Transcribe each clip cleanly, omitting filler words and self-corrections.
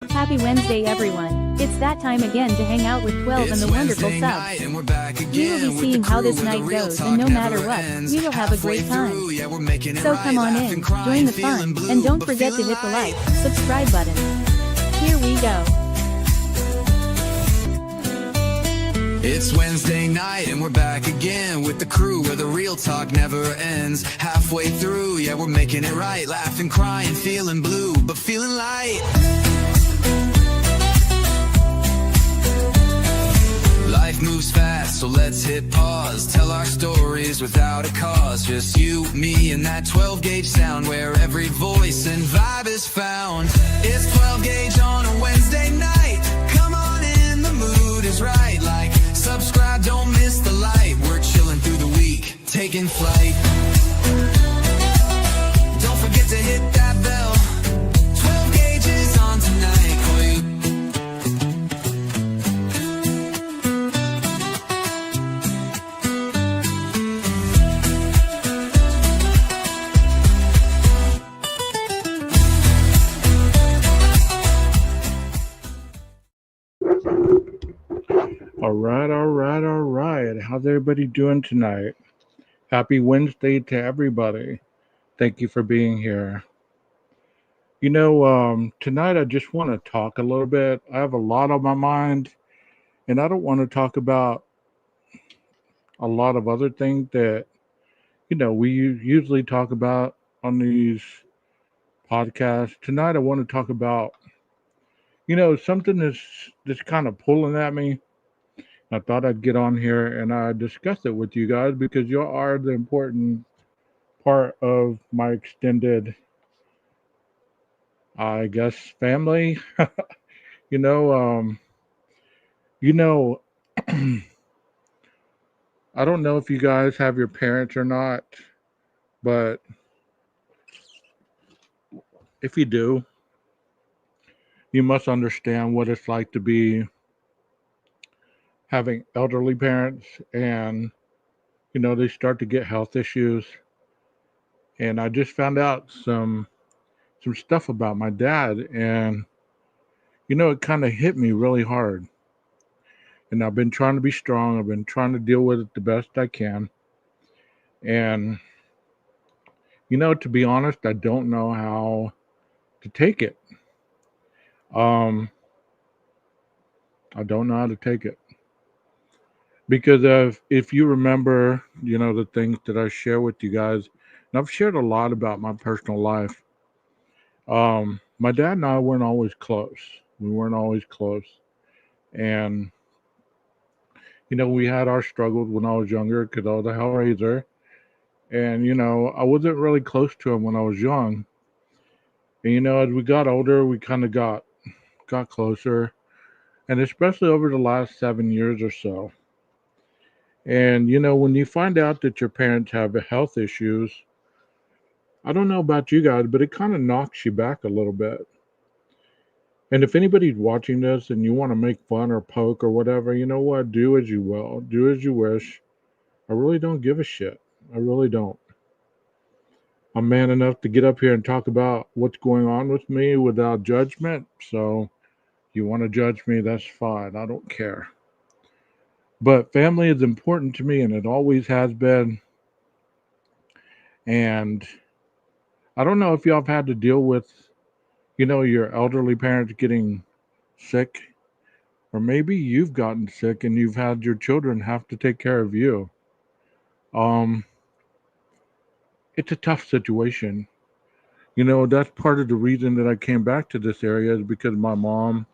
Happy Wednesday everyone, it's that time again to hang out with 12 and the wonderful subs. We will be seeing how this night goes and no matter what, we will have a great time. So come on in, join the fun, and don't forget to hit the like, subscribe button. Here we go. It's Wednesday night and we're back again with the crew where the real talk never ends. Halfway through, yeah, we're making it right. Laughing, crying, feeling blue, but feeling light. Life moves fast, so let's hit pause. Tell our stories without a cause. Just you, me, and that 12-gauge sound where every voice and vibe is found. It's 12-gauge on a Wednesday night. Come on in, the mood is right. Like, subscribe, don't miss the light. We're chilling through the week, taking flight. Don't forget to hit that bell. 12 gauges on tonight for you. All right. How's everybody doing tonight? Happy Wednesday to everybody. Thank you for being here. Tonight I just want to talk a little bit. I have a lot on my mind, and I don't want to talk about a lot of other things that, we usually talk about on these podcasts. Tonight I want to talk about, something that's kind of pulling at me. I thought I'd get on here and discuss it with you guys because you are the important part of my extended, I guess, family. you know, um, you know, I don't know if you guys have your parents or not, but if you do, you must understand what it's like to be having elderly parents and, they start to get health issues. And I just found out some stuff about my dad, and it kind of hit me really hard. And I've been trying to be strong. I've been trying to deal with it the best I can. And to be honest, I don't know how to take it. I don't know how to take it because if you remember, the things that I share with you guys, and I've shared a lot about my personal life. My dad and I weren't always close. We weren't always close. And, we had our struggles when I was younger because I was a hellraiser. And, I wasn't really close to him when I was young. And, as we got older, we kind of got closer. And especially over the last 7 years or so. And, when you find out that your parents have health issues, I don't know about you guys, but it kind of knocks you back a little bit. And if anybody's watching this and you want to make fun or poke or whatever, you know what? Do as you will. Do as you wish. I really don't give a shit. I really don't. I'm man enough to get up here and talk about what's going on with me without judgment. So you want to judge me, that's fine. I don't care. But family is important to me and it always has been. And I don't know if y'all have had to deal with, your elderly parents getting sick, or maybe you've gotten sick and you've had your children have to take care of you. Um, it's a tough situation. That's part of the reason that I came back to this area is because my mom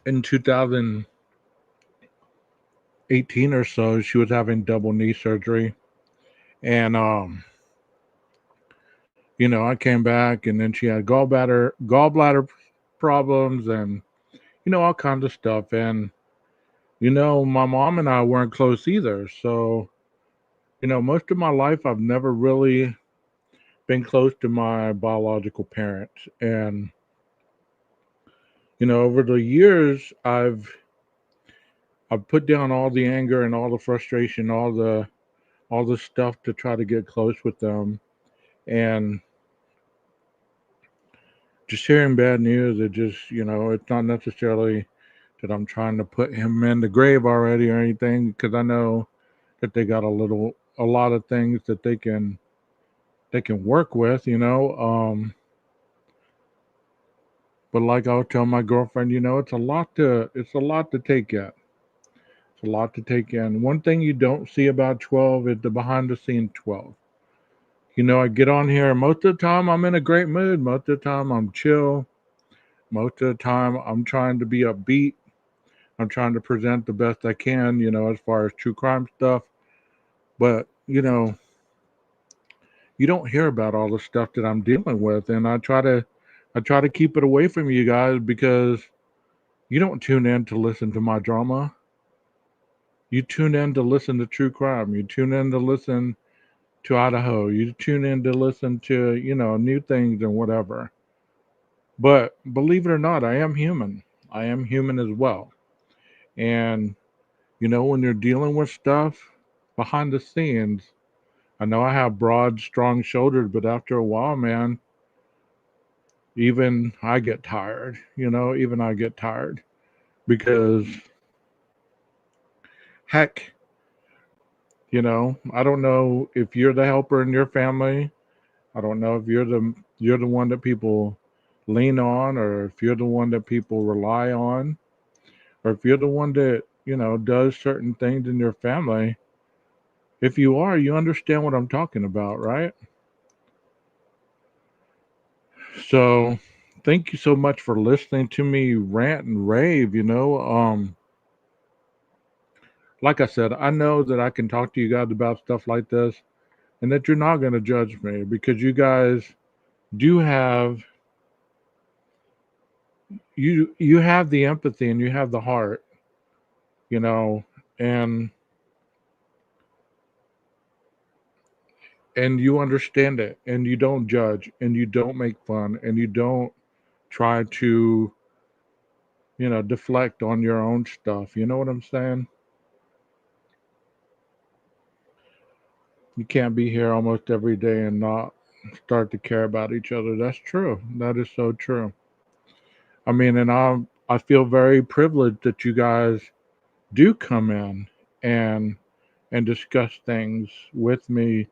in 2018 or so, she was having double knee surgery. And I came back and then she had gallbladder problems and all kinds of stuff. And my mom and I weren't close either. So, most of my life I've never really been close to my biological parents. And over the years I've put down all the anger and all the frustration, all the stuff to try to get close with them. And just hearing bad news, it just, it's not necessarily that I'm trying to put him in the grave already or anything, because I know that they got a lot of things that they can work with, but like I was telling my girlfriend, it's a lot to take in. It's a lot to take in. One thing you don't see about 12 is the behind the scenes 12. I get on here, most of the time I'm in a great mood. Most of the time I'm chill. Most of the time I'm trying to be upbeat. I'm trying to present the best I can, as far as true crime stuff. But, you don't hear about all the stuff that I'm dealing with, and I try to keep it away from you guys because you don't tune in to listen to my drama. You tune in to listen to true crime. You tune in to listen to Idaho. You tune in to listen to, new things and whatever. But believe it or not, I am human. I am human as well. And, when you're dealing with stuff behind the scenes, I know I have broad, strong shoulders, but after a while, man, even I get tired. Even I get tired because, heck, I don't know if you're the helper in your family. I don't know if you're the one that people lean on, or if you're the one that people rely on, or if you're the one that, does certain things in your family. If you are, you understand what I'm talking about, right? So, thank you so much for listening to me rant and rave. Like I said, I know that I can talk to you guys about stuff like this, and that you're not going to judge me, because you guys do have you have the empathy and you have the heart, you know, and you understand it, and you don't judge, and you don't make fun, and you don't try to, deflect on your own stuff. You know what I'm saying? You can't be here almost every day and not start to care about each other. That's true. That is so true. I mean, and I feel very privileged that you guys do come in and discuss things with me.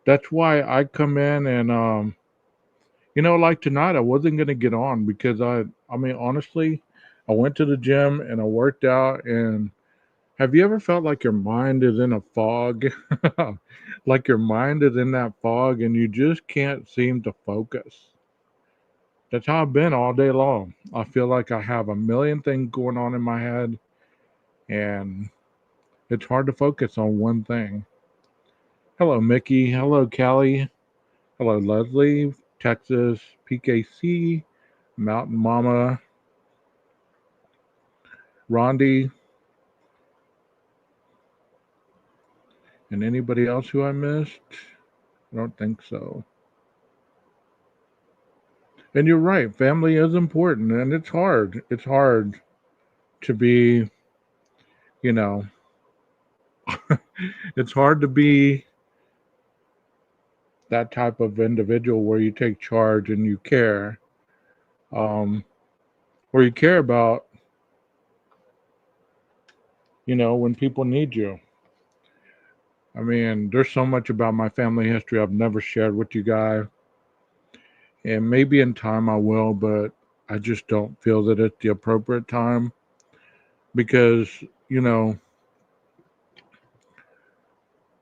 That's why I come in and like tonight I wasn't gonna get on because I mean honestly, I went to the gym and I worked out. And have you ever felt like your mind is in a fog? Like your mind is in that fog and you just can't seem to focus. That's how I've been all day long. I feel like I have a million things going on in my head, and it's hard to focus on one thing. Hello, Mickey. Hello, Callie. Hello, Leslie, Texas, PKC, Mountain Mama, Rondi, and anybody else who I missed? I don't think so. And you're right, family is important, and it's hard. It's hard to be, you know, it's hard to be that type of individual where you take charge and you care, um, where you care about, when people need you. I mean, there's so much about my family history I've never shared with you guys, and maybe in time I will, but I just don't feel that it's the appropriate time because, you know,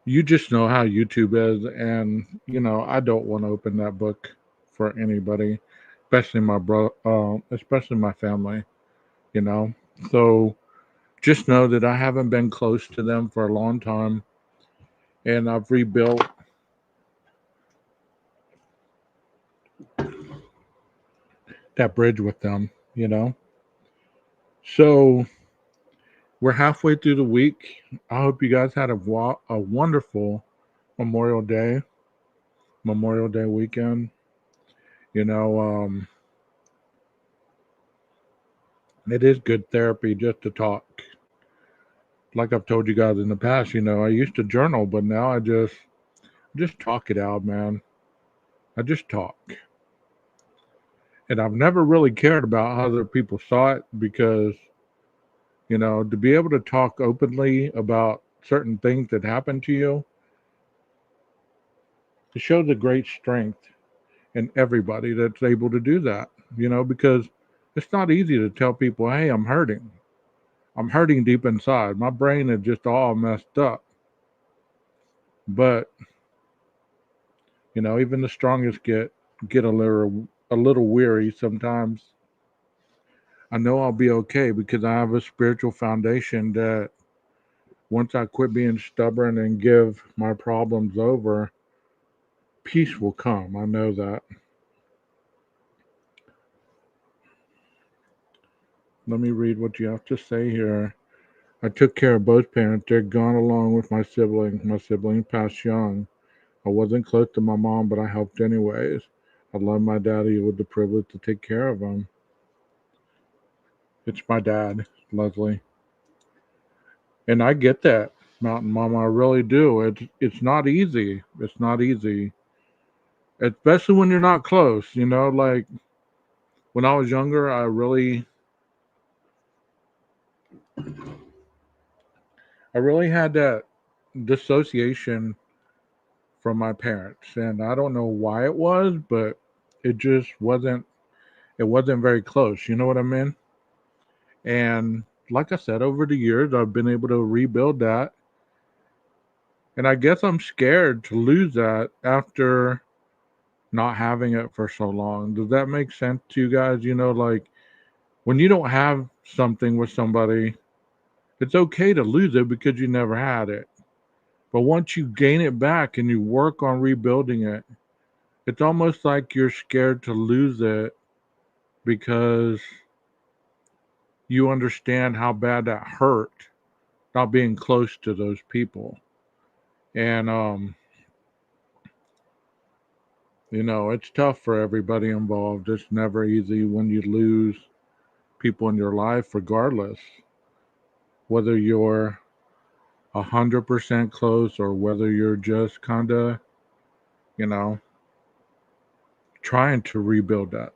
you just know how YouTube is, and I don't want to open that book for anybody, especially especially my family. You know, so just know that I haven't been close to them for a long time, and I've rebuilt that bridge with them. So we're halfway through the week. I hope you guys had a wonderful Memorial Day, Memorial Day weekend. You know, it is good therapy just to talk. Like I've told you guys in the past, I used to journal, but now I just talk it out, man. I just talk. And I've never really cared about how other people saw it because, to be able to talk openly about certain things that happen to you, it shows a great strength in everybody that's able to do that, because it's not easy to tell people, hey, I'm hurting. I'm hurting deep inside. My brain is just all messed up. But, even the strongest get a little weary sometimes. I know I'll be okay because I have a spiritual foundation that once I quit being stubborn and give my problems over, peace will come. I know that. Let me read what you have to say here. I took care of both parents. They're gone along with my sibling. My sibling passed young. I wasn't close to my mom, but I helped anyways. I love my daddy with the privilege to take care of him. It's my dad, Leslie. And I get that, Mountain Mama. I really do. It's not easy. It's not easy. Especially when you're not close, like when I was younger, I really had that dissociation from my parents. And I don't know why it was, but it just wasn't very close. You know what I mean? And like I said, over the years, I've been able to rebuild that. And I guess I'm scared to lose that after not having it for so long. Does that make sense to you guys? Like when you don't have something with somebody, it's okay to lose it because you never had it. But once you gain it back and you work on rebuilding it, it's almost like you're scared to lose it because you understand how bad that hurt not being close to those people. And it's tough for everybody involved. It's never easy when you lose people in your life, regardless whether you're 100% close or whether you're just kind of, you know, trying to rebuild that.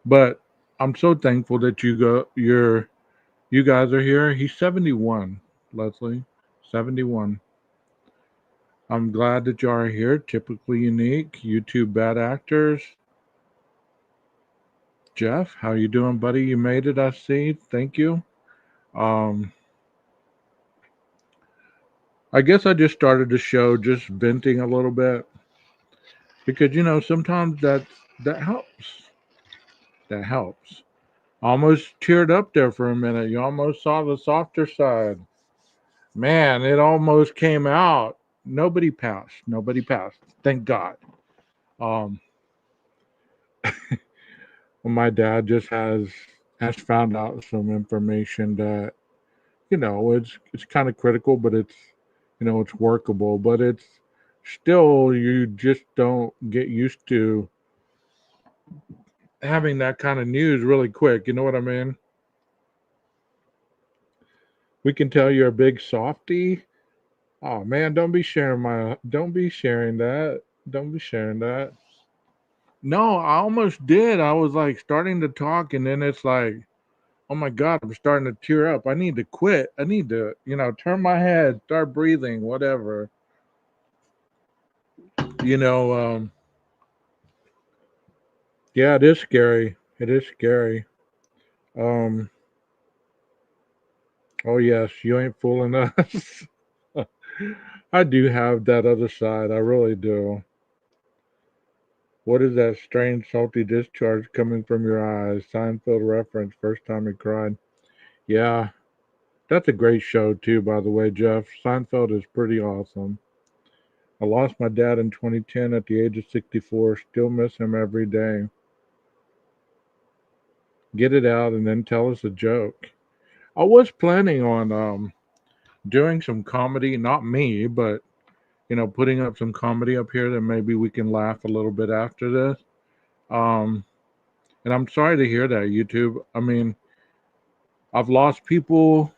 But I'm so thankful that you guys are here. He's 71, Leslie, 71. I'm glad that you are here. Typically unique. YouTube bad actors. Jeff, how you doing, buddy? You made it. I see. Thank you. Um, I guess I just started the show just venting a little bit because sometimes that helps. That helps. Almost teared up there for a minute. You almost saw the softer side. Man, it almost came out. Nobody passed. Nobody passed. Thank God. Um, well, my dad just has found out some information that it's kind of critical, but it's workable, but it's still you just don't get used to having that kind of news really quick. You know what I mean? We can tell you're a big softy. Oh man, don't be sharing that. Don't be sharing that. No, I almost did. I was like starting to talk and then it's like, oh my God, I'm starting to tear up. I need to quit. I need to, turn my head, start breathing, whatever. You know, yeah, it is scary. It is scary. Um, oh yes, you ain't fooling us. I do have that other side. I really do. What is that strange salty discharge coming from your eyes? Seinfeld reference, first time he cried. Yeah, that's a great show too, by the way, Jeff. Seinfeld is pretty awesome. I lost my dad in 2010 at the age of 64. Still miss him every day. Get it out and then tell us a joke. I was planning on doing some comedy, not me, but putting up some comedy up here that maybe we can laugh a little bit after this. Um, and I'm sorry to hear that, YouTube. I mean, I've lost people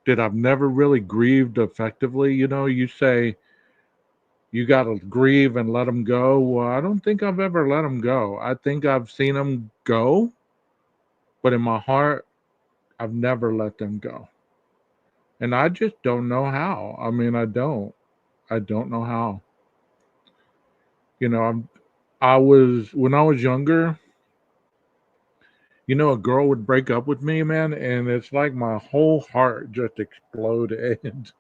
that I've never really grieved effectively. You say You got to grieve and let them go. Well, I don't think I've ever let them go. I think I've seen them go, but in my heart, I've never let them go. And I just don't know how. I mean, I don't. I don't know how. You know, I was when I was younger, a girl would break up with me, man, and it's like my whole heart just exploded.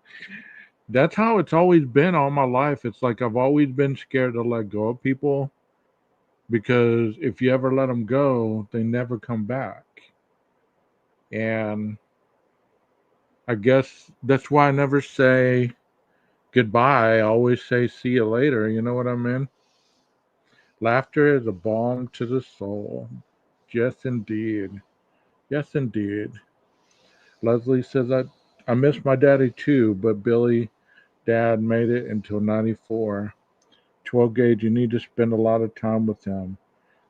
That's how it's always been all my life. It's like I've always been scared to let go of people because if you ever let them go, they never come back. And I guess that's why I never say goodbye. I always say see you later. You know what I mean? Laughter is a balm to the soul. Yes, indeed. Yes, indeed. Leslie says, I miss my daddy too, but Billy, dad made it until 94. 12 gauge, you need to spend a lot of time with him.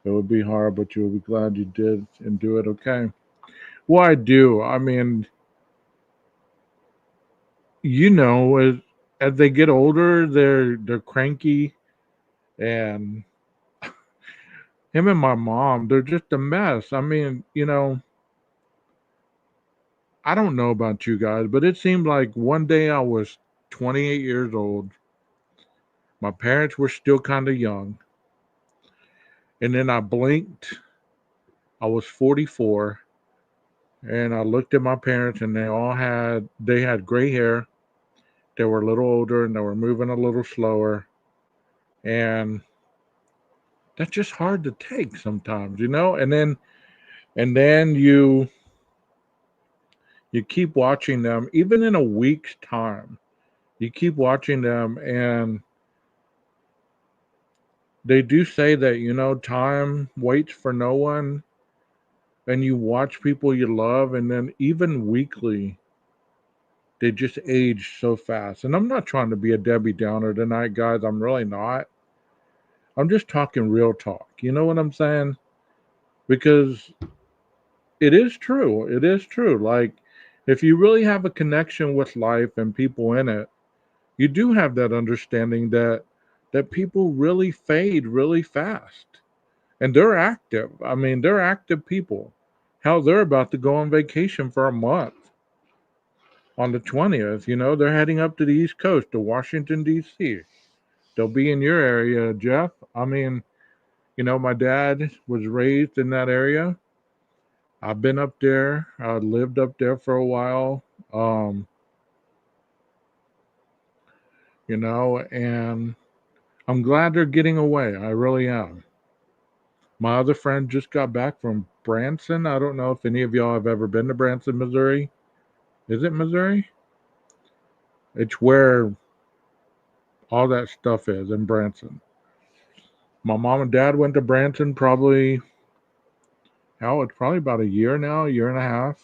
It would be hard, but you'll be glad you did and do it okay. Well, I do. I mean, as they get older, they're cranky, and him and my mom, they're just a mess. I mean, I don't know about you guys, but it seemed like one day I was 28 years old. My parents were still kind of young. And then I blinked. I was 44. And I looked at my parents and they had gray hair. They were a little older and they were moving a little slower. And that's just hard to take sometimes. And then you keep watching them, even in a week's time. You keep watching them and they do say that, time waits for no one, and you watch people you love, and then even weekly, they just age so fast. And I'm not trying to be a Debbie Downer tonight, guys. I'm really not. I'm just talking real talk. You know what I'm saying? Because it is true. It is true. Like, if you really have a connection with life and people in it, you do have that understanding that people really fade really fast. And they're active. I mean, they're active people. Hell, they're about to go on vacation for a month on the 20th. They're heading up to the East Coast to Washington, D.C. They'll be in your area, Jeff. I mean, my dad was raised in that area. I've been up there. I lived up there for a while. Um, and I'm glad they're getting away. I really am. My other friend just got back from Branson. I don't know if any of y'all have ever been to Branson, Missouri. Is it Missouri? It's where all that stuff is in Branson. My mom and dad went to Branson it's probably about a year now, a year and a half.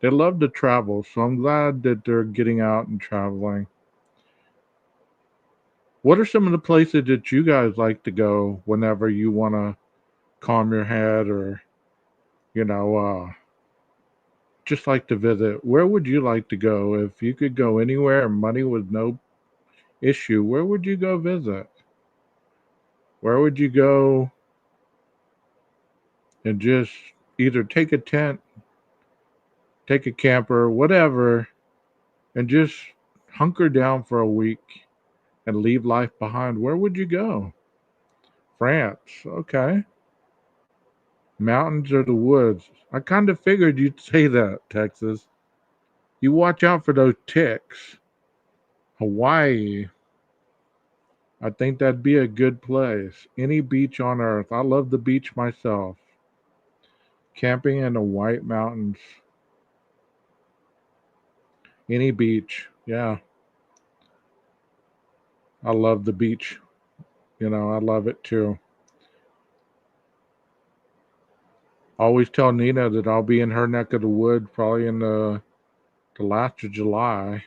They love to travel, so I'm glad that they're getting out and traveling. What are some of the places that you guys like to go whenever you want to calm your head or, you know, just like to visit? Where would you like to go if you could go anywhere and money was no issue? Where would you go visit? Where would you go and just either take a tent, take a camper, whatever, and just hunker down for a week and leave life behind? Where would you go? France. Okay. Mountains or the woods? I kind of figured you'd say that, Texas. You watch out for those ticks. Hawaii. I think that'd be a good place. Any beach on earth. I love the beach myself. Camping in the White Mountains. Any beach. Yeah. I love the beach. I love it too. I always tell Nina that I'll be in her neck of the wood probably in the last of July.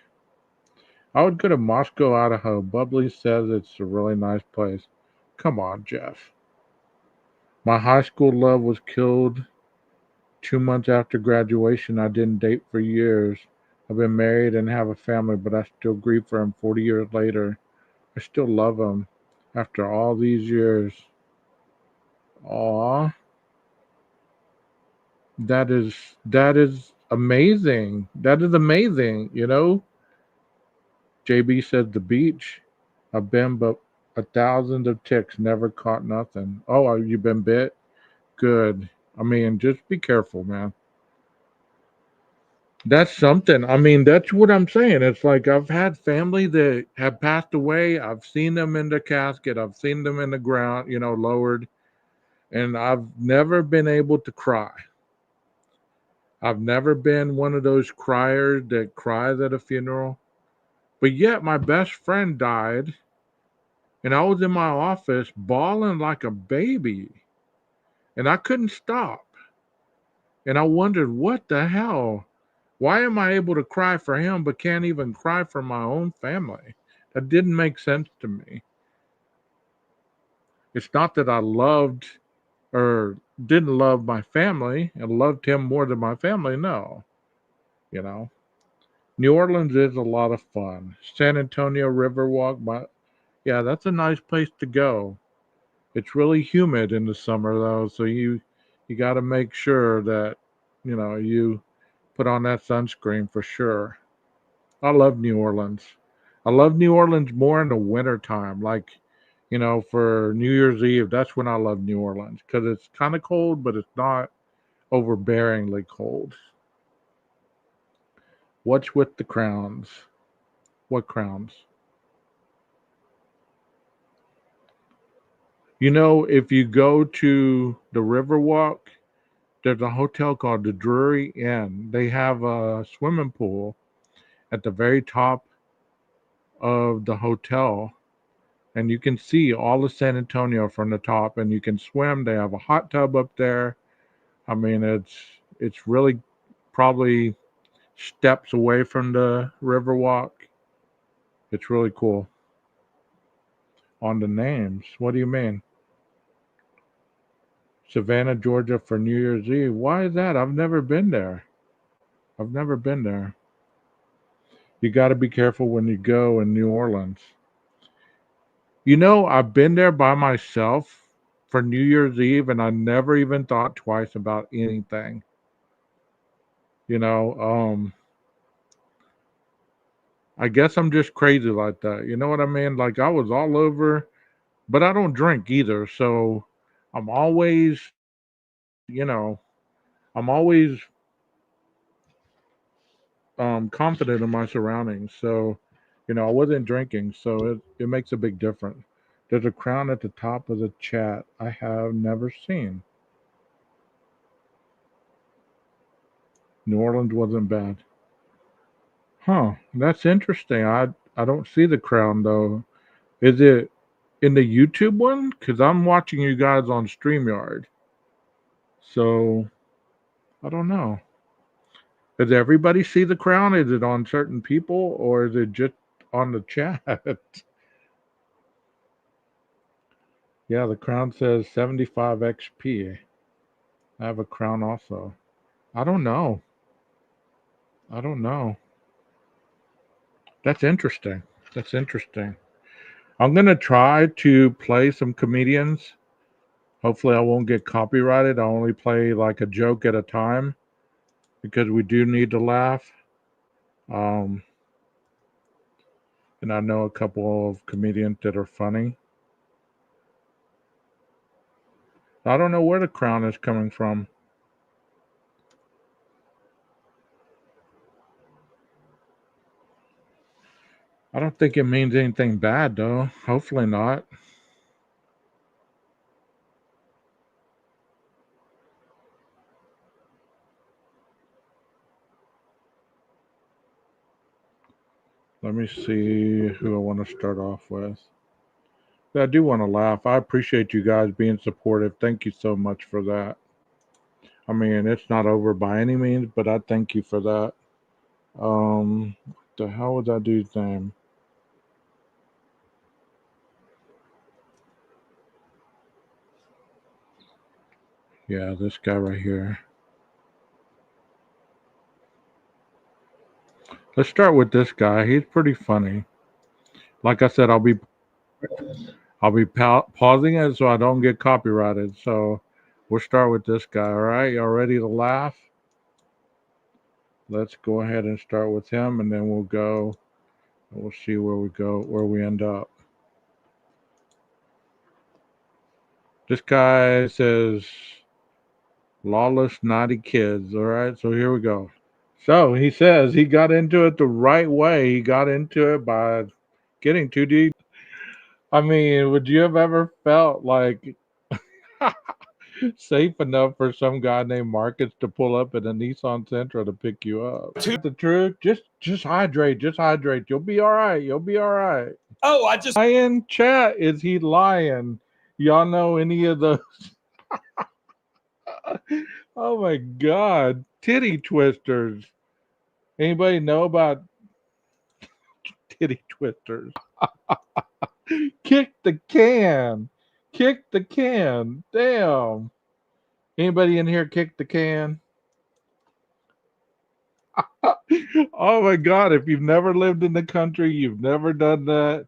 I would go to Moscow, Idaho. Bubbly says it's a really nice place. Come on, Jeff. My high school love was killed 2 months after graduation. I didn't date for years. I've been married and have a family, but I still grieve for him 40 years later. I still love him after all these years. Aw, that is amazing. That is amazing. JB said the beach. I've been, but a thousand of ticks never caught nothing. Oh, you been bit? Good. I mean, just be careful, man. That's something. I mean, that's what I'm saying. It's like I've had family that have passed away. I've seen them in the casket. I've seen them in the ground, lowered, and I've never been able to cry. I've never been one of those criers that cries at a funeral. But yet, my best friend died, and I was in my office bawling like a baby, and I couldn't stop. And I wondered, what the hell? Why am I able to cry for him but can't even cry for my own family? That didn't make sense to me. It's not that I loved or didn't love my family and loved him more than my family. No, you know. New Orleans is a lot of fun. San Antonio Riverwalk, yeah, that's a nice place to go. It's really humid in the summer though, so you got to make sure that you put on that sunscreen for sure. I love New Orleans. I love New Orleans more in the winter time. Like, for New Year's Eve, that's when I love New Orleans because it's kind of cold, but it's not overbearingly cold. What's with the crowns? What crowns? If you go to the Riverwalk, there's a hotel called the Drury Inn. They have a swimming pool at the very top of the hotel, and you can see all of San Antonio from the top, and you can swim. They have a hot tub up there. I mean, it's really probably steps away from the Riverwalk. It's really cool. On the names, what do you mean? Savannah, Georgia for New Year's Eve. Why is that? I've never been there. I've never been there. You got to be careful when you go in New Orleans. I've been there by myself for New Year's Eve, and I never even thought twice about anything. You know, um, I guess I'm just crazy like that. You know what I mean? Like I was all over, but I don't drink either. So I'm always, you know, I'm always confident in my surroundings. So, I wasn't drinking. So it makes a big difference. There's a crown at the top of the chat I have never seen. New Orleans wasn't bad. Huh. That's interesting. I don't see the crown though. Is it in the YouTube one? Because I'm watching you guys on StreamYard. So I don't know. Does everybody see the crown? Is it on certain people or is it just on the chat? Yeah, the crown says 75 XP. I have a crown also. I don't know. I don't know. That's interesting. That's interesting. I'm going to try to play some comedians. Hopefully, I won't get copyrighted. I only play like a joke at a time because we do need to laugh. Um, and I know a couple of comedians that are funny. I don't know where the crown is coming from. I don't think it means anything bad, though. Hopefully not. Let me see who I want to start off with. I do want to laugh. I appreciate you guys being supportive. Thank you so much for that. I mean, it's not over by any means, but I thank you for that. What the hell was that dude's name? Yeah, this guy right here. Let's start with this guy. He's pretty funny. Like I said, I'll be I'll be pausing it so I don't get copyrighted. So we'll start with this guy. All right, y'all ready to laugh? Let's go ahead and start with him, and then we'll go. We'll see where we go, where we end up. This guy says, "Lawless, naughty kids." All right, so here we go. So he says he got into it the right way. He got into it by getting too deep. I mean, would you have ever felt like safe enough for some guy named Marcus to pull up at a Nissan Sentra to pick you up? The truth, just hydrate, just hydrate. You'll be all right. You'll be all right. Oh, I just Lying chat, is he lying? Y'all know any of those? Oh my God, titty twisters. Anybody know about titty twisters? Kick the can. Kick the can. Damn. Anybody in here kick the can? Oh my God. If you've never lived in the country, you've never done that.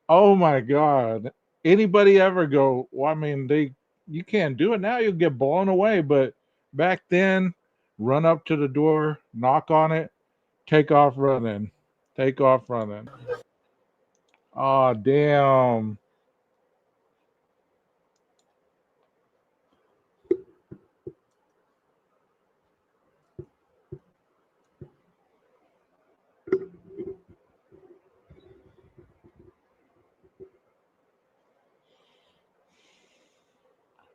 Oh my God. Anybody ever go, well, I mean, you can't do it now, you'll get blown away. But back then, run up to the door, knock on it, take off running. Take off running. Oh, damn.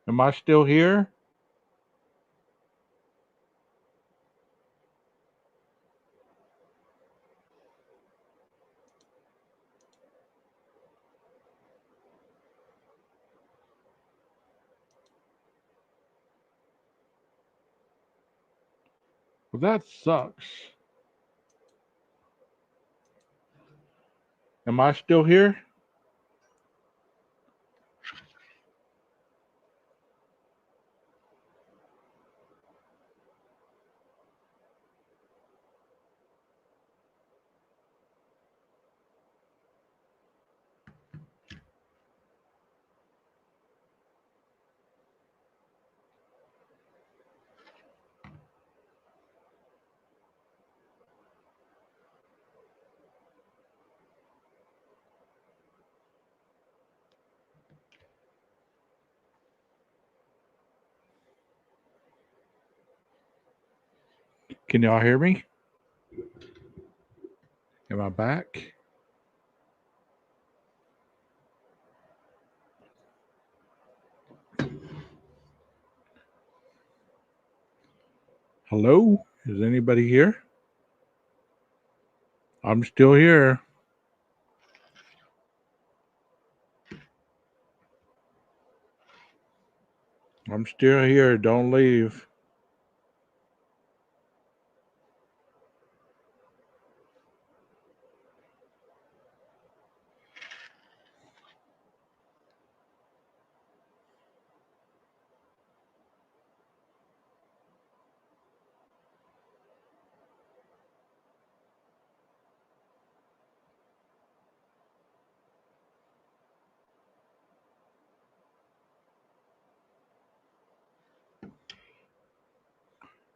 Am I still here? Well, that sucks. Am I still here? Can y'all hear me? Am I back? Hello? Is anybody here? I'm still here. I'm still here. Don't leave.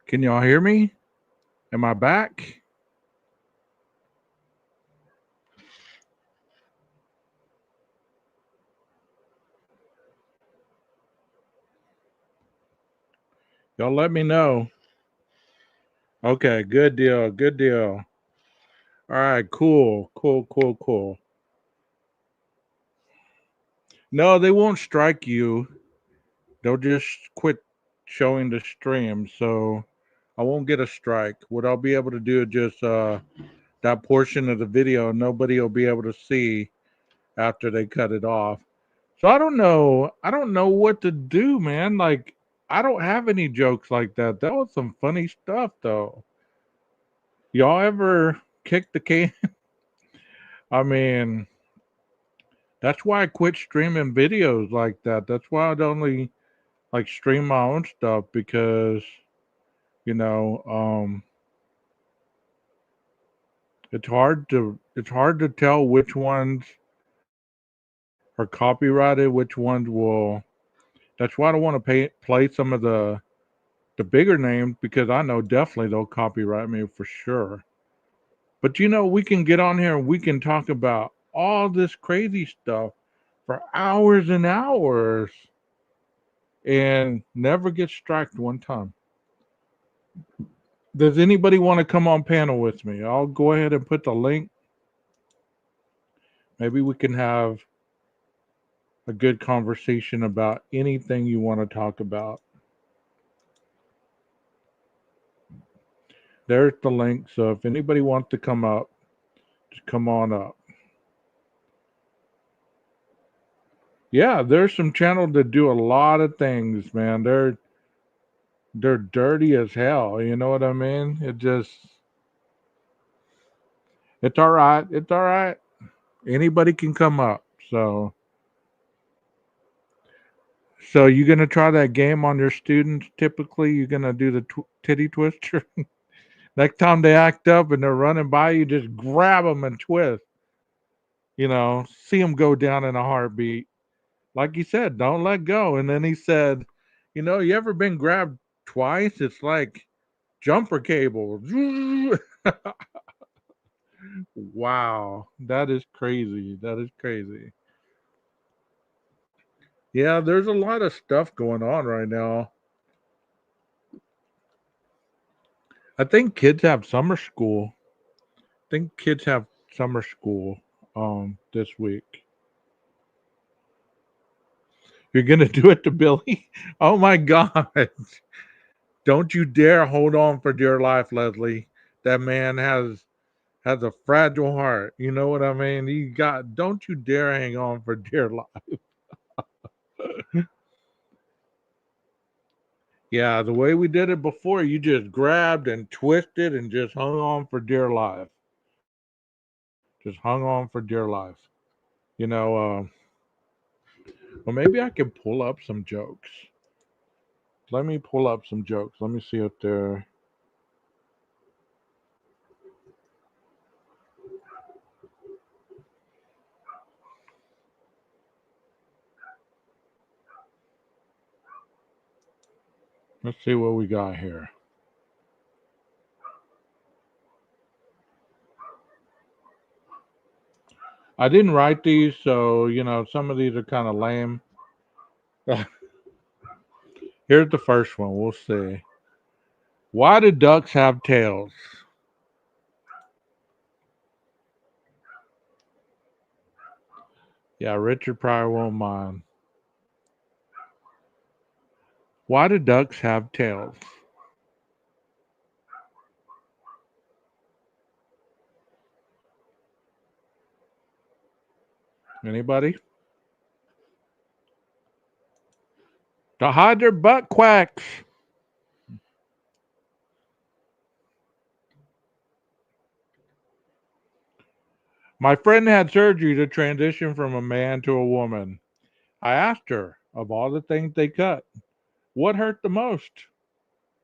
Can y'all hear me? Am I back? Y'all let me know. Okay, good deal. Good deal. All right, cool. Cool, cool, cool. No, they won't strike you. They'll just quit showing the stream. So I won't get a strike. What I'll be able to do is just that portion of the video nobody will be able to see after they cut it off. So I don't know. I don't know what to do, man. Like I don't have any jokes like that. That was some funny stuff though. Y'all ever kick the can? I mean, that's why I quit streaming videos like that. That's why I'd only like stream my own stuff because you know, it's hard to tell which ones are copyrighted, which ones will. That's why I don't want to play some of the bigger names because I know definitely they'll copyright me for sure. But we can get on here and we can talk about all this crazy stuff for hours and hours and never get striked one time. Does anybody want to come on panel with me? I'll go ahead and put the link. Maybe we can have a good conversation about anything you want to talk about. There's the link. So if anybody wants to come up, just come on up. Yeah, there's some channels that do a lot of things, man. They're dirty as hell. You know what I mean? It's all right. It's all right. Anybody can come up. So you're gonna try that game on your students? Typically, you're gonna do the titty twister. Next time they act up and they're running by you, just grab them and twist. See them go down in a heartbeat. Like he said, don't let go. And then he said, you ever been grabbed twice? It's like jumper cable. Wow, that is crazy. That is crazy. Yeah, there's a lot of stuff going on right now. I think kids have summer school. I think kids have summer school this week. You're gonna do it to Billy? Oh my God. Don't you dare hold on for dear life, Leslie. That man has a fragile heart. You know what I mean? Don't you dare hang on for dear life. Yeah, the way we did it before, you just grabbed and twisted and just hung on for dear life. Just hung on for dear life. You know, well, maybe I can pull up some jokes. Let me pull up some jokes. Let me see if they're. Let's see what we got here. I didn't write these, so some of these are kind of lame. Here's the first one. We'll see. Why do ducks have tails? Yeah, Richard Pryor won't mind. Why do ducks have tails? Anybody? To hide their butt quacks. My friend had surgery to transition from a man to a woman. I asked her, of all the things they cut, what hurt the most?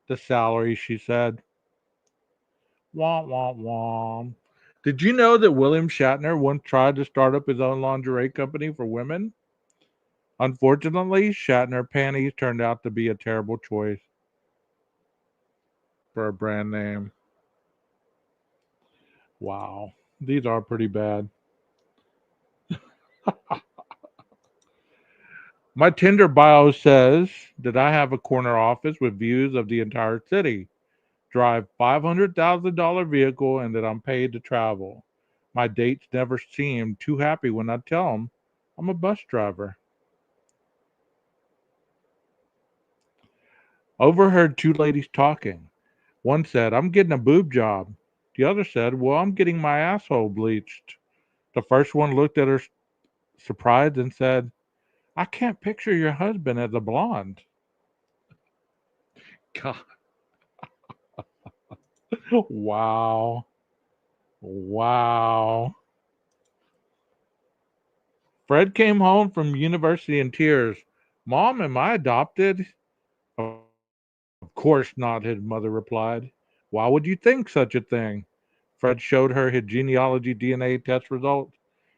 The salary, she said. Wah, wah, wah. Did you know that William Shatner once tried to start up his own lingerie company for women? Unfortunately, Shatner panties turned out to be a terrible choice for a brand name. Wow. These are pretty bad. My Tinder bio says that I have a corner office with views of the entire city, drive $500,000 vehicle, and that I'm paid to travel. My dates never seem too happy when I tell them I'm a bus driver. Overheard two ladies talking. One said, I'm getting a boob job. The other said, well, I'm getting my asshole bleached. The first one looked at her surprised and said, I can't picture your husband as a blonde. God. Wow. Wow. Fred came home from university in tears. Mom, am I adopted? Of course not, his mother replied. Why would you think such a thing? Fred showed her his genealogy DNA test results.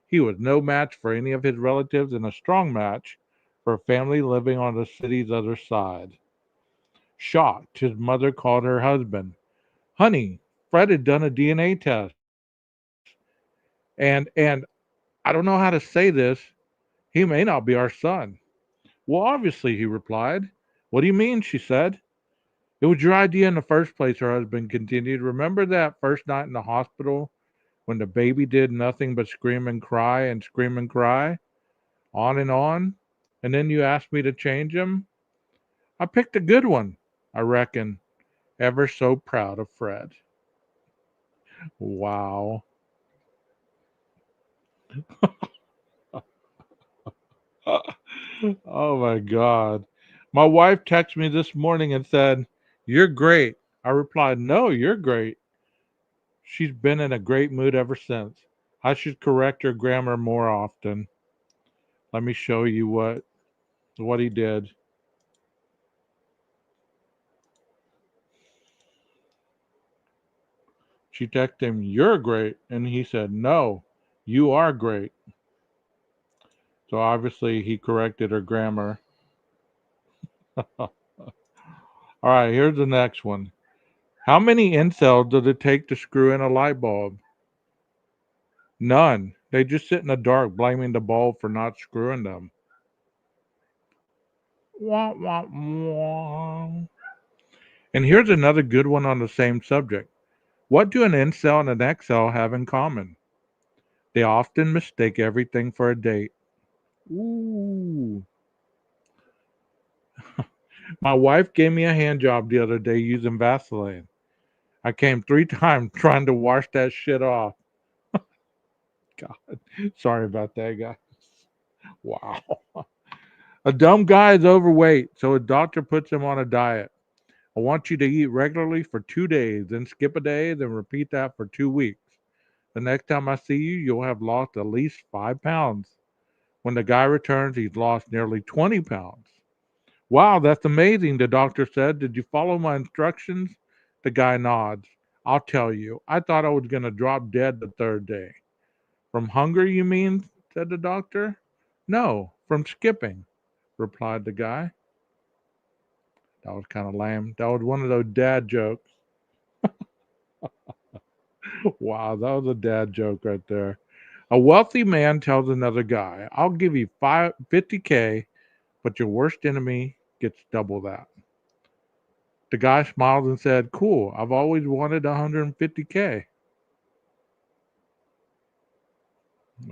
He was no match for any of his relatives and a strong match for a family living on the city's other side. Shocked, his mother called her husband. Honey, Fred had done a DNA test. And I don't know how to say this. He may not be our son. Well, obviously, he replied. What do you mean? She said. It was your idea in the first place, her husband continued. Remember that first night in the hospital when the baby did nothing but scream and cry and scream and cry, on and on? And then you asked me to change him? I picked a good one, I reckon. Ever so proud of Fred. Wow. Oh my God. My wife texted me this morning and said, You're great. I replied, No, you're great. She's been in a great mood ever since. I should correct her grammar more often. Let me show you what he did. She texted him, You're great. And he said, No, you are great. So obviously he corrected her grammar. All right, here's the next one. How many incels does it take to screw in a light bulb? None. They just sit in the dark blaming the bulb for not screwing them. Wah, wah, wah. And here's another good one on the same subject. What do an incel and an excel have in common? They often mistake everything for a date. Ooh. My wife gave me a hand job the other day using Vaseline. I came 3 times trying to wash that shit off. God, sorry about that, guys. Wow. A dumb guy is overweight, so a doctor puts him on a diet. I want you to eat regularly for 2 days, then skip a day, then repeat that for 2 weeks. The next time I see you, you'll have lost at least 5 pounds. When the guy returns, he's lost nearly 20 pounds. Wow, that's amazing, the doctor said. Did you follow my instructions? The guy nods. I'll tell you, I thought I was going to drop dead the third day. From hunger, you mean? Said the doctor. No, from skipping, replied the guy. That was kind of lame. That was one of those dad jokes. Wow, that was a dad joke right there. A wealthy man tells another guy, I'll give you 50K, but your worst enemy gets double that. The guy smiled and said, Cool, I've always wanted 150K.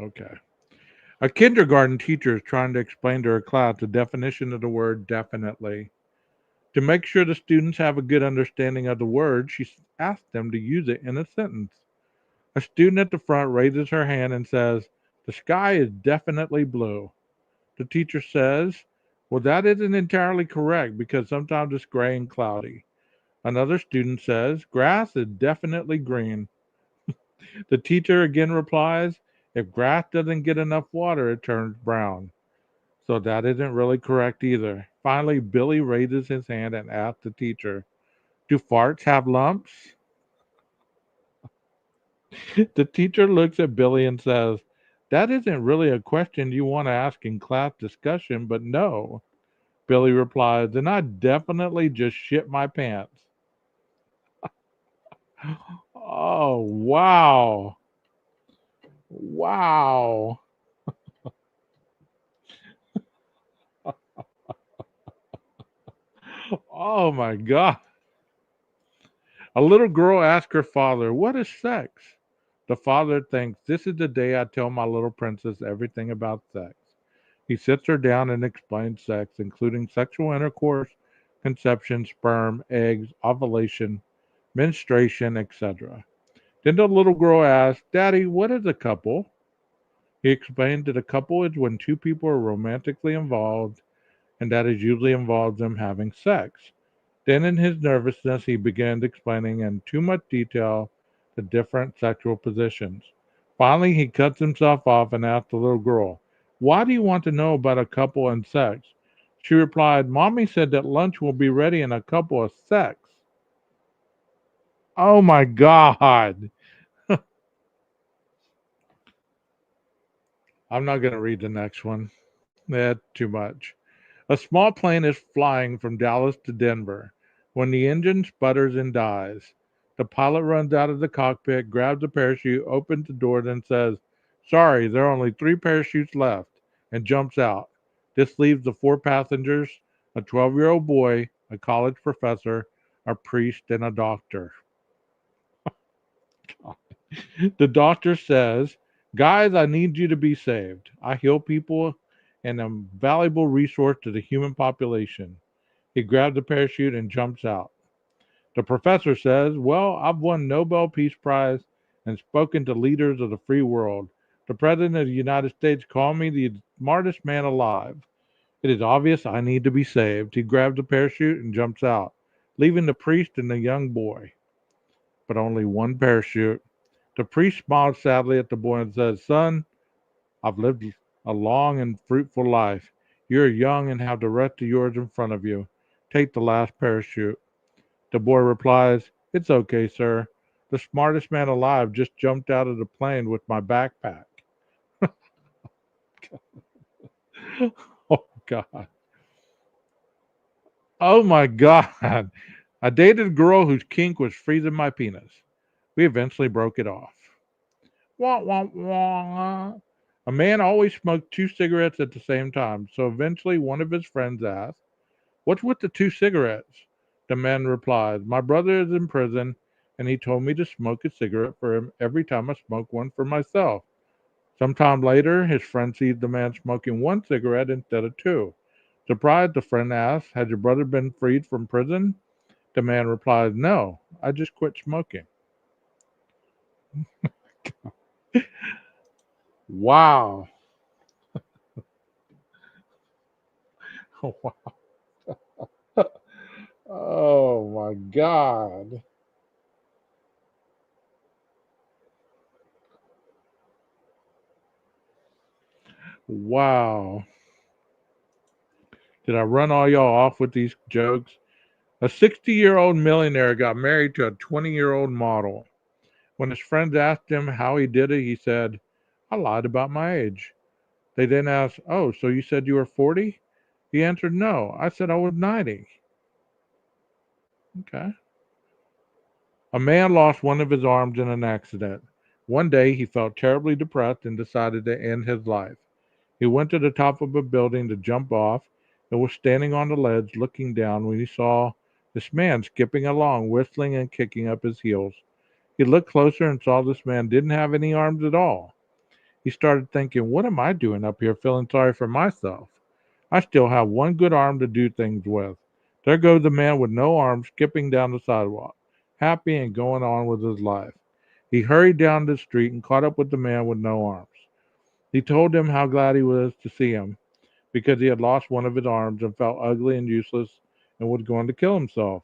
Okay. A kindergarten teacher is trying to explain to her class the definition of the word definitely. To make sure the students have a good understanding of the word, she asked them to use it in a sentence. A student at the front raises her hand and says, The sky is definitely blue. The teacher says, Well, that isn't entirely correct because sometimes it's gray and cloudy. Another student says, Grass is definitely green. The teacher again replies, If grass doesn't get enough water, it turns brown. So that isn't really correct either. Finally, Billy raises his hand and asks the teacher, Do farts have lumps? The teacher looks at Billy and says, That isn't really a question you want to ask in class discussion, but no. Billy replies, Then I definitely just shit my pants. Oh, wow. Wow. Oh my God. A little girl asks her father, What is sex? The father thinks, This is the day I tell my little princess everything about sex. He sits her down and explains sex, including sexual intercourse, conception, sperm, eggs, ovulation, menstruation, etc. Then the little girl asks, Daddy, what is a couple? He explained that a couple is when two people are romantically involved, and that it usually involves them having sex. Then, in his nervousness, he began explaining in too much detail the different sexual positions. Finally, he cuts himself off and asked the little girl, Why do you want to know about a couple and sex? She replied, Mommy said that lunch will be ready in a couple of sex. Oh my God. I'm not going to read the next one. That's too much. A small plane is flying from Dallas to Denver when the engine sputters and dies. The pilot runs out of the cockpit, grabs a parachute, opens the door, then says, "Sorry, there are only 3 parachutes left," and jumps out. This leaves the 4 passengers: a 12-year-old boy, a college professor, a priest, and a doctor. The doctor says, "Guys, I need you to be saved. I heal people and am a valuable resource to the human population." He grabs the parachute and jumps out. The professor says, "Well, I've won Nobel Peace Prize and spoken to leaders of the free world. The President of the United States called me the smartest man alive. It is obvious I need to be saved." He grabs the parachute and jumps out, leaving the priest and the young boy. But only one parachute. The priest smiles sadly at the boy and says, "Son, I've lived a long and fruitful life. You're young and have the rest of yours in front of you. Take the last parachute." The boy replies, "It's okay, sir. The smartest man alive just jumped out of the plane with my backpack." Oh, God. Oh, my God. I dated a girl whose kink was freezing my penis. We eventually broke it off. Wah, wah, wah. A man always smoked 2 cigarettes at the same time, so eventually one of his friends asked, "What's with the 2 cigarettes?" The man replied, "My brother is in prison, and he told me to smoke a cigarette for him every time I smoke one for myself." Sometime later, his friend sees the man smoking 1 cigarette instead of two. Surprised, the friend asks, "Has your brother been freed from prison?" The man replies, "No, I just quit smoking." Wow. Oh my God. Wow. Did I run all y'all off with these jokes? A 60-year-old millionaire got married to a 20-year-old model. When his friends asked him how he did it, he said, "I lied about my age." They then asked, "Oh, so you said you were 40?" He answered, "No, I said I was 90. Okay. A man lost one of his arms in an accident. One day he felt terribly depressed and decided to end his life. He went to the top of a building to jump off and was standing on the ledge looking down when he saw this man skipping along, whistling and kicking up his heels. He looked closer and saw this man didn't have any arms at all. He started thinking, "What am I doing up here feeling sorry for myself? I still have one good arm to do things with." There goes the man with no arms skipping down the sidewalk, happy and going on with his life. He hurried down the street and caught up with the man with no arms. He told him how glad he was to see him because he had lost one of his arms and felt ugly and useless and was going to kill himself.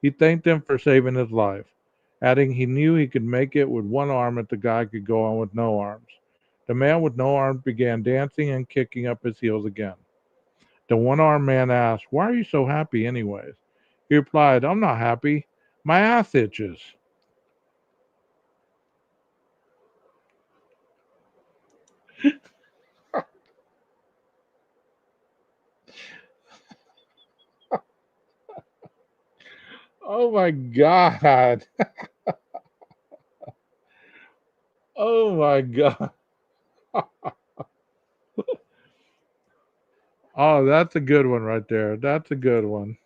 He thanked him for saving his life, adding he knew he could make it with one arm if the guy could go on with no arms. The man with no arms began dancing and kicking up his heels again. The one armed man asked, "Why are you so happy, anyways?" He replied, "I'm not happy. My ass itches." Oh my God. Oh my God. Oh, that's a good one right there. That's a good one.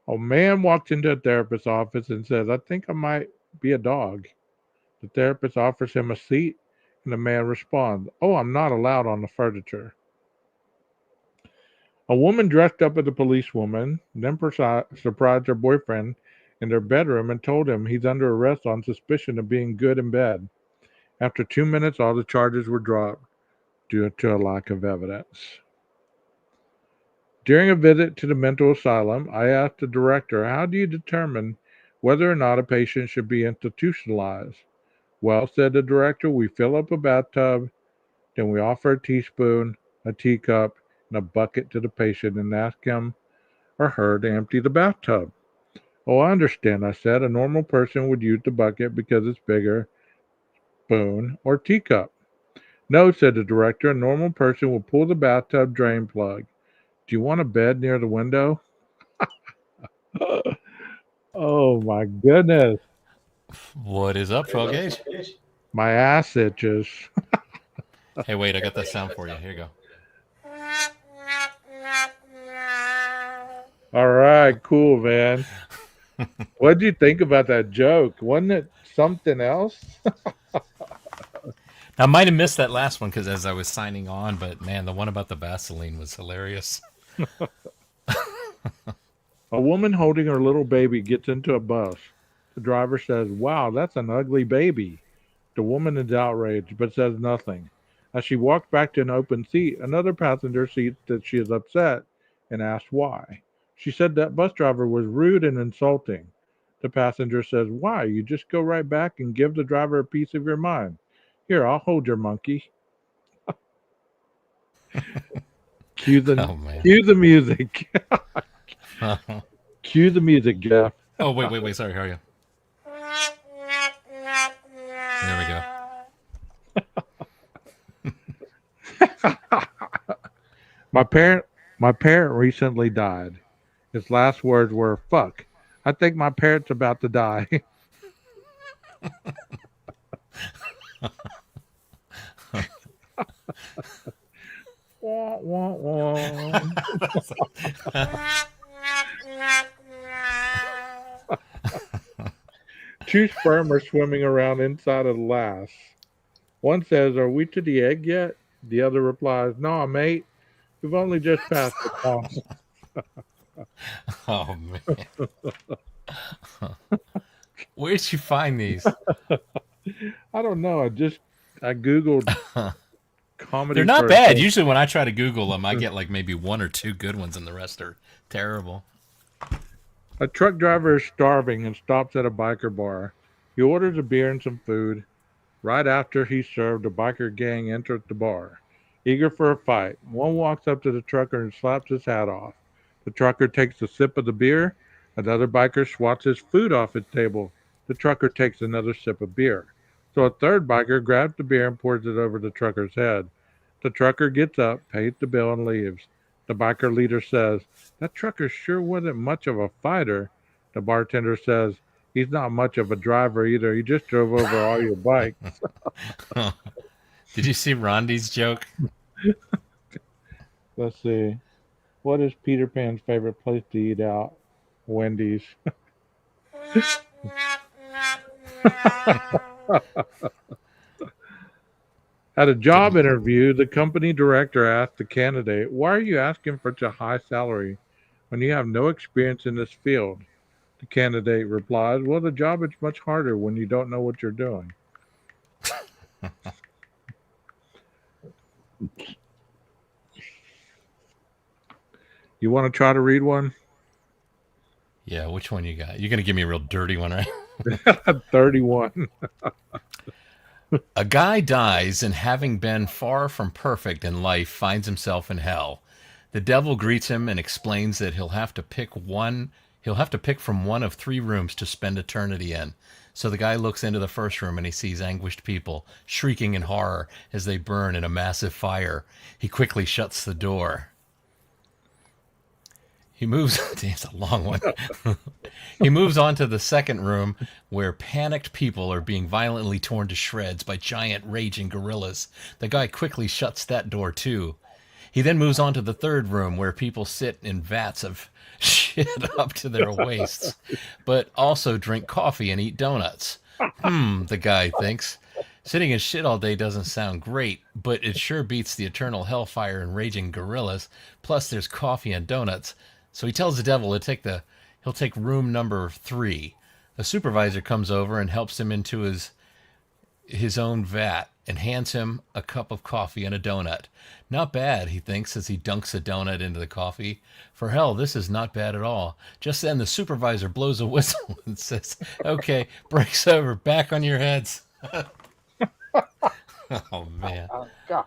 A man walks into a therapist's office and says, "I think I might be a dog." The therapist offers him a seat, and the man responds, "Oh, I'm not allowed on the furniture." A woman dressed up as a policewoman then surprised her boyfriend in their bedroom and told him he's under arrest on suspicion of being good in bed. After 2 minutes, all the charges were dropped due to a lack of evidence. During a visit to the mental asylum, I asked the director, "How do you determine whether or not a patient should be institutionalized?" "Well," said the director, "we fill up a bathtub, then we offer a teaspoon, a teacup, and a bucket to the patient and ask him or her to empty the bathtub." "Oh, I understand," I said. "A normal person would use the bucket because it's bigger, spoon, or teacup." No, said the director. A normal person will pull the bathtub drain plug. Do you want a bed near the window? Oh my goodness. What is up, 12 gauge? My ass itches. Hey, wait, I got that sound for you. Here you go. All right, cool, man. What did you think about that joke? Wasn't it something else? I might have missed that last one because as I was signing on, but man, the one about the Vaseline was hilarious. A woman holding her little baby gets into a bus. The driver says, "Wow, that's an ugly baby." The woman is outraged but says nothing. As she walks back to an open seat, another passenger sees that she is upset and asks why. She said that bus driver was rude and insulting. The passenger says, "Why? You just go right back and give the driver a piece of your mind. Here, I'll hold your monkey." Cue the Oh, man. cue the music. Cue the music, Jeff. Oh, wait. Sorry, how are you? There we go. My parent recently died. His last words were, "Fuck. I think my parent's about to die." Wah, wah, wah. Two sperm are swimming around inside a lass. One says, "Are we to the egg yet?" The other replies, "No, mate. We've only just passed the pond." Oh, man. Where did you find these? I don't know. I Googled comedy. They're not for- bad. Usually when I try to Google them, I get like maybe one or two good ones and the rest are terrible. A truck driver is starving and stops at a biker bar. He orders a beer and some food. Right after he's served, a biker gang enters the bar, eager for a fight. One walks up to the trucker and slaps his hat off. The trucker takes a sip of the beer. Another biker swats his food off his table. The trucker takes another sip of beer. So a third biker grabs the beer and pours it over the trucker's head. The trucker gets up, pays the bill, and leaves. The biker leader says, "That trucker sure wasn't much of a fighter." The bartender says, "He's not much of a driver either. He just drove over all your bikes." Did you see Rondi's joke? Let's see. What is Peter Pan's favorite place to eat out? Wendy's. At a job interview, the company director asked the candidate, "Why are you asking for such a high salary when you have no experience in this field?" The candidate replies, "Well, the job is much harder when you don't know what you're doing." You want to try to read one? Yeah, which one you got? You're going to give me a real dirty one, right? 31. A guy dies and having been far from perfect in life finds himself in hell. The devil greets him and explains that he'll have to pick from one of three rooms to spend eternity in. So the guy looks into the first room and he sees anguished people shrieking in horror as they burn in a massive fire. He quickly shuts the door. He moves, it's a long one. He moves on to the second room where panicked people are being violently torn to shreds by giant raging gorillas. The guy quickly shuts that door too. He then moves on to the third room where people sit in vats of shit up to their waists, but also drink coffee and eat donuts. The guy thinks. Sitting in shit all day doesn't sound great, but it sure beats the eternal hellfire and raging gorillas. Plus there's coffee and donuts. So he tells the devil he'll take room number 3. A supervisor comes over and helps him into his own vat and hands him a cup of coffee and a donut. Not bad, he thinks as he dunks a donut into the coffee. For hell, this is not bad at all. Just then the supervisor blows a whistle and says, "Okay, break's over. Back on your heads." Oh, man. Oh, God.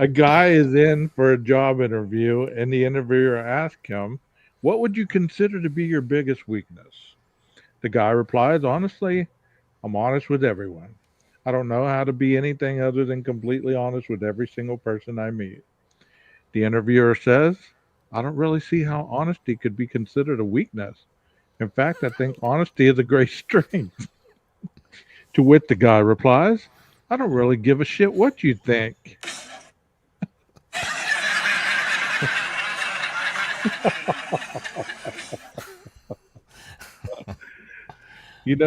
A guy is in for a job interview, and the interviewer asks him, "What would you consider to be your biggest weakness?" The guy replies, "Honestly, I'm honest with everyone. I don't know how to be anything other than completely honest with every single person I meet." The interviewer says, "I don't really see how honesty could be considered a weakness. In fact, I think honesty is a great strength." To which the guy replies, "I don't really give a shit what you think."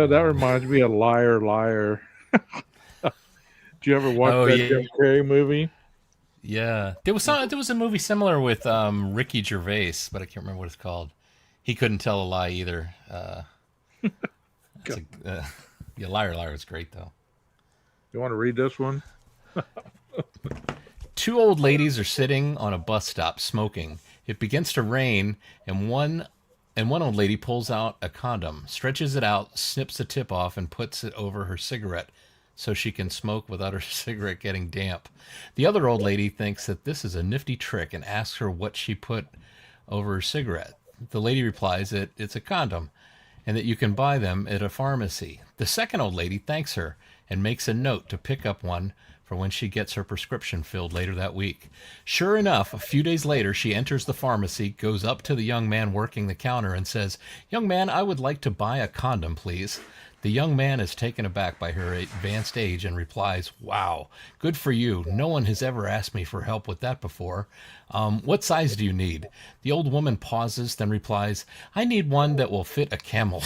That reminds me of Liar Liar. Did you ever watch Oh that yeah, Jim Carrey movie? yeah. There was a movie similar with Ricky Gervais, but I can't remember what it's called. He couldn't tell a lie either. That's yeah, Liar Liar is great though. You want to read this one? Two old ladies are sitting on a bus stop smoking. It begins to rain, and one old lady pulls out a condom, stretches it out, snips the tip off, and puts it over her cigarette so she can smoke without her cigarette getting damp. The other old lady thinks that this is a nifty trick and asks her what she put over her cigarette. The lady replies that it's a condom and that you can buy them at a pharmacy. The second old lady thanks her and makes a note to pick up one for when she gets her prescription filled later that week. Sure enough, a few days later, she enters the pharmacy, goes up to the young man working the counter, and says, "Young man, I would like to buy a condom, please." The young man is taken aback by her advanced age and replies, "Wow, good for you. No one has ever asked me for help with that before. What size do you need?" The old woman pauses, then replies, "I need one that will fit a camel."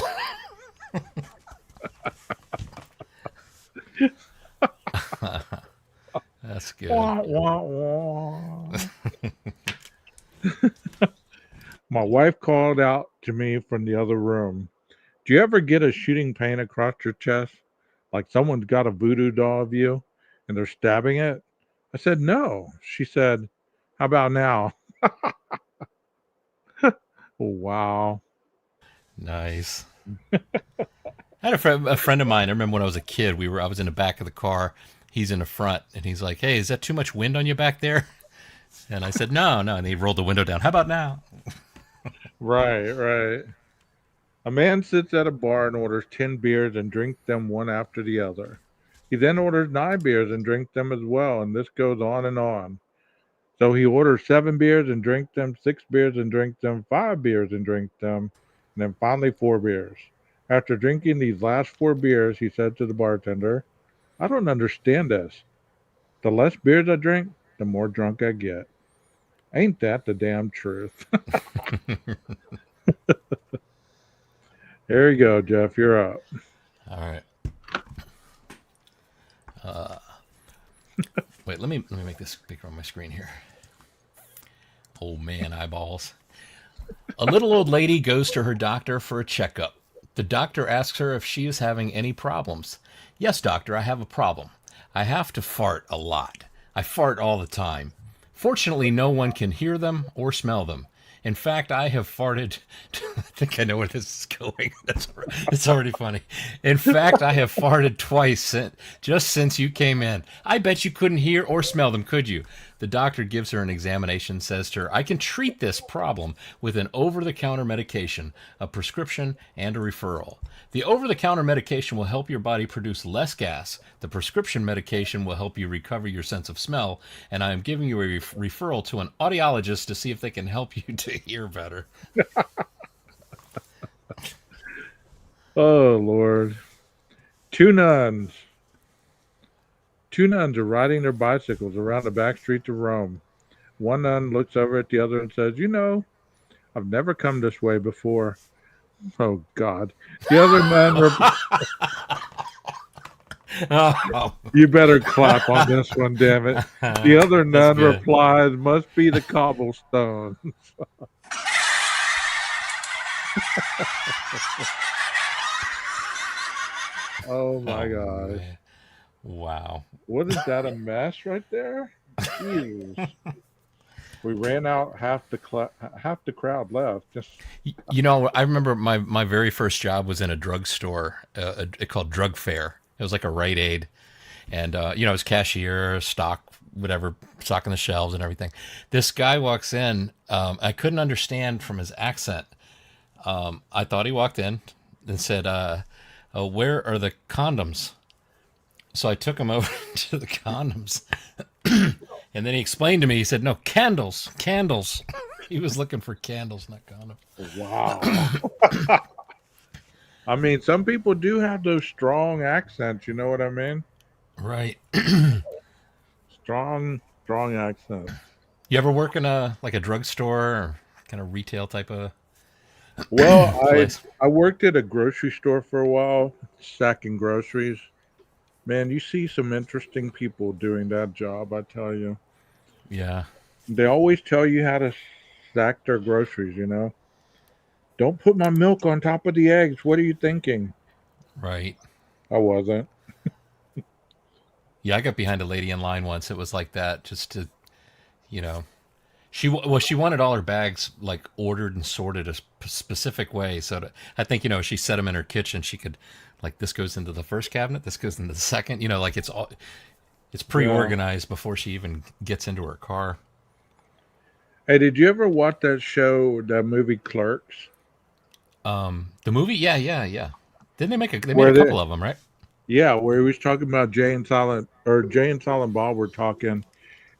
That's good. Wah, wah, wah. My wife called out to me from the other room. "Do you ever get a shooting pain across your chest? Like someone's got a voodoo doll of you and they're stabbing it?" I said, "No." She said, "How about now?" Wow. Nice. I had a friend of mine. I remember when I was a kid. I was in the back of the car. He's in the front, and he's like, "Hey, is that too much wind on you back there?" And I said, "No, no." And he rolled the window down. "How about now?" Right, right. A man sits at a bar and orders 10 beers and drinks them one after the other. He then orders 9 beers and drinks them as well, and this goes on and on. So he orders 7 beers and drinks them, 6 beers and drinks them, 5 beers and drinks them, and then finally 4 beers. After drinking these last 4 beers, he said to the bartender, "I don't understand this. The less beers I drink, the more drunk I get. Ain't that the damn truth?" There you go, Jeff. You're up. All right. Wait, let me make this bigger on my screen here. Oh man, eyeballs. A little old lady goes to her doctor for a checkup. The doctor asks her if she is having any problems. "Yes, doctor, I have a problem. I have to fart a lot. I fart all the time. Fortunately, no one can hear them or smell them. In fact, I have farted." I think I know where this is going. It's already funny. "In fact, I have farted twice just since you came in. I bet you couldn't hear or smell them, could you?" The doctor gives her an examination, says to her, "I can treat this problem with an over-the-counter medication, a prescription, and a referral. The over-the-counter medication will help your body produce less gas. The prescription medication will help you recover your sense of smell. And I am giving you a referral to an audiologist to see if they can help you to hear better." Oh, Lord. Two nuns. Two nuns are riding their bicycles around the back streets of Rome. One nun looks over at the other and says, "I've never come this way before." Oh, God. The other nun, Oh, you better clap on this one, damn it. The other nun good. replies, "Must be the cobblestone." Oh, my gosh. man. Wow. What is that, a mess right there? Jeez. We ran out, half the crowd left. Just I remember my very first job was in a drugstore, called Drug Fair. It was like a Rite Aid. And, I was cashier, stock whatever, stocking the shelves and everything. This guy walks in. I couldn't understand from his accent. I thought he walked in and said, "Where are the condoms?" So I took him over to the condoms, and then he explained to me. He said, "No, candles, candles." He was looking for candles, not condoms. Wow. I mean, some people do have those strong accents. You know what I mean? Right. Strong accents. You ever work in a drugstore or kind of retail type of Well, place? I worked at a grocery store for a while, stacking groceries. Man, you see some interesting people doing that job, I tell you. Yeah. They always tell you how to stack their groceries, you know. Don't put my milk on top of the eggs. What are you thinking? Right. I wasn't. Yeah, I got behind a lady in line once. It was like that, just to, you know, she wanted all her bags like ordered and sorted a specific way. So I think, she set them in her kitchen. She could, like, this goes into the first cabinet, this goes into the second. Like it's Yeah. pre-organized before she even gets into her car. Hey, did you ever watch that movie Clerks? The movie, yeah. Didn't they they made Where a they, couple of them, right? yeah, where he was talking about Jay and Silent Bob were talking,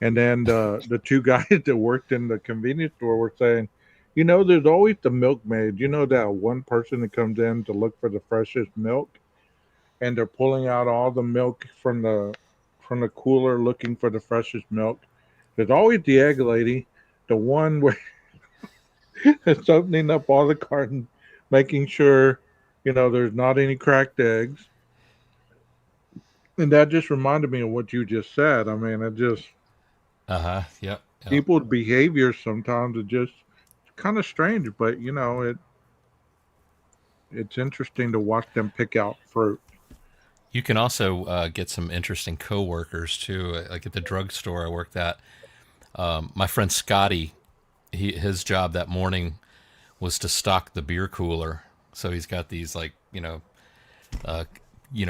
and then the two guys that worked in the convenience store were saying, there's always the milkmaid. You know that one person that comes in to look for the freshest milk, and they're pulling out all the milk from the cooler looking for the freshest milk. There's always the egg lady, the one where it's opening up all the cartons, making sure, there's not any cracked eggs. And that just reminded me of what you just said. I mean, it just, Uh-huh. Yep. people's behavior sometimes are just kind of strange, but, it's interesting to watch them pick out fruit. You can also get some interesting coworkers too. Like at the drugstore I worked at, my friend Scotty, his job that morning was to stock the beer cooler. So he's got these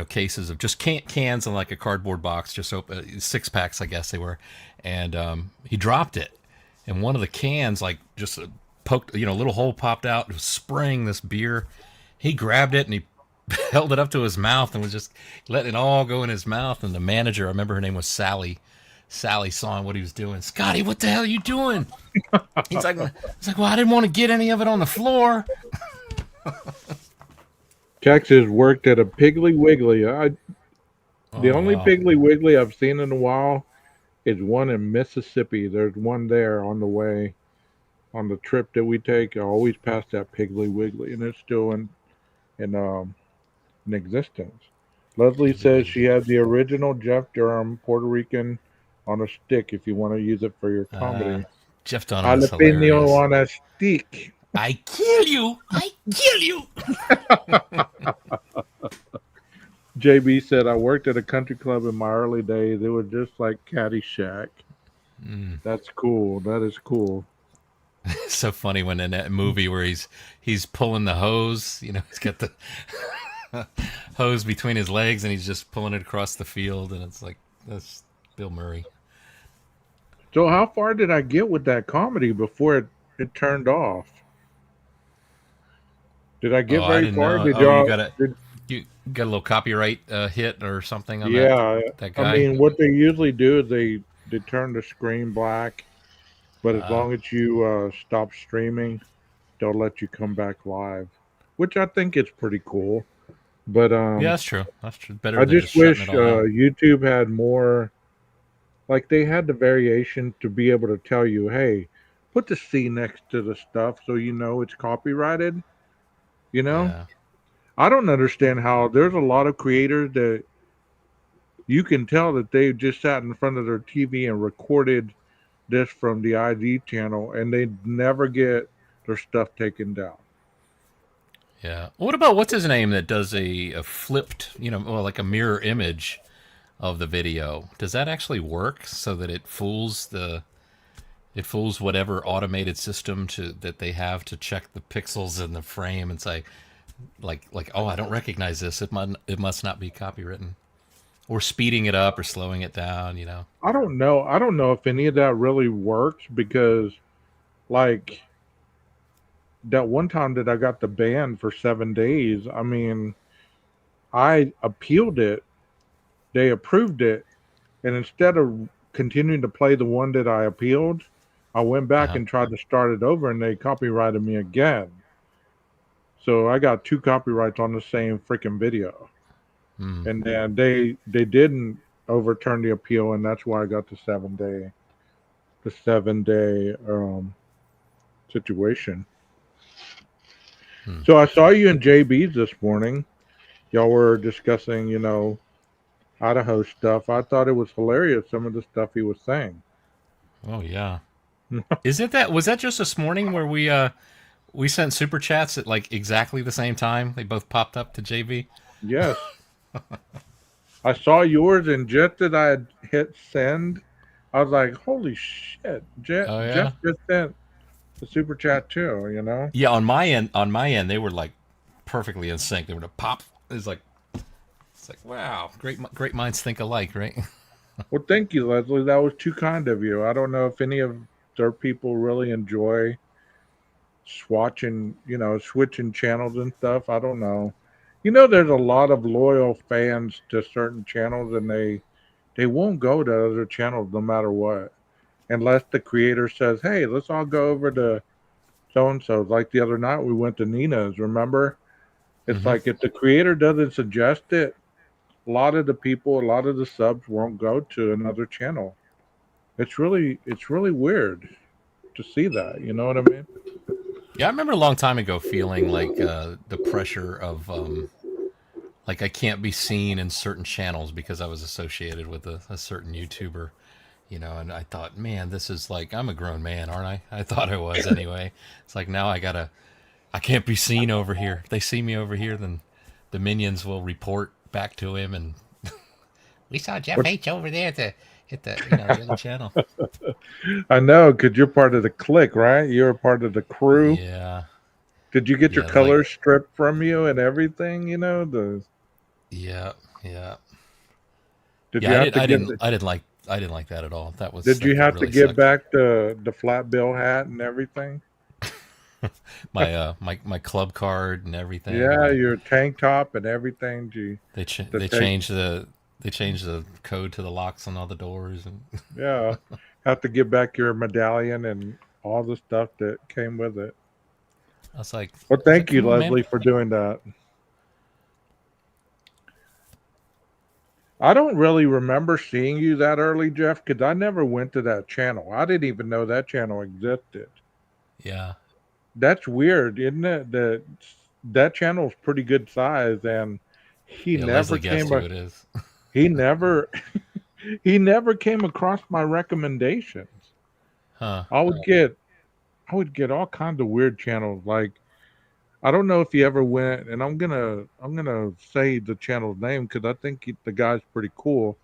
cases of just cans in like a cardboard box, just open 6-packs, I guess they were, and he dropped it, and one of the cans like just poked, a little hole popped out. It was spraying this beer. He grabbed it and he held it up to his mouth and was just letting it all go in his mouth. And the manager, I remember her name was Sally. Sally saw what he was doing. Scotty, what the hell are you doing? He's like, well, I didn't want to get any of it on the floor. Texas worked at a Piggly Wiggly. The only Wow. Piggly Wiggly I've seen in a while is one in Mississippi. There's one there on the way, on the trip that we take. I always pass that Piggly Wiggly, and it's still in existence. Leslie says she had the original Jeff Durham Puerto Rican on a stick if you want to use it for your comedy. Jeff Dunham is Jalapeno hilarious. on a stick. I kill you. I kill you. JB said, I worked at a country club in my early days. It was just like Caddyshack. That's cool. That is cool. It's so funny when in that movie where he's pulling the hose, he's got the hose between his legs and he's just pulling it across the field, and it's like, that's Bill Murray. So how far did I get with that comedy before it turned off? Did I get I very didn't far? know. Did Oh, y'all? you got a little copyright hit or something on Yeah. that guy. I mean, what they usually do is they turn the screen black, but as Uh, long as you stop streaming, they'll let you come back live, which I think is pretty cool. But yeah, that's true. That's true. Better I than just shutting wish it all down. YouTube had more, like they had the variation to be able to tell you, hey, put the C next to the stuff so you know it's copyrighted. Yeah. I don't understand how there's a lot of creators that you can tell that they just sat in front of their TV and recorded this from the ID channel and they never get their stuff taken down. Yeah. What about what's his name that does a flipped, like a mirror image of the video? Does that actually work so that it fools whatever automated system that they have to check the pixels in the frame and say, like, oh, I don't recognize this. It must not be copywritten. or speeding it up or slowing it down, you know. I don't know. I don't know if any of that really works because, like, that one time that I got the ban for 7 days, I mean, I appealed it, they approved it, and instead of continuing to play the one that I appealed, I went back Uh-huh. and tried to start it over and they copyrighted me again. So I got 2 copyrights on the same freaking video. Mm. And then they didn't overturn the appeal, and that's why I got the 7 day situation. Hmm. So I saw you in JB's this morning. Y'all were discussing, Idaho stuff. I thought it was hilarious, some of the stuff he was saying. Oh yeah. Was that just this morning where we sent super chats at like exactly the same time? They both popped up to JB. Yes. I saw yours, and just as I had hit send, I was like, holy shit, Oh Jeff yeah. just sent the super chat too. Yeah, on my end they were like perfectly in sync. They were to pop. It's like wow, great minds think alike, right? Well, thank you, Leslie. That was too kind of you. I don't know if any of their people really enjoy switching channels and stuff. I don't know. There's a lot of loyal fans to certain channels, and they won't go to other channels no matter what, unless the creator says, "Hey, let's all go over to so and so." Like the other night, we went to Nina's. Remember? It's Hmm. like if the creator doesn't suggest it, a lot of the subs won't go to another channel. It's really weird to see that. You know what I mean? Yeah, I remember a long time ago feeling like the pressure of like I can't be seen in certain channels because I was associated with a certain YouTuber, and I thought, man, this is like I'm a grown man, aren't I? I thought I was anyway. It's like now I can't be seen over here. If they see me over here, then the minions will report back to him, and we saw Jeff But H over there at the other channel. I know, because you're part of the clique, right? You're a part of the crew. Yeah, Did you get your yeah, like colors stripped from you and everything? yeah, yeah, Did yeah. you have to get I didn't like that at all. That was did you that have to really get sucked. back the flat bill hat and everything? My club card and everything. Yeah, your tank top and everything. They ch- The they tank, changed the they changed the code to the locks on all the doors, and yeah. Have to get back your medallion and all the stuff that came with it. I was like, Well, I was like, thank you, come on, man. Leslie, for doing that. I don't really remember seeing you that early, Jeff, because I never went to that channel. I didn't even know that channel existed. Yeah, That's weird, isn't it? That channel's pretty good size, and he yeah. never Leslie came. guessed who it is. He never. He never came across my recommendations. Huh? I would get. I would get all kinds of weird channels. Like I don't know if he ever went, and I'm gonna say the channel's name because I think the guy's pretty cool.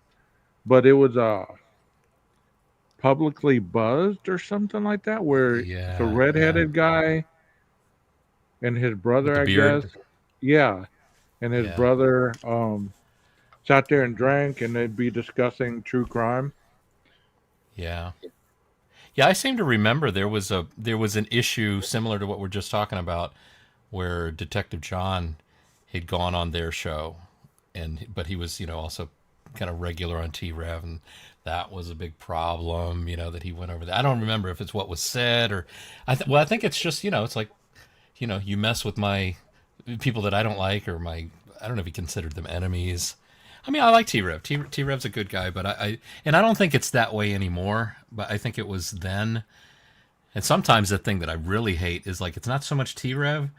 But it was publicly buzzed or something like that, where it's a Yeah, yeah. redheaded guy and his With the brother, I guess. beard. Yeah, and his Yeah, brother sat there and drank, and they'd be discussing true crime. yeah, yeah. I seem to remember there was an issue similar to what we're just talking about, where Detective John had gone on their show, but he was also kind of regular on T Rev, and that was a big problem. That he went over that. I don't remember if it's what was said or I think it's just it's like you mess with my people that I don't like, or I don't know if he considered them enemies. I mean, I like T Rev. T Rev's a good guy, but I don't think it's that way anymore. But I think it was then. And sometimes the thing that I really hate is like it's not so much T Rev,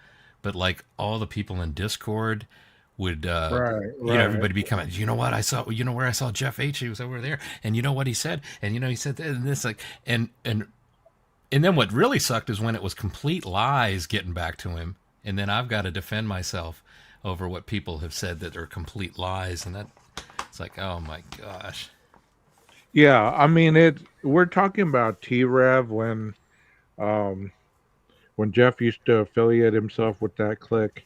but like all the people in Discord would Right, right. everybody be coming, you know what I saw, where I saw Jeff H, he was over there, and you know what he said, and he said that, and this, like, and then what really sucked is when it was complete lies getting back to him, and then I've got to defend myself over what people have said that are complete lies, and that it's like, oh my gosh. Yeah, I mean it. We're talking about T Rev um, when Jeff used to affiliate himself with that clique.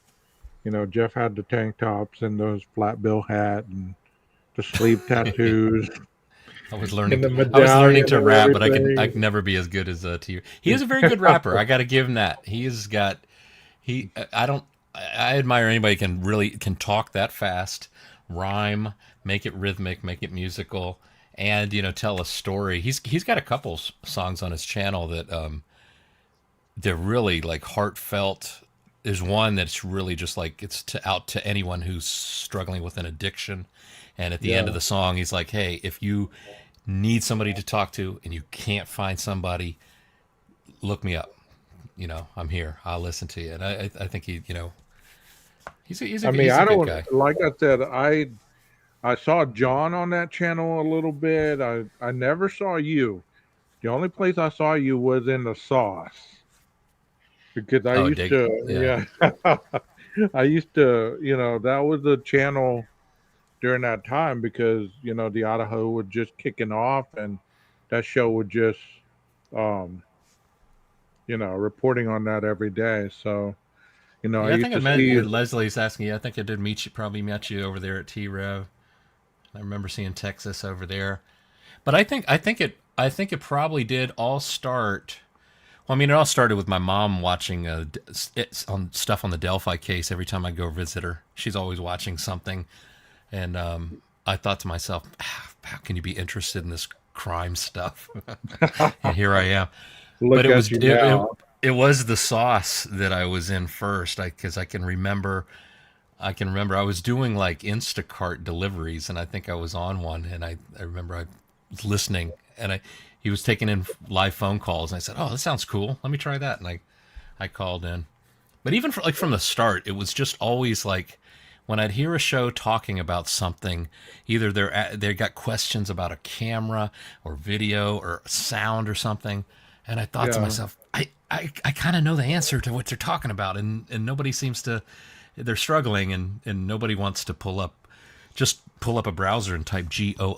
Jeff had the tank tops and those flat bill hat and the sleeve tattoos, I was and learning. the I was learning medallion to and rap, but I can everything. never be as good as T. He is a very good rapper. I got to give him that. He has got. He. I don't. I admire anybody can talk that fast, rhyme, make it rhythmic, make it musical, and tell a story. He's got a couple songs on his channel that they're really like heartfelt. There's one that's really just like it's out to anyone who's struggling with an addiction. And at the end of Yeah, the song, he's like, "Hey, if you need somebody to talk to and you can't find somebody, look me up. I'm here. I'll listen to you." And I think I mean, he's a I good don't guy. like I said, I saw John on that channel a little bit. I never saw you. The only place I saw you was in the sauce because I Oh, used dig. to, Yeah. yeah, I used to, that was the channel during that time because the Idaho was just kicking off and that show would just, um, reporting on that every day. So I Yeah, I used think I to met see. Leslie's asking you. I think I did meet you, probably met you over there at T Rev. I remember seeing Texas over there. But I think it probably did all start. Well, I mean, it all started with my mom watching on stuff on the Delphi case every time I go visit her. She's always watching something, and I thought to myself, how can you be interested in this crime stuff? And here I am. But Look it at was you it, it, now. it was the sauce that I was in first, because I can remember I was doing like Instacart deliveries, and I think I was on one, and I remember I was listening, and he was taking in live phone calls, and I said, "Oh, that sounds cool. Let me try that." And I called in. But even from the start, it was just always like when I'd hear a show talking about something, either they got questions about a camera or video or sound or something, and I thought to Yeah. myself, I kind of know the answer to what they're talking about, and nobody seems to. They're struggling, and nobody wants to pull up a browser and type Google,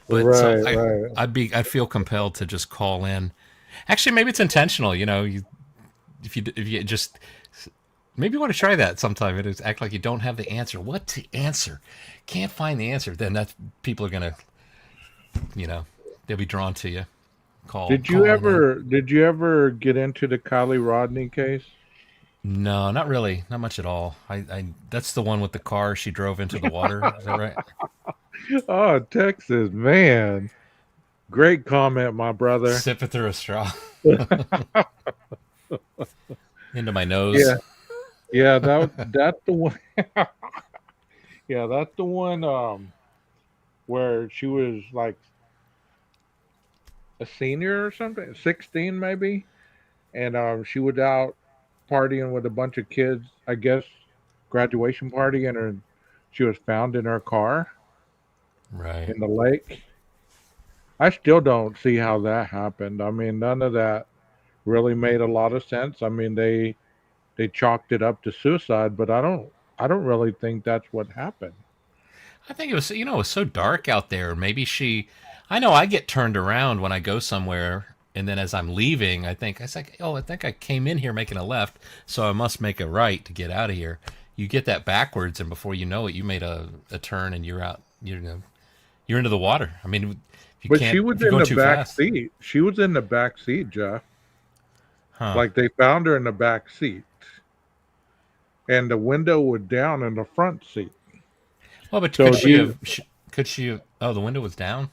But so Right, right. I'd feel compelled to just call in. Actually, maybe it's intentional. If you just maybe you want to try that sometime. It is act like you don't have the answer. What to answer? Can't find the answer. Then that's people are gonna, you know, they'll be drawn to you. Calling in. Did you ever get into the Kylie Rodney case? No, not really. Not much at all. I that's the one with the car she drove into the water. Is that right? Oh, Texas, man. Great comment, my brother. Sip it through a straw into my Yeah, nose. yeah, that's the one. Yeah, that's the one where she was like a senior or something, 16 maybe, and she was out partying with a bunch of kids, I guess graduation party, and she was found in her car Right. in the lake. I still don't see how that happened. I mean, none of that really made a lot of sense. I mean, they chalked it up to suicide, but I don't really think that's what happened. I think it was so dark out there. Maybe I know I get turned around when I go somewhere, and then as I'm leaving, I was like, oh, I think I came in here making a left, so I must make a right to get out of here. You get that backwards, and before you know it, you made a turn, and you're out. You're into the water. I mean, But she was if you're in going the too back fast, seat. She was in the back seat, Jeff. huh? Like they found her in the back seat, and the window was down in the front seat. Well, but So could do she you? have? Could she have? Oh, the window was down.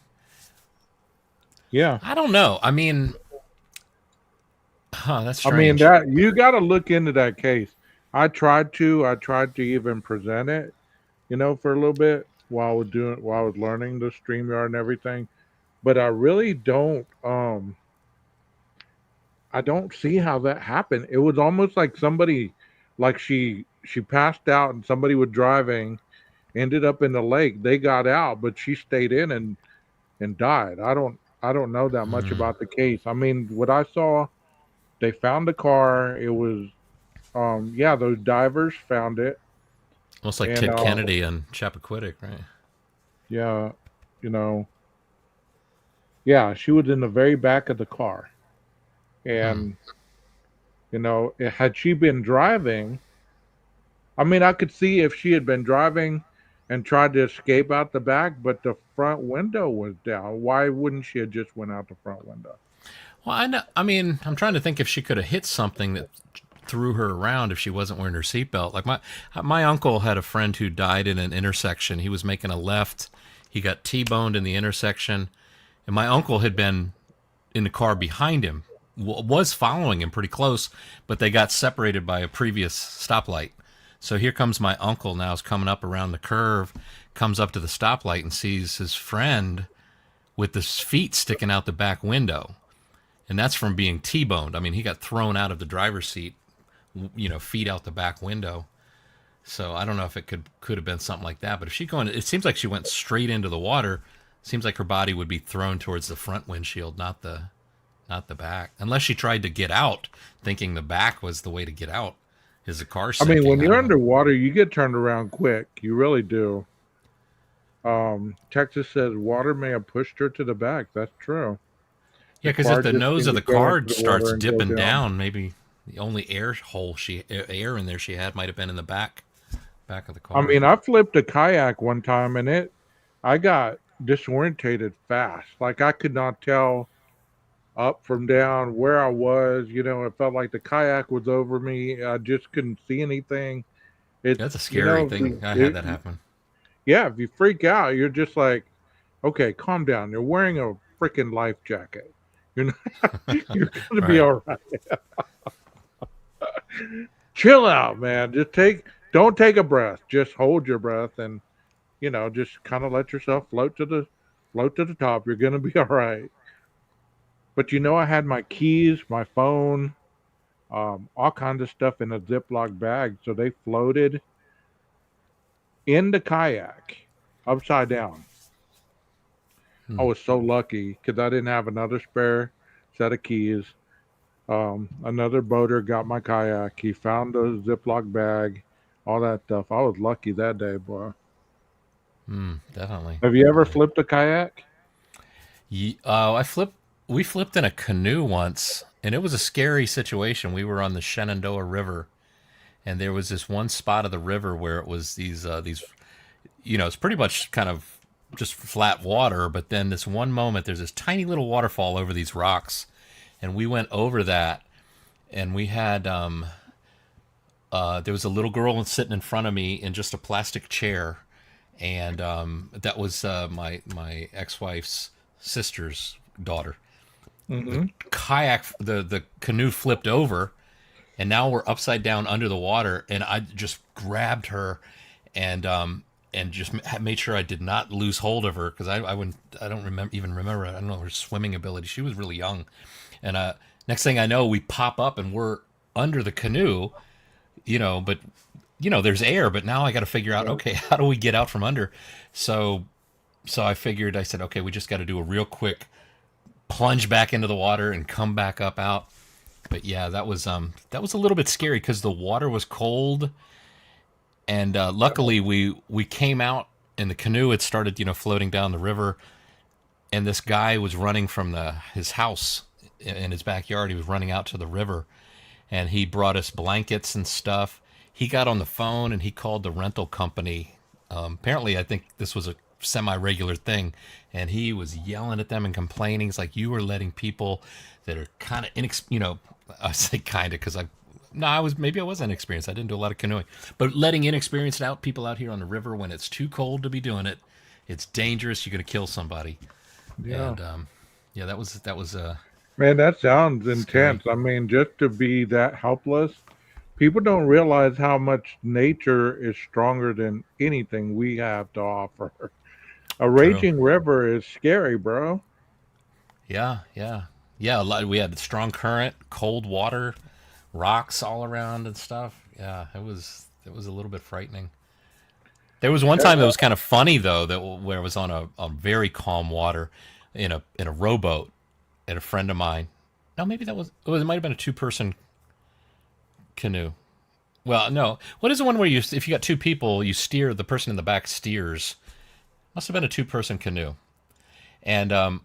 Yeah. I don't know. I mean, huh? That's I mean strange. that you got to look into that case. I tried to even present it, for a little bit while I was learning the StreamYard and everything. But I don't see how that happened. It was almost like somebody, like she passed out and somebody was driving, ended up in the lake. They got out, but she stayed in and died. I don't know that much Hmm. about the case. I mean, what I saw, they found the car. It was yeah, those divers found it, Almost like and Ted Kennedy on Chappaquiddick, right? yeah, you know, yeah, she was in the very back of the car, Hmm. and had she been driving, I mean, I could see if she had been driving, and tried to escape out the back, but the front window was down. Why wouldn't she have just went out the front window? Well, I know. I mean, I'm trying to think if she could have hit something that threw her around if she wasn't wearing her seatbelt. Like my uncle had a friend who died in an intersection. He was making a left. He got T-boned in the intersection, and my uncle had been in the car behind him, was following him pretty close, but they got separated by a previous stoplight. So here comes my uncle now, is coming up around the curve, comes up to the stoplight and sees his friend with his feet sticking out the back window. And that's from being T-boned. I mean, he got thrown out of the driver's seat, feet out the back window. So I don't know if it could have been something like that. But if it seems like she went straight into the water. Seems like her body would be thrown towards the front windshield, not the back. Unless she tried to get out, thinking the back was the way to get out. Is the car sinking? I mean, when you're underwater, you get turned around quick. You really do. Texas says water may have pushed her to the back. That's true. Yeah, because if the nose of the car starts dipping down, maybe the only air in there she had might have been in the back of the car. I mean, I flipped a kayak one time, and I got disorientated fast. Like I could not tell up from down where I was. It felt like the kayak was over me. I just couldn't see anything. That's a scary thing. I had that happen. Yeah, if you freak out, you're just like, okay, calm down. You're wearing a freaking life jacket. You're gonna be all right. Chill out, man. Don't take a breath. Just hold your breath and just kind of let yourself float to the top. You're gonna be all right. But I had my keys, my phone, all kinds of stuff in a Ziploc bag, so they floated in the kayak upside down. I was so lucky because I didn't have another spare set of keys. Another boater got my kayak. He found a Ziploc bag, all that stuff. I was lucky that day, boy. Definitely. Have you ever flipped a kayak? We flipped in a canoe once, and it was a scary situation. We were on the Shenandoah River, and there was this one spot of the river where it was these it's pretty much kind of just flat water, but then this one moment there's this tiny little waterfall over these rocks, and we went over that, and we had there was a little girl sitting in front of me in just a plastic chair, and that was my ex-wife's sister's daughter. Mm-hmm. The canoe flipped over, and now we're upside down under the water, and I just grabbed her and just made sure I did not lose hold of her, because I don't remember I don't know her swimming ability. She was really young, and next thing I know, we pop up and we're under the canoe, but there's air, but now I got to figure out, okay, how do we get out from under? So I said, okay, we just got to do a real quick plunge back into the water and come back up out. But yeah, that was a little bit scary because the water was cold, and luckily we came out and the canoe had started floating down the river, and this guy was running from his house in his backyard. He was running out to the river, and he brought us blankets and stuff. He got on the phone and he called the rental company. Apparently, I think this was a semi-regular thing, and he was yelling at them and complaining. It's like, you are letting people that are kind of I say kind of because I wasn't experienced. I didn't do a lot of canoeing, but letting inexperienced people out here on the river when it's too cold to be doing it, it's dangerous. You're going to kill somebody. Yeah. And that was Man, that sounds intense. I mean, just to be that helpless, people don't realize how much nature is stronger than anything we have to offer. A raging river is scary, bro. Yeah. We had strong current, cold water, rocks all around and stuff. Yeah, it was a little bit frightening. There was one time that was kind of funny though, where it was on a very calm water in a rowboat, and a friend of mine. No, maybe it might have been a 2-person canoe. Well, no. What is the one where if you got 2 people, you steer, the person in the back steers? Must have been a 2-person canoe. And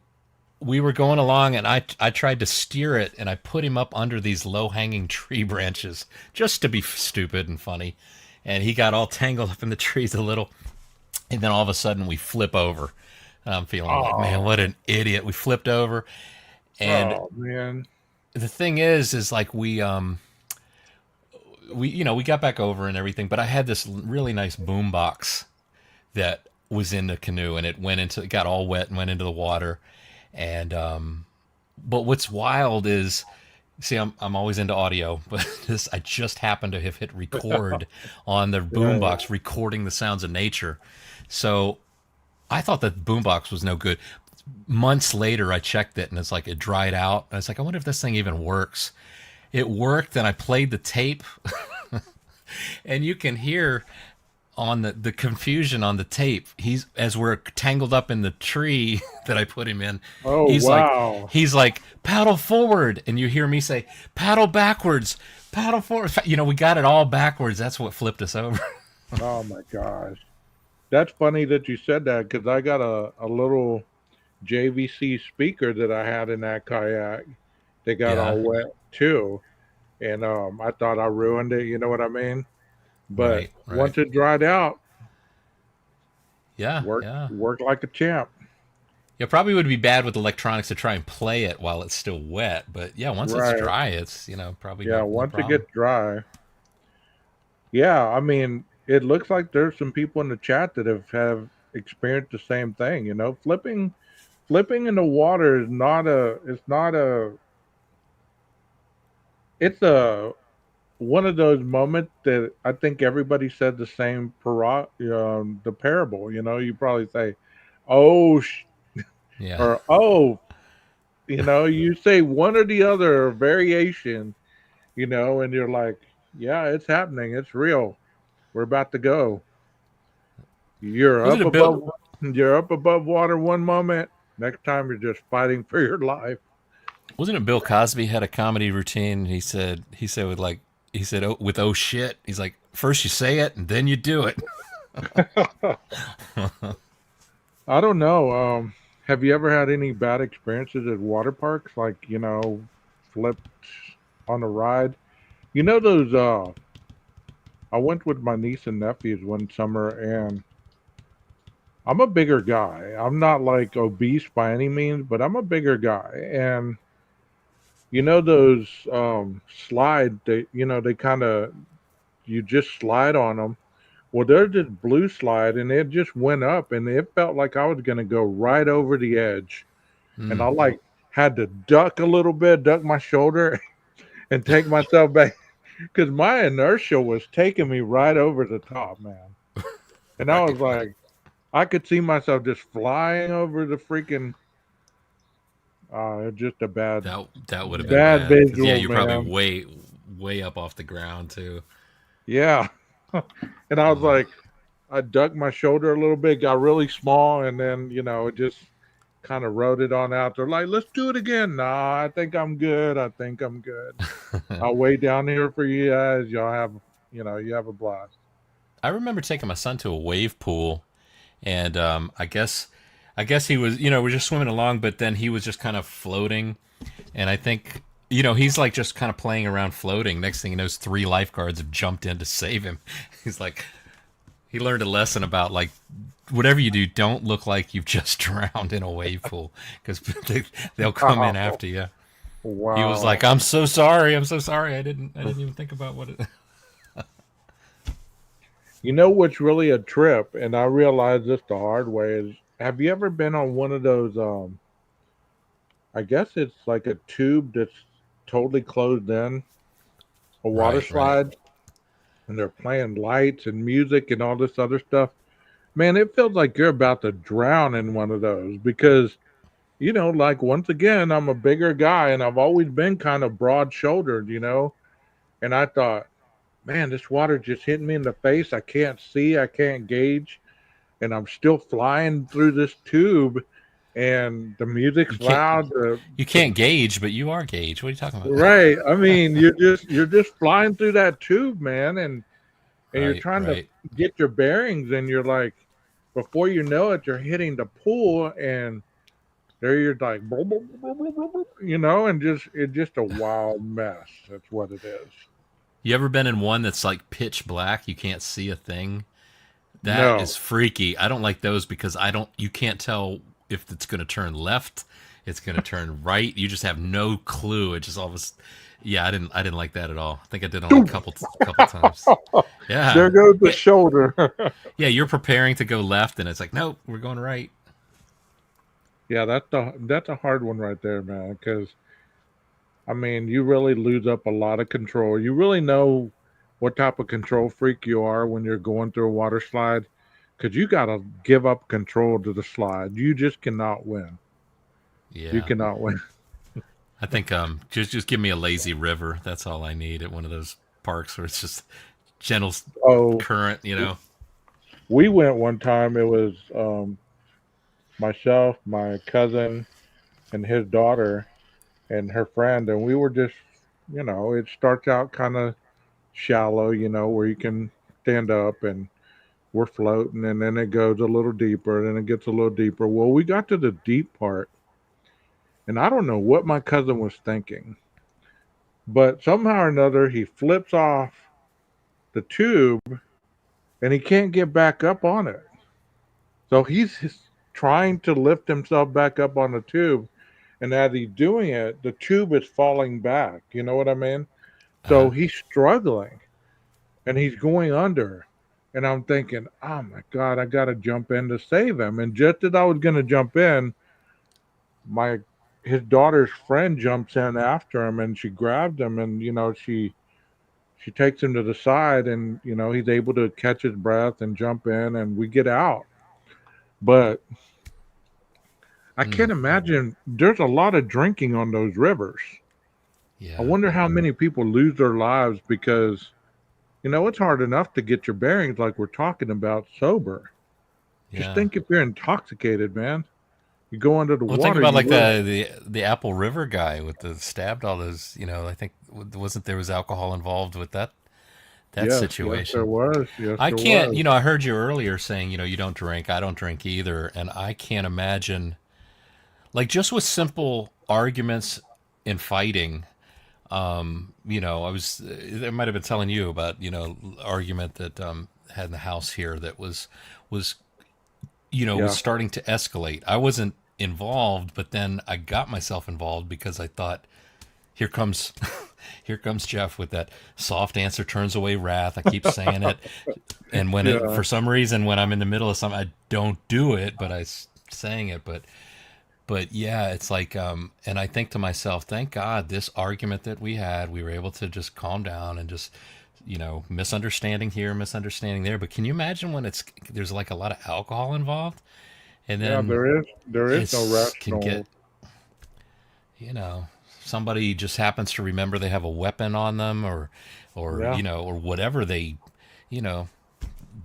we were going along, and I tried to steer it, and I put him up under these low-hanging tree branches just to be stupid and funny. And he got all tangled up in the trees a little. and then all of a sudden we flip over. I'm feeling like, man, Oh, what an idiot. We flipped over, and oh man. the thing is like we got back over and everything, but I had this really nice boom box that was in the canoe, and it got all wet and went into the water. And but what's wild is, see, I'm always into audio, but I just happened to have hit record on the Right. boombox, recording the sounds of nature. So I thought that boombox was no good. Months later, I checked it, and it's like it dried out. And I was like, I wonder if this thing even works. It worked, and I played the tape, and you can hear on the confusion on the tape. He's, as we're tangled up in the tree that I put him in, Oh he's like wow. he's like paddle forward, and you hear me say paddle backwards, paddle forward. We got it all backwards. That's what flipped us over. Oh my gosh. That's funny that you said that because I got a little JVC speaker that I had in that kayak. They got Yeah, all wet too, and I thought I ruined it. You know what I mean? But right. once it dried out, Yeah, worked yeah. worked like a champ. Yeah, probably would be bad with electronics to try and play it while it's still wet. But yeah, once it's Right. dry, it's probably Yeah. no Once it problem. gets dry, yeah. I mean, it looks like there's some people in the chat that have experienced the same thing. Flipping in the water is not a. It's not a. It's a one of those moments that I think everybody said the same the parable. You probably say, "Oh," Yeah, or "Oh." You say one or the other variation. And you're like, "Yeah, it's happening. It's real. We're about to go." You're wasn't up it Bill? above. You're up above water one moment. Next time, you're just fighting for your life. Wasn't it Bill Cosby had a comedy routine? He said with like he said with oh shit. He's like, first you say it and then you do it. I don't know. Have you ever had any bad experiences at water parks? Like, flipped on a ride? Those, I went with my niece and nephews one summer, and I'm a bigger guy. I'm not like obese by any means, but I'm a bigger guy. And, those slide, they kind of, you just slide on them. Well, there's this blue slide, and it just went up, and it felt like I was going to go right over the edge. And I Mm, like had to duck a little bit, duck my shoulder, and take myself back because my inertia was taking me right over the top, man. And I right, was right. like, I could see myself just flying over the freaking. Just a That would have been bad bad because yeah, visual, you're probably man. way up off the ground too. Yeah. And I was Uh, like, I ducked my shoulder a little bit, got really small, and then it just kind of rode it on out. They're like, "Let's do it again." Nah, I think I'm good. I think I'm good. I'll wait down here for you guys. Y'all have, you have a blast. I remember taking my son to a wave pool, and I guess he was we're just swimming along, but then he was just kind of floating, and I think he's like just kind of playing around floating. Next thing he knows, three lifeguards have jumped in to save him. He's like, he learned a lesson about like whatever you do, don't look like you've just drowned in a wave pool because they'll come in Wow. after you. He was Wow. like, I'm so sorry, I'm so sorry, I didn't even think about what it. You know what's really a trip, and I realized this the hard way is, have you ever been on one of those I guess it's like a tube that's totally closed in, a water Right, right. slide, and they're playing lights and music and all this other stuff? Man, it feels like you're about to drown in one of those because, like once again, I'm a bigger guy and I've always been kind of broad shouldered, and I thought, man, this water just hitting me in the face. I can't see, I can't gauge, and I'm still flying through this tube, and the You music's can't loud. you can't gauge, but you are gauge. What are you talking about? Right. I mean, you're just flying through that tube, man, and you're Right, trying to right. get your bearings, and you're like, before you know it, you're hitting the pool, and there you're like, and it's just a wild mess. That's what it is. You ever been in one that's like pitch black? You can't see a thing. That No. is freaky. I don't like those because you can't tell if it's going to turn left, it's going to turn right. You just have no clue. It just always, yeah, I didn't like that at all. I think I did it only a couple times. There Yeah. goes the Yeah. shoulder. Yeah. You're preparing to go left and it's like, nope, we're going right. Yeah, that's a hard one right there, man. Because I mean, you really lose up a lot of control. You really know what type of control freak you are when you're going through a water slide, because you got to give up control to the slide. You just cannot win. You Yeah. cannot win. I think just give me a lazy river. That's all I need at one of those parks where it's just gentle Oh, current, you know. we went one time. It was myself, my cousin, and his daughter, and her friend, and we were just, it starts out kind of shallow, where you can stand up and we're floating, and then it goes a little deeper, and then it gets a little deeper. Well, we got to the deep part, and I don't know what my cousin was thinking, but somehow or another he flips off the tube and he can't get back up on it. So he's trying to lift himself back up on the tube, and as he's doing it, the tube is falling back. You know what I mean? So Uh, he's struggling and he's going under. And I'm thinking, oh my God, I got to jump in to save him. And just as I was going to jump in, my his daughter's friend jumps in after him and she grabbed him, and she takes him to the side, and he's able to catch his breath and jump in, and we get out. But I mm, can't imagine, there's a lot of drinking on those rivers. I yeah. wonder how many people lose their lives because it's hard enough to get your bearings like we're talking about sober. Just Yeah. think if you're intoxicated, man. You go under the Well, think water, about you like will. the Apple River guy with the stabbed all those. You know, I think wasn't there was alcohol involved with that Yes, yes, there situation. was. Yes, I there can't. was. You know, I heard you earlier saying you don't drink. I don't drink either, and I can't imagine like just with simple arguments in fighting. I was I might have been telling you about argument that had in the house here that was was Yeah, starting to escalate. I wasn't involved, but then I got myself involved because I thought, here comes here comes Jeff with that soft answer turns away wrath. I keep saying it, and when it yeah, for some reason when I'm in the middle of something, I don't do it, but saying it, but yeah, it's like and I think to myself, thank God this argument that we had, we were able to just calm down and just misunderstanding here, misunderstanding there. But can you imagine when there's like a lot of alcohol involved, and yeah. then There is no it's can get rational. you know somebody just happens to remember they have a weapon on them, or Yeah, or whatever, they you know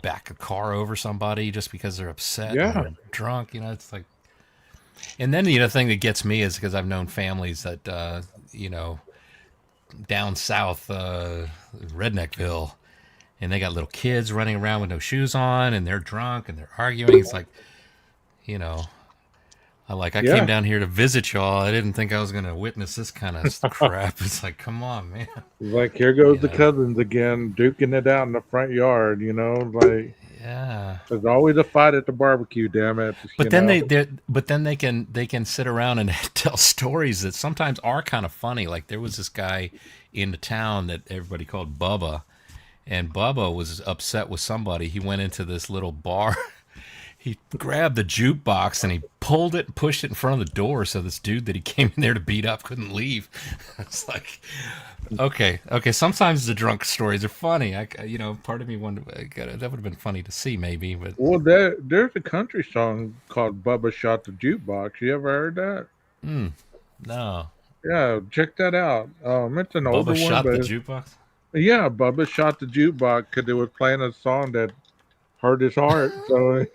back a car over somebody just because they're upset and yeah, they're drunk. It's like, and then the thing that gets me is because I've known families that down south, Redneckville, and they got little kids running around with no shoes on, and they're drunk and they're arguing. It's like, you know, I came yeah. down here to visit y'all. I didn't think I was gonna witness this kind of crap. It's like, come on, man. It's like here goes You the know? cousins again, duking it out in the front yard. Like Yeah. there's always a fight at the barbecue. Damn it, But then they can sit around and tell stories that sometimes are kind of funny. Like there was this guy in the town that everybody called Bubba, and Bubba was upset with somebody. He went into this little bar. He grabbed the jukebox and he pulled it and pushed it in front of the door so this dude that he came in there to beat up couldn't leave. It's like, okay. Sometimes the drunk stories are funny. Part of me wondered that would have been funny to see maybe, but Well, there's a country song called "Bubba Shot the Jukebox." You ever heard that? no. Yeah, check that out. It's an older Bubba one, shot but the jukebox. yeah, Bubba shot the jukebox because it was playing a song that hurt his heart. So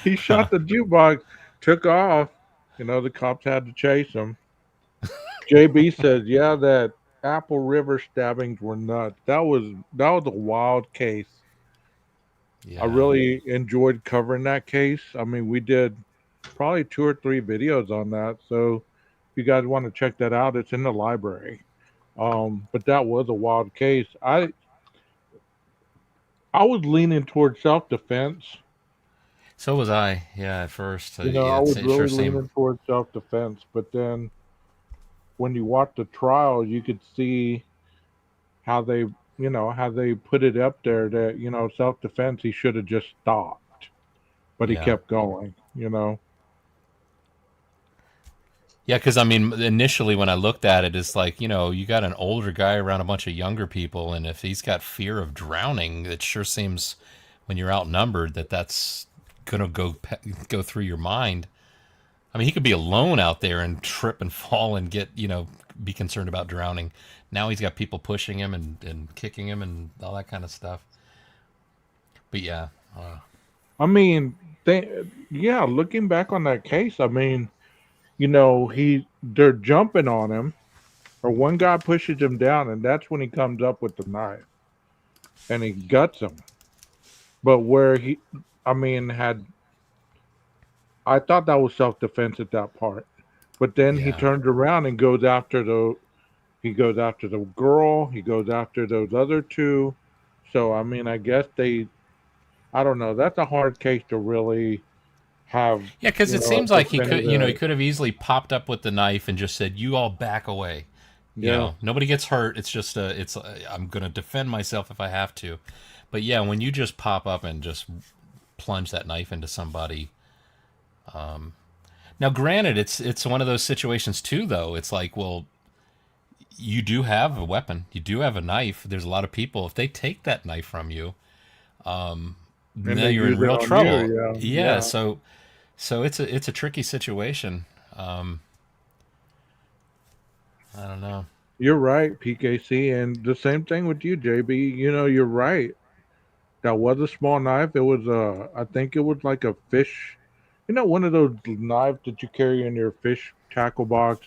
he shot the jukebox, took off. The cops had to chase him. JB says, "Yeah, that Apple River stabbings were nuts. That was a wild case. I Yeah. really enjoyed covering that case. I mean, we did probably two or three videos on that. So if you guys want to check that out, it's in the library. But that was a wild case. I was leaning towards self-defense. So was I. Yeah, at first. I Yeah, was it sure really seemed. leaning towards self-defense, but then when you watch the trial, you could see how they put it up there that, self-defense, he should have just stopped, but he Yeah. kept going. Yeah, because I mean, initially when I looked at it, it's like, you got an older guy around a bunch of younger people, and if he's got fear of drowning, it sure seems when you're outnumbered that's gonna go through your mind. I mean, he could be alone out there and trip and fall and be concerned about drowning. Now he's got people pushing him and kicking him and all that kind of stuff. But yeah, I mean, yeah, looking back on that case, I mean, they're jumping on him, or one guy pushes him down, and that's when he comes up with the knife and he guts him. But I mean, I thought that was self defense at that part. But then he yeah, turns around and he goes after the girl, he goes after those other two. So I mean, I don't know. That's a hard case to really have, yeah. Because it a seems like he definitive. could have easily popped up with the knife and just said, "You all back away." Yeah, Nobody gets hurt. It's just I'm gonna defend myself if I have to. But yeah, when you just pop up and just plunge that knife into somebody. Now, granted, it's one of those situations too, though. It's like, well, you do have a weapon, you do have a knife. There's a lot of people. If they take that knife from you, and now they you're in use it real on you. trouble. Yeah, Yeah. yeah. So it's a tricky situation. I don't know. You're right, PKC, and the same thing with you, JB. You're right. That was a small knife. It was I think it was like a fish. One of those knives that you carry in your fish tackle box.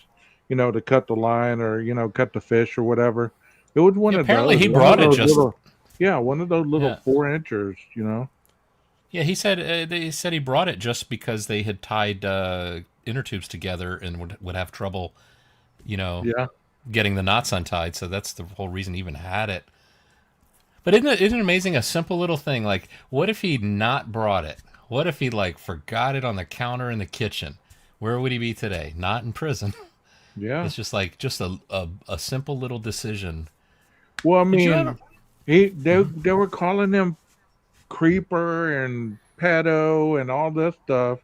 To cut the line or cut the fish or whatever. It was one Yeah, of apparently those. he One of brought it those just. little. Yeah, one of those little Yeah. 4 inchers. Yeah, he said they said he brought it just because they had tied inner tubes together and would have trouble, you know, Yeah. getting the knots untied. So that's the whole reason he even had it. But isn't it amazing? A simple little thing like, what if he not brought it? What if he like forgot it on the counter in the kitchen? Where would he be today? Not in prison. Yeah. It's just like just a simple little decision. Well, I Did you ever? mean, they were calling him creeper and pedo and all this stuff,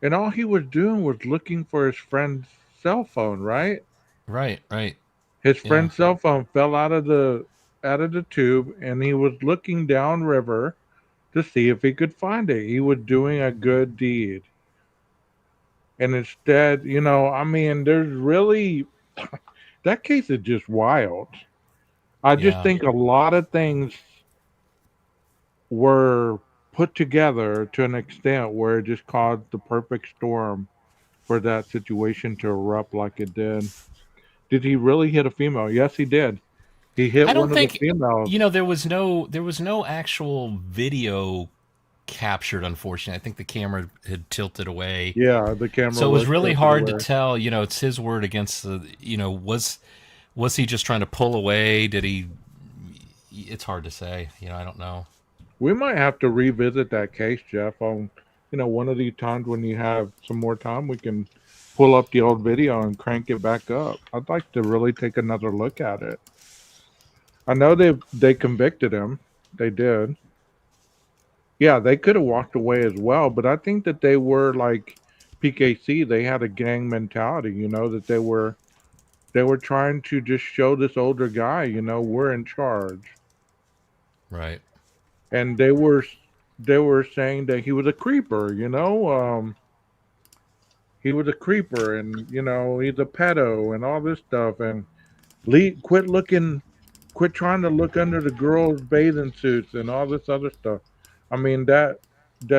and all he was doing was looking for his friend's cell phone, right? Right, right. His Yeah, friend's cell phone fell out of the tube, and he was looking downriver to see if he could find it. He was doing a good deed, and instead, I mean, there's really that case is just wild. I just yeah, think a lot of things were put together to an extent where it just caused the perfect storm for that situation to erupt like it did. Did he really hit a female? Yes, he did. He hit I one don't of the think females. there was no actual video captured. Unfortunately, I think the camera had tilted away, Yeah, the camera so it was was really tilted hard to away. tell. It's his word against the. Was he just trying to pull away? Did he? It's hard to say. I don't know. We might have to revisit that case, Jeff. On one of these times when you have some more time, we can pull up the old video and crank it back up. I'd like to really take another look at it. I know they convicted him. They did. Yeah, they could have walked away as well, but I think that they were like PKC. They had a gang mentality, that they were trying to just show this older guy, we're in charge, Right. and they were saying that he was a creeper, he was a creeper, and he's a pedo and all this stuff, and quit trying to look under the girls' bathing suits and all this other stuff. I mean that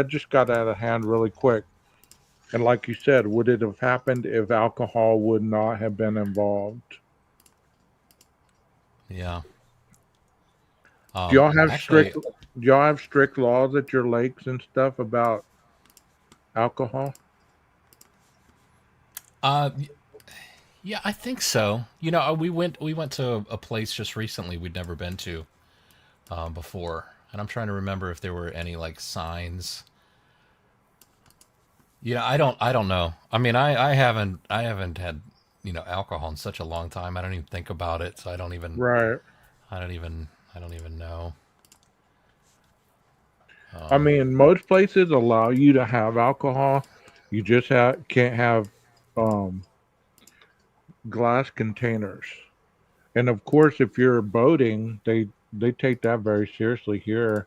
just got out of hand really quick. And like you said, would it have happened if alcohol would not have been involved? Yeah. Do y'all have strict Actually, do y'all have strict laws at your lakes and stuff about alcohol? uh, yeah, I think so. We went to a place just recently we'd never been to before. And I'm trying to remember if there were any like signs. Yeah, I don't know. I mean, I haven't had, alcohol in such a long time. I don't even think about it, so Right. I don't even know. I mean, most places allow you to have alcohol. You just can't have um, glass containers. And of course, if you're boating, they take that very seriously here.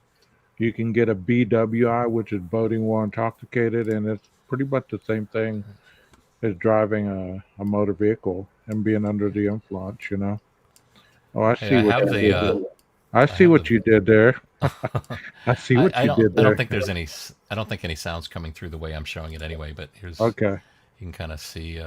You can get a BWI, which is boating while intoxicated, and it's pretty much the same thing as driving a motor vehicle and being under the influence. Oh, I Hey, see what you did there. I I see have what the you did there. I see what I you did I don't there. think there's any I don't think any sounds coming through the way I'm showing it anyway, but here's Okay. you can kind of see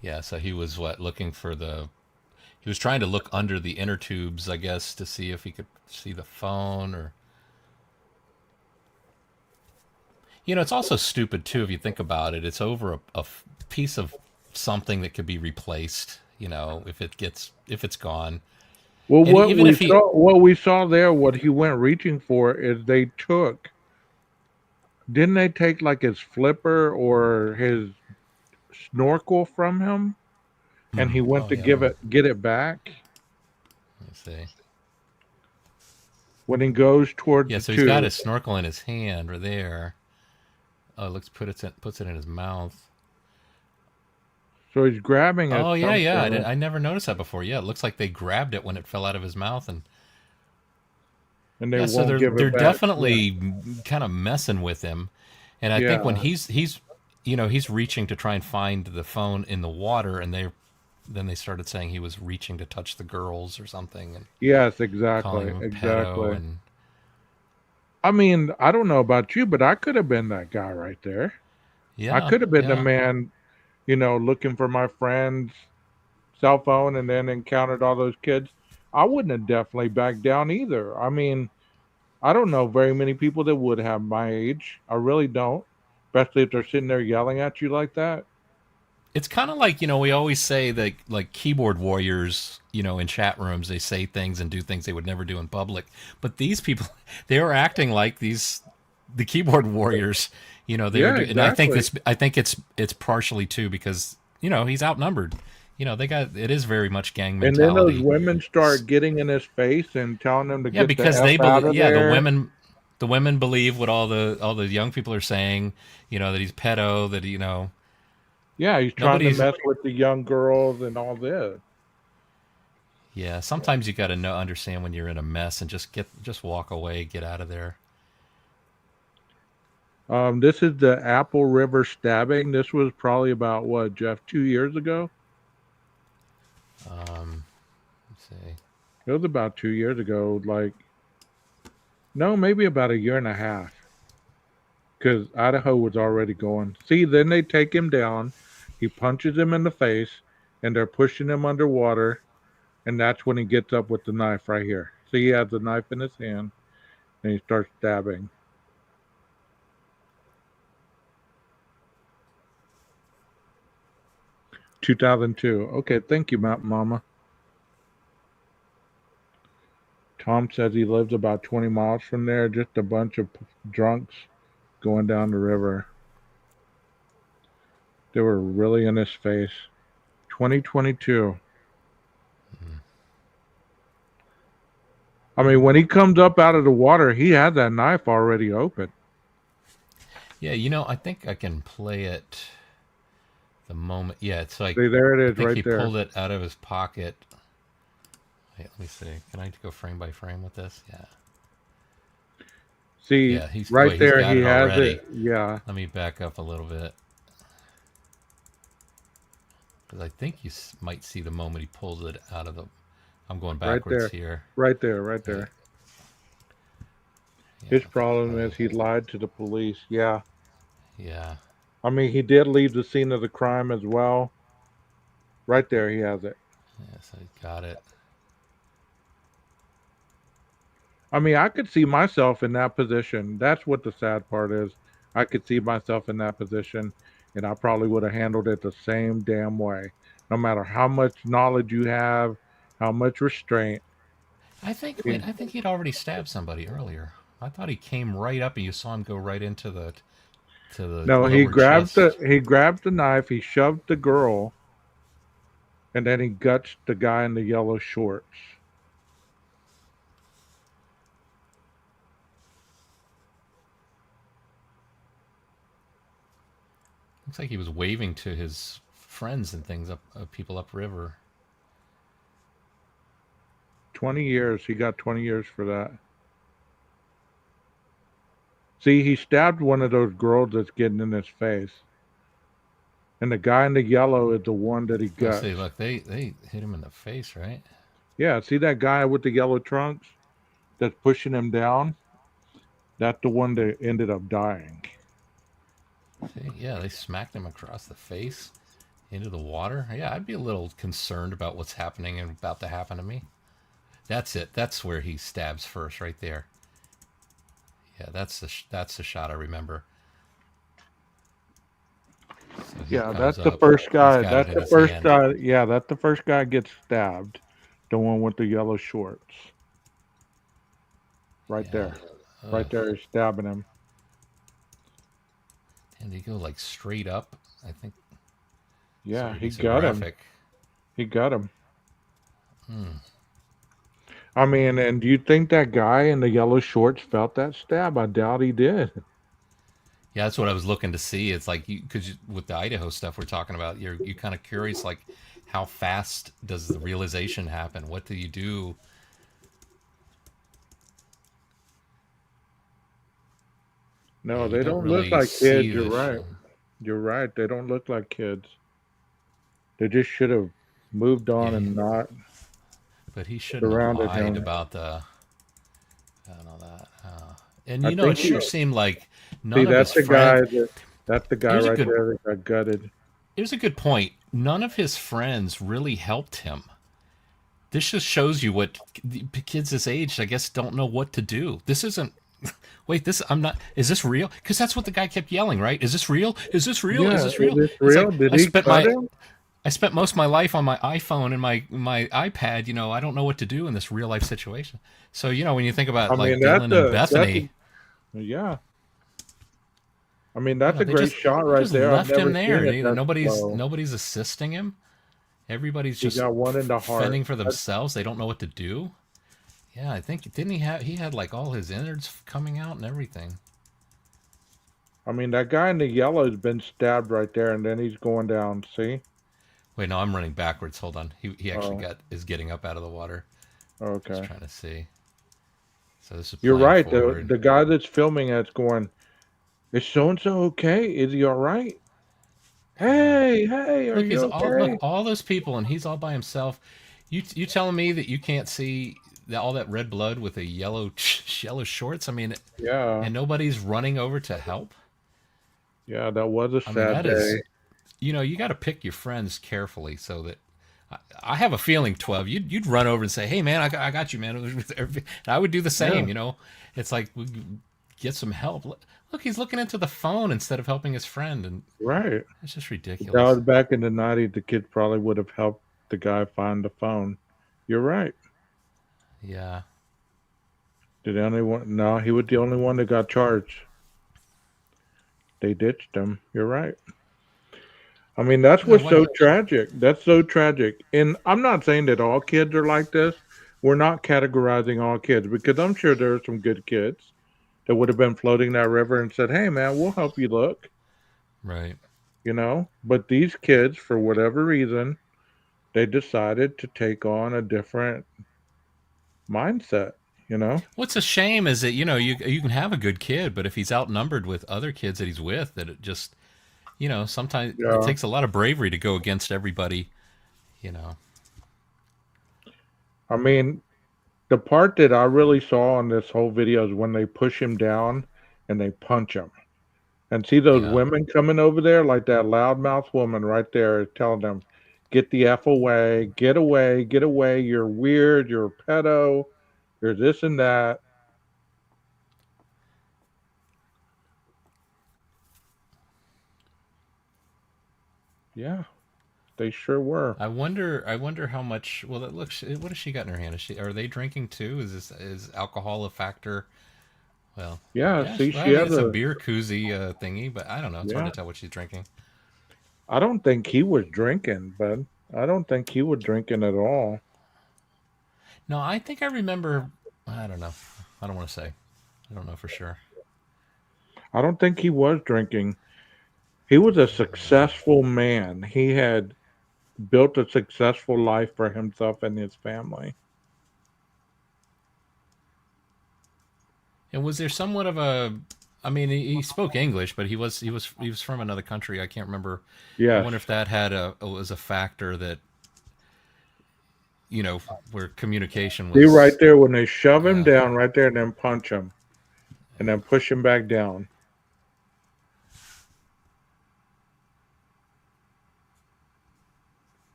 yeah, so he was looking for he was trying to look under the inner tubes, I guess, to see if he could see the phone or it's also stupid too if you think about it. It's over a piece of something that could be replaced, if it's gone. Well, And even if he what we saw there, what he went reaching for is didn't they take like his flipper or his snorkel from him, and he went oh to yeah, let get it back me see. when he goes towards Yeah, the so he's got tube. his snorkel in his hand right there. Oh, it looks puts it in his mouth. So he's grabbing at Oh yeah, yeah. something, I never noticed that before. Yeah, it looks like they grabbed it when it fell out of his mouth, and and they yeah, so won't they're give they're it back. Yeah, definitely kind of messing with him. And I think when yeah, he's reaching to try and find the phone in the water, and they started saying he was reaching to touch the girls or something, and yes, calling exactly, him a pedo, exactly. and I mean, I don't know about you, but I could have been that guy right there. I yeah, could have been the yeah. man, looking for my friend's cell phone and then encountered all those kids. I wouldn't have definitely backed down either. I mean, I don't know very many people that would have my age. I really don't, especially if they're sitting there yelling at you like that. It's kind of like, we always say that, like, keyboard warriors, in chat rooms, they say things and do things they would never do in public. But these people, they were acting like the keyboard warriors, they were Yeah, doing, and exactly. I think it's partially too because, he's outnumbered. It is very much gang And then those mentality. women start getting in his face and telling him to Yeah, get the because F they out believe, of yeah, there. the women believe what all the young people are saying, that he's pedo, that, Yeah, he's trying to nobody's. mess with the young girls and all this. Yeah, sometimes you got to know understand when you're in a mess and just walk away, get out of there. This is the Apple River stabbing. This was probably about what, Jeff, 2 years ago? Let's see. It was about 2 years ago. Like, no, maybe about a year and a half. Because Idaho was already going. See, then they take him down. He punches him in the face, and they're pushing him underwater. And that's when he gets up with the knife right here. See, he has the knife in his hand, and he starts stabbing. "2002. Okay, thank you, Mama." Tom says he lives about 20 miles from there. Just a bunch of drunks going down the river. They were really in his face. 2022. I mean, when he comes up out of the water, he had that knife already open. Yeah, I think I can play it the moment. Yeah, it's like See, there it I is think right he there. pulled it out of his pocket. Wait, let me see. Can I go frame by frame with this? Yeah. See, Yeah, he's right wait, he's there got he it has already. it. Yeah, Let me back up a little bit. Because I think you might see the moment he pulls it out of the. I'm going right backwards there. here. Right there, right Wait, there. yeah, His okay, problem is play. he lied to the police. Yeah. Yeah, I mean, he did leave the scene of the crime as well. Right there, he has it. yeah, so he got it. I mean, I could see myself in that position. That's what the sad part is. I could see myself in that position, and I probably would have handled it the same damn way. No matter how much knowledge you have, how much restraint. I think he'd already stabbed somebody earlier. I thought he came right up and you saw him go right into the No, lower chest. he grabbed the knife, he shoved the girl, and then he guts the guy in the yellow shorts. Looks like he was waving to his friends and things people upriver. 20 years. He got 20 years for that. See, he stabbed one of those girls that's getting in his face. And the guy in the yellow is the one that he Let's guts. see, look, they hit him in the face, right? Yeah, see that guy with the yellow trunks that's pushing him down? That's the one that ended up dying. See, yeah, they smacked him across the face into the water. Yeah, I'd be a little concerned about what's happening and about to happen to me. That's it. That's where he stabs first, right there. Yeah, that's the shot I remember. So Yeah, that's the first guy. That's the first guy. Yeah, that's the first guy gets stabbed. The one with the yellow shorts. Right there. Right there is stabbing him. And he go like straight up, I think. Yeah, he got him. He got him. I mean, and do you think that guy in the yellow shorts felt that stab? I doubt he did. Yeah, that's what I was looking to see. It's like because with the Idaho stuff we're talking about, you're kind of curious, like how fast does the realization happen? What do you do? No, they don't look like kids. You're right. You're right. They don't look like kids. They just should have moved on and not. But he shouldn't have lied about the. I don't know that. And you know, it sure seemed like none of his friends. That's the guy right there that got gutted. Here's a good point. None of his friends really helped him. This just shows you what kids this age, I guess, don't know what to do. This isn't. Wait, I'm not. Is this real? Because that's what the guy kept yelling, right? Is this real? Is this real? Yeah, is this real? Is this real? Like, Did he cut him? I spent most of my life on my iPhone and my iPad. You know, I don't know what to do in this real life situation. So you know, when you think about Dylan and Bethany, yeah. I mean, that's a great shot right there. Left him there. Nobody's assisting him. Everybody's just got one in the heart. fending for themselves. They don't know what to do. Yeah, I think he had like all his innards coming out and everything. I mean, that guy in the yellow has been stabbed right there, and then he's going down. See? Wait, no, I'm running backwards. Hold on. He actually is getting up out of the water. Okay. Just trying to see. So this is. You're right. The guy that's filming it's going. Is so and so okay? Is he all right? Hey, are you okay? Look, all those people, and he's all by himself. You telling me that you can't see all that red blood with the yellow shorts? I mean, yeah. And nobody's running over to help. Yeah, that was a sad day. You know, you got to pick your friends carefully so that. I have a feeling, 12. You'd run over and say, "Hey, man, I got you, man." And I would do the same. Yeah. You know, it's like we get some help. Look, he's looking into the phone instead of helping his friend, and right. It's just ridiculous. That was back in the 90s. The kid probably would have helped the guy find the phone. You're right. Yeah. No, he was the only one that got charged. They ditched him. You're right. I mean, that's what's so tragic. That's so tragic. And I'm not saying that all kids are like this. We're not categorizing all kids because I'm sure there are some good kids that would have been floating that river and said, "Hey, man, we'll help you look." Right. You know, but these kids, for whatever reason, they decided to take on a different mindset. You know, what's a shame is that, you know, you can have a good kid, but if he's outnumbered with other kids that he's with, that it just, you know, sometimes it takes a lot of bravery to go against everybody, you know. I mean, the part that I really saw in this whole video is when they push him down and they punch him. And see those women coming over there, like that loudmouth woman right there telling them, "Get the F away, get away, get away, you're weird, you're a pedo, you're this and that." Yeah. They sure were. I wonder how much. Well, that looks. What has she got in her hand? Are they drinking too? Is alcohol a factor? Well, Yeah, yeah. see, Well, she I mean, has it's a a, beer koozie thingy, but I don't know. It's hard yeah. to tell what she's drinking. I don't think he was drinking, but I don't think he was drinking at all. No, I think I remember. I don't know. I don't want to say. I don't know for sure. I don't think he was drinking. He was a successful man. He had built a successful life for himself and his family. And was there somewhat of a? I mean, he spoke English, but he was from another country. I can't remember. I Yes. wonder if that had was a factor that where communication See right was. there when they shove him Yeah. down right there and then punch him and then push him back down.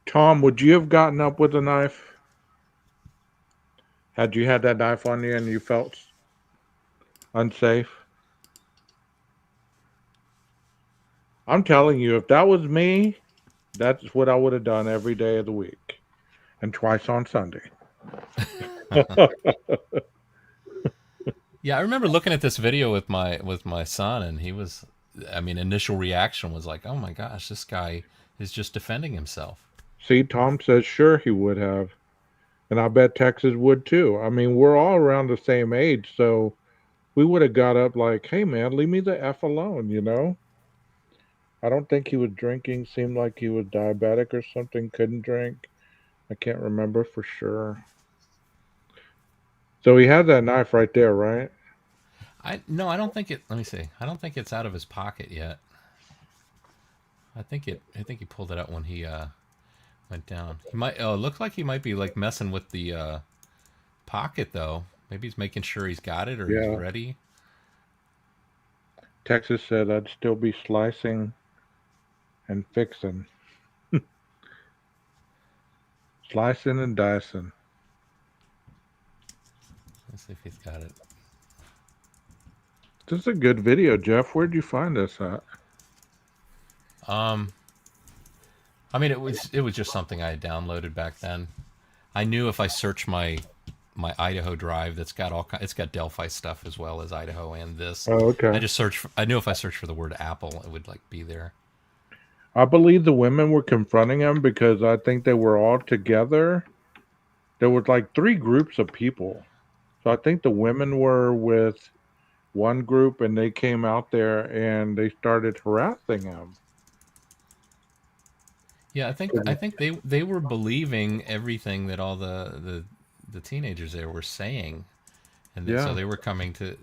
Tom, would you have gotten up with a knife? Had you had that knife on you and you felt unsafe? I'm telling you, if that was me, that's what I would have done every day of the week and twice on Sunday. Yeah, I remember looking at this video with my son, and he was. I mean, initial reaction was like, "Oh my gosh, this guy is just defending himself." See, Tom says sure he would have. And I bet Texas would too. I mean, we're all around the same age, so we would have got up like, hey man, leave me the F alone, you know? I don't think he was drinking, seemed like he was diabetic or something, couldn't drink. I can't remember for sure. So he had that knife right there, right? I no, I don't think it. Let me see. I don't think it's out of his pocket yet. I think it. I think he pulled it out when he went down. He might. Oh, it looked like he might be like messing with the pocket though. Maybe he's making sure he's got it or he's Yeah. ready. Texas said I'd still be slicing and fixing. Slicing and dicing. Let's see if he's got it. This is a good video, Jeff. Where'd you find this at? Um, I mean, it was just something I had downloaded back then. I knew if I search my Idaho drive that's got it's got Delphi stuff as well as Idaho and this. Oh, okay. I knew if I searched for the word Apple, it would like be there. I believe the women were confronting him because I think they were all together. There was like three groups of people. So I think the women were with one group and they came out there and they started harassing him. Yeah, I think they were believing everything that all the teenagers there were saying, and so Yeah. they were coming to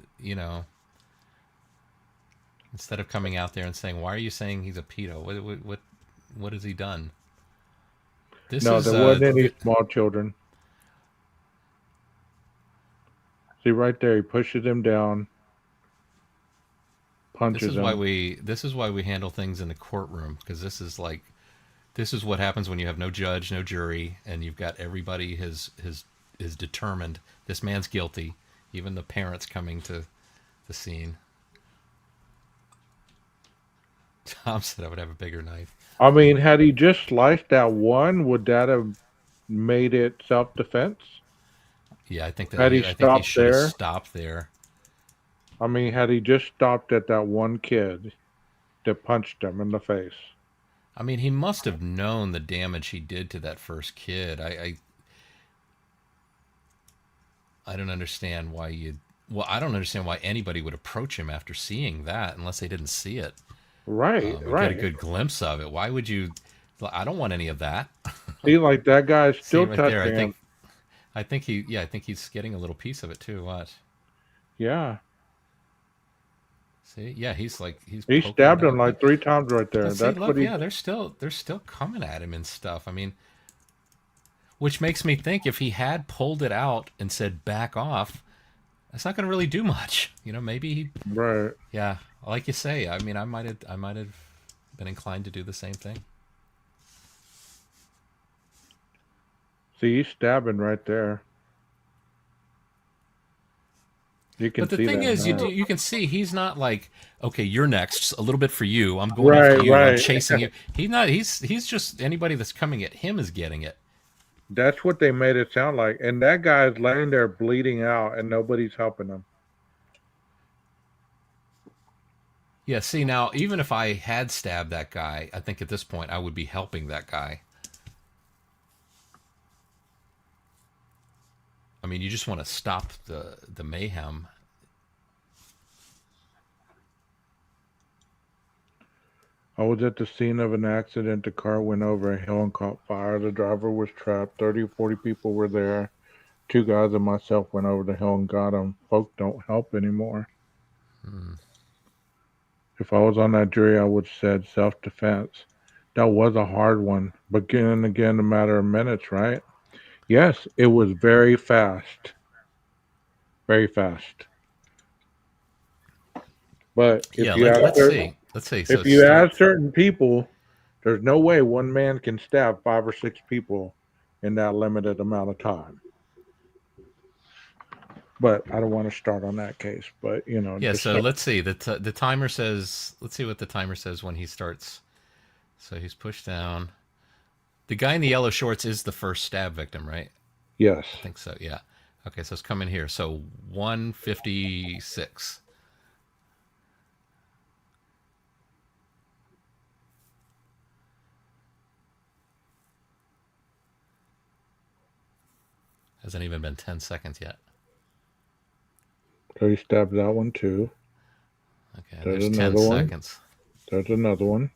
instead of coming out there and saying, "Why are you saying he's a pedo? What has he done?" This No, is there wasn't any small children. See right there, he pushes him down, punches him. this is why we handle things in the courtroom, because this is what happens when you have no judge, no jury, and you've got everybody is determined this man's guilty, even the parents coming to the scene. Tom said I would have a bigger knife. I mean, had he just sliced that one, would that have made it self-defense? Yeah, I think Had he I think he stopped should have there? stopped there. I mean, had he just stopped at that one kid that punched him in the face? I mean, he must have known the damage he did to that first kid. I don't understand why you. Well, I don't understand why anybody would approach him after seeing that unless they didn't see it. Right, And get a right. good glimpse of it. Why would you? I don't want any of that. See, like that guy's See still right there. touching him. I think he. Yeah, I think he's getting a little piece of it too. Watch. Yeah. See, yeah, he's He poking stabbed it him out. like 3 times right there. But see, That's what look, he. yeah, they're still coming at him and stuff. I mean, which makes me think if he had pulled it out and said back off, that's not going to really do much. Maybe he. Right. Yeah, like you say. I mean, I might have been inclined to do the same thing. See, he's stabbing right there. You can But the see thing that is, now. you can see he's not like, okay, you're next. A little bit for you. I'm going Right, after you. I'm right. chasing you. He's not. He's just anybody that's coming at him is getting it. That's what they made it sound like. And that guy's laying there bleeding out, and nobody's helping him. Yeah. See now, even if I had stabbed that guy, I think at this point I would be helping that guy. I mean, you just want to stop the mayhem. I was at the scene of an accident. The car went over a hill and caught fire. The driver was trapped. 30 or 40 people were there. 2 guys and myself went over the hill and got him. Folk don't help anymore. If I was on that jury, I would have said self-defense. That was a hard one, but again, a matter of minutes, right? Yes, it was very fast. Very fast. But Yeah. Let's see. So if it you ask starts. certain people, there's no way one man can stab 5 or 6 people in that limited amount of time. But I don't want to start on that case. But Yeah. just So let's see. The timer says. Let's see what the timer says when he starts. So he's pushed down. The guy in the yellow shorts is the first stab victim, right? yes. I think so. Yeah. Okay. So it's coming here. So 156. Hasn't even been 10 seconds yet. So he stabbed that one too. Okay, There's there's 10 another one. seconds. There's another one.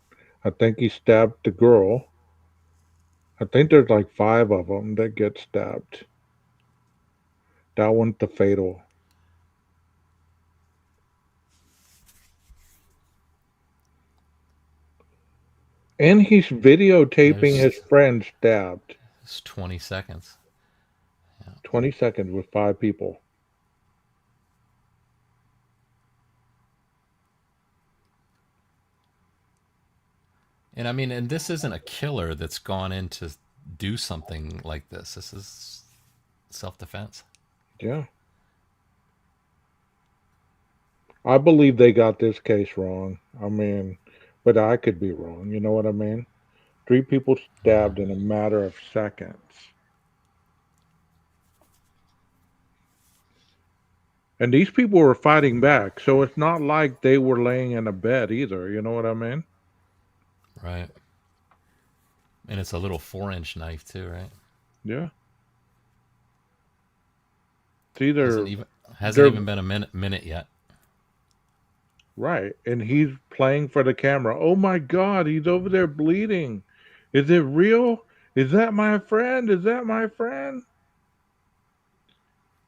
I think he stabbed the girl. I think there's like 5 of them that get stabbed. That one's the fatal. And he's videotaping There's, his friend stabbed. there's 20 seconds. 20 seconds with 5 people. And I mean, and this isn't a killer that's gone in to do something like this. This is self-defense. Yeah. I believe they got this case wrong. I mean, but I could be wrong. You know what I mean? 3 people stabbed in a matter of seconds. And these people were fighting back, so it's not like they were laying in a bed either. You know what I mean? Right. And it's a little 4-inch knife too, right? Yeah. It's either Hasn't they're even been a minute yet. right, and he's playing for the camera. Oh my God, he's over there bleeding. Is it real? Is that my friend? Is that my friend?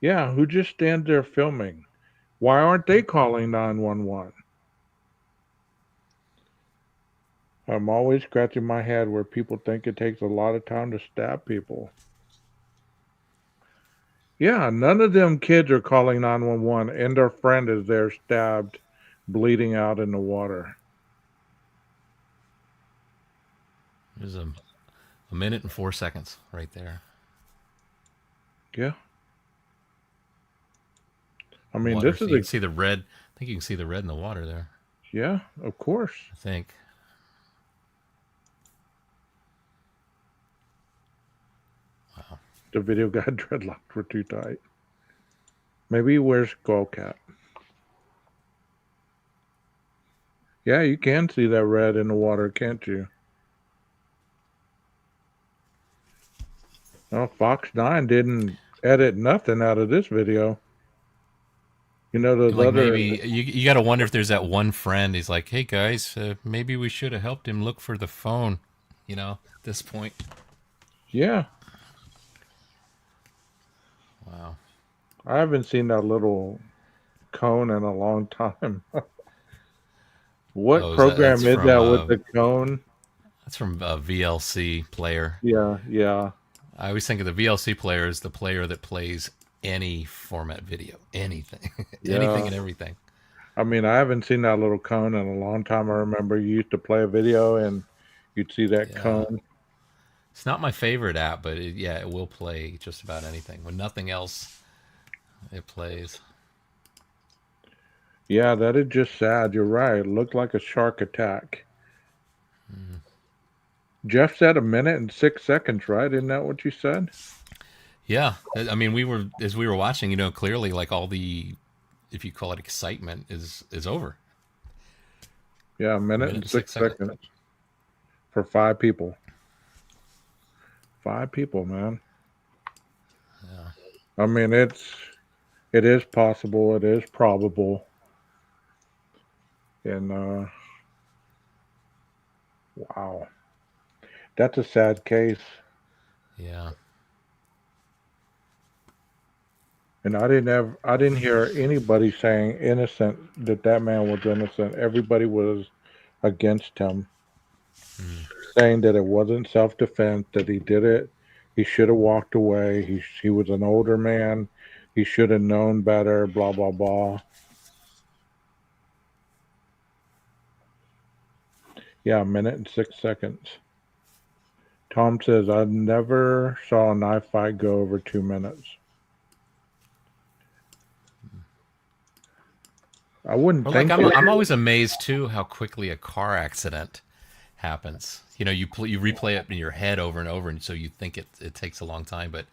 Yeah, who just stands there filming? Why aren't they calling 911? I'm always scratching my head where people think it takes a lot of time to stab people. Yeah, none of them kids are calling 911, and their friend is there stabbed, bleeding out in the water. There's a minute and 4 seconds right there. Yeah. I mean, Water. this So is you can see the red. I think you can see the red in the water there. yeah, of course. I think. Wow. The video guy dreadlocks were too tight. Maybe he wears skull cap. Yeah, you can see that red in the water, can't you? Well, Fox 9 didn't edit nothing out of this video. You know those Like other maybe you got to wonder if there's that one friend. He's like, "Hey guys, maybe we should have helped him look for the phone." You know, at this point. yeah. Wow. I haven't seen that little cone in a long time. What Oh, program that's is from that with the cone? that's from VLC player. Yeah, yeah. I always think of the VLC player as the player that plays any format video, anything, anything Yeah. and everything. I mean, I haven't seen that little cone in a long time. I remember you used to play a video and you'd see that Yeah. cone. It's not my favorite app, but it will play just about anything. When nothing else, it plays. Yeah, that is just sad. You're right. It looked like a shark attack. Jeff said 1 minute and 6 seconds, right? Isn't that what you said? Yeah, I mean, as we were watching, clearly like all the, if you call it excitement, is over. Yeah, a A minute minute and and six 6 seconds. seconds for 5 people. 5 people, man. Yeah. I mean, it is possible. It is probable. And wow, that's a sad case. Yeah. And I didn't hear anybody saying innocent that man was innocent. Everybody was against him, Mm. saying that it wasn't self defense, that he did it. He should have walked away. He was an older man. He should have known better. Blah blah blah. Yeah, 1 minute and 6 seconds. Tom says I never saw a knife fight go over 2 minutes. I wouldn't Or like think it. I'm always amazed too how quickly a car accident happens. You replay it in your head over and over, and so you think it takes a long time, but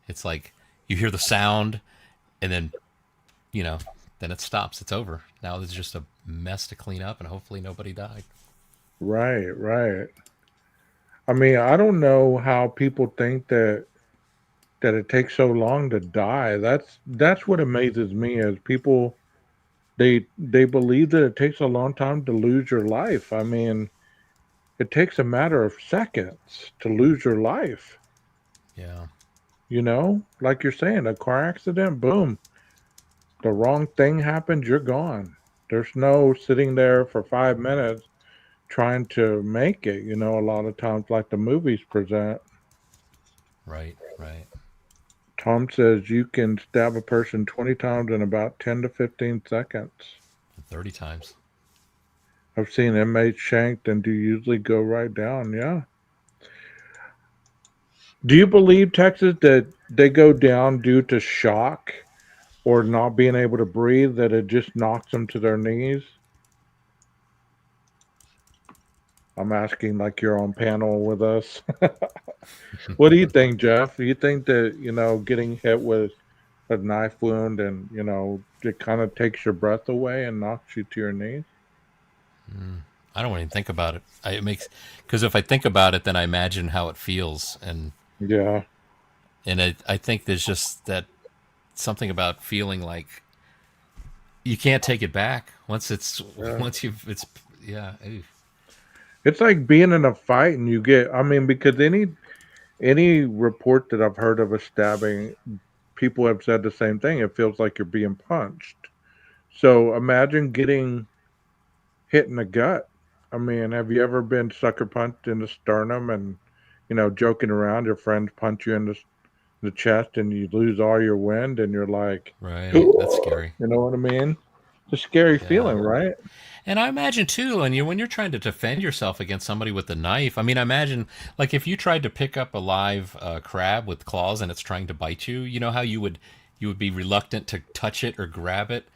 it's like you hear the sound, and then you know then it stops. It's over. Now there's just a mess to clean up, and hopefully nobody died. Right, right. I mean, I don't know how people think that it takes so long to die. That's what amazes me is people they believe that it takes a long time to lose your life. I mean, it takes a matter of seconds to lose your life. Yeah. Like you're saying, a car accident, boom, the wrong thing happens, you're gone. There's no sitting there for 5 minutes trying to make it, a lot of times like the movies present. Right. Right. Tom says you can stab a person 20 times in about 10 to 15 seconds. 30 times. I've seen inmates shanked and do usually go right down. Yeah. Do you believe, Texas, that they go down due to shock or not being able to breathe, that it just knocks them to their knees? I'm asking like you're on panel with us. What do you think, Jeff? Do you think that, getting hit with a knife wound and, it kind of takes your breath away and knocks you to your knees? I don't even think about it. It makes because if I think about it, then I imagine how it feels, Yeah. and I think there's just that something about feeling like you can't take it back Yeah. once you've it's yeah. Ew. It's like being in a fight and I mean, because any report that I've heard of a stabbing, people have said the same thing. It feels like you're being punched. So imagine getting hit in the gut. I mean, have you ever been sucker punched in the sternum and, joking around, your friends punch you in the chest and you lose all your wind and you're like, Right, that's you scary. know what I mean? It's a scary Yeah. feeling, right? And I imagine too, and when you're trying to defend yourself against somebody with a knife, I mean, I imagine like if you tried to pick up a live crab with claws and it's trying to bite you, you know how you would be reluctant to touch it or grab it.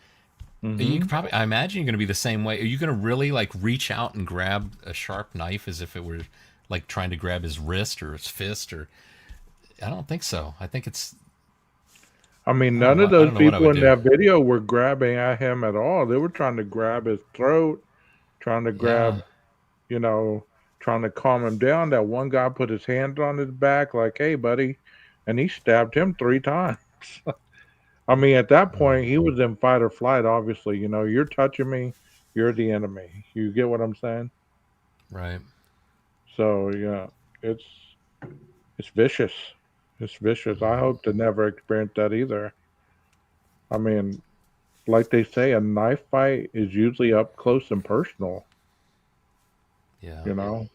You Hmm. could probably, I imagine you're going to be the same way. Are you going to really like reach out and grab a sharp knife as if it were like trying to grab his wrist or his fist? Or I don't think so. I think it's I mean, I don't none know. of I those don't know what I people would in do. that video were grabbing at him at all. They were trying to grab his throat, trying to Yeah. grab, you know, trying to calm him down. That one guy put his hands on his back, like, hey, buddy. And he stabbed him 3 times. I mean, at that point, he was in fight or flight, obviously. You're touching me, you're the enemy. You get what I'm saying? Right. So, yeah, it's it's vicious. It's vicious. I hope to never experience that either. I mean, like they say, a knife fight is usually up close and personal, Yeah. you know?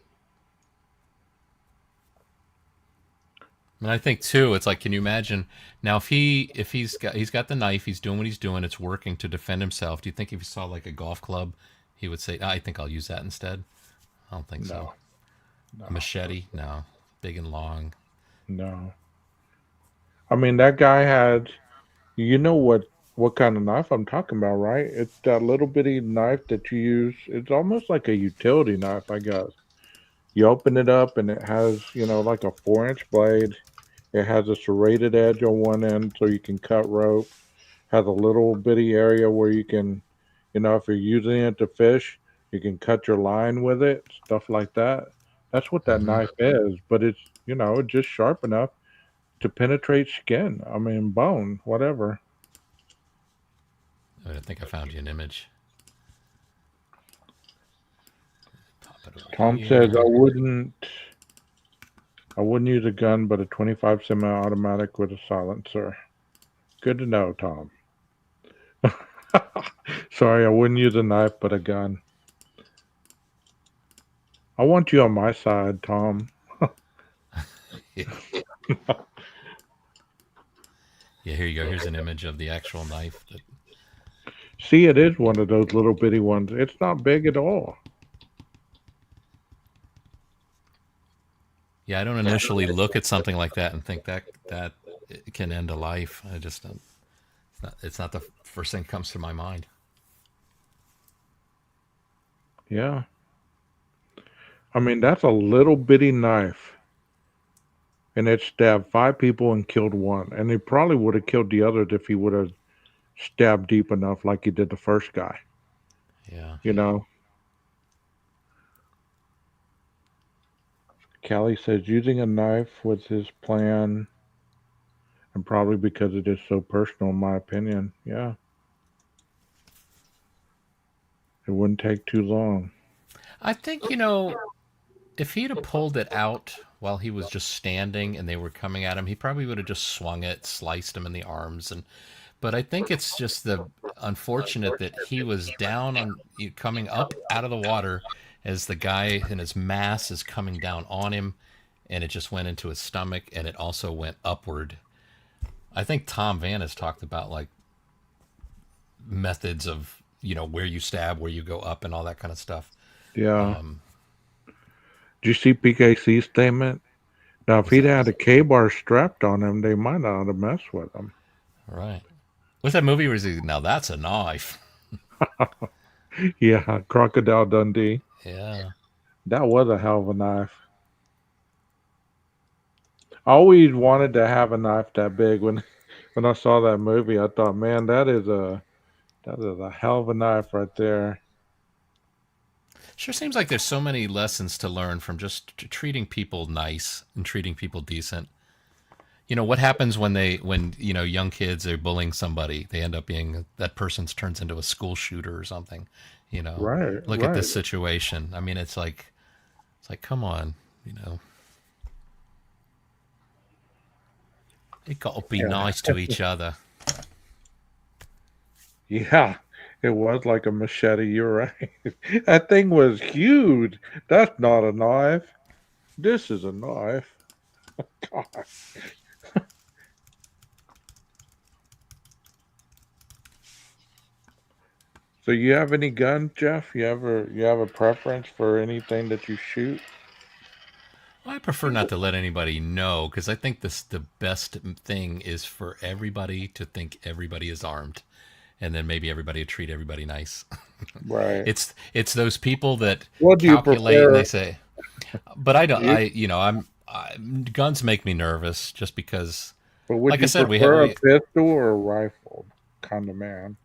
And I think too, it's like, can you imagine now if he's got the knife, he's doing what he's doing, it's working to defend himself. Do you think if he saw like a golf club, he would say, "I think I'll use that instead"? I don't think so. No, A no, machete? No. Big and long. no. I mean, that guy had, you know what kind of knife I'm talking about, right? It's that little bitty knife that you use. It's almost like a utility knife, I guess. You open it up and it has, like a 4-inch blade. It has a serrated edge on one end so you can cut rope. Has a little bitty area where you can, if you're using it to fish, you can cut your line with it, stuff like that. That's what that Hmm. knife is, but it's, just sharp enough to penetrate skin. I mean, bone, whatever. I think I found you an image. Pop it over Tom says here. I wouldn't use a gun, but a 25 semi-automatic with a silencer. Good to know, Tom. Sorry, I wouldn't use a knife, but a gun. I want you on my side, Tom. Yeah. Yeah, here you go. Here's an image of the actual knife. See, it is one of those little bitty ones. It's not big at all. Yeah, I don't initially look at something like that and think that it can end a life. I just don't. It's not the first thing that comes to my mind. Yeah. I mean, that's a little bitty knife. And it stabbed 5 people and killed one. And he probably would have killed the others if he would have stabbed deep enough like he did the first guy. Yeah. You know? Callie says using a knife was his plan, and probably because it is so personal, in my opinion. Yeah. It wouldn't take too long. I think, if he'd have pulled it out while he was just standing and they were coming at him, he probably would have just swung it, sliced him in the arms. But I think it's just the unfortunate that he was down on coming up out of the water as the guy and his mass is coming down on him, and it just went into his stomach, and it also went upward. I think Tom Van has talked about like methods of where you stab, where you go up, and all that kind of stuff. Yeah. Um, Did you see PKC's statement? Now, if what's he'd that? had a K-bar strapped on him, they might not have messed with him. Right. What's that movie where he, now that's a knife? Yeah, Crocodile Dundee. Yeah. That was a hell of a knife. I always wanted to have a knife that big. When I saw that movie, I thought, man, that is a hell of a knife right there. Sure seems like there's so many lessons to learn from just treating people nice and treating people decent. What happens when young kids are bullying somebody? They end up being that person turns into a school shooter or something. Right, Look at right. this situation. I mean, it's like come on, it got to be Yeah, nice to each other. yeah. It was like a machete. You're right. That thing was huge. That's not a knife. This is a knife. God. So you have any guns, Jeff? You have a preference for anything that you shoot? I prefer not to let anybody know because I think the best thing is for everybody to think everybody is armed, and then maybe everybody treat everybody nice. Right. It's those people that What do you calculate and they prefer? say, but I don't. You, Guns make me nervous just because, but would like I you said, we have prefer a we. pistol or a rifle kind of man?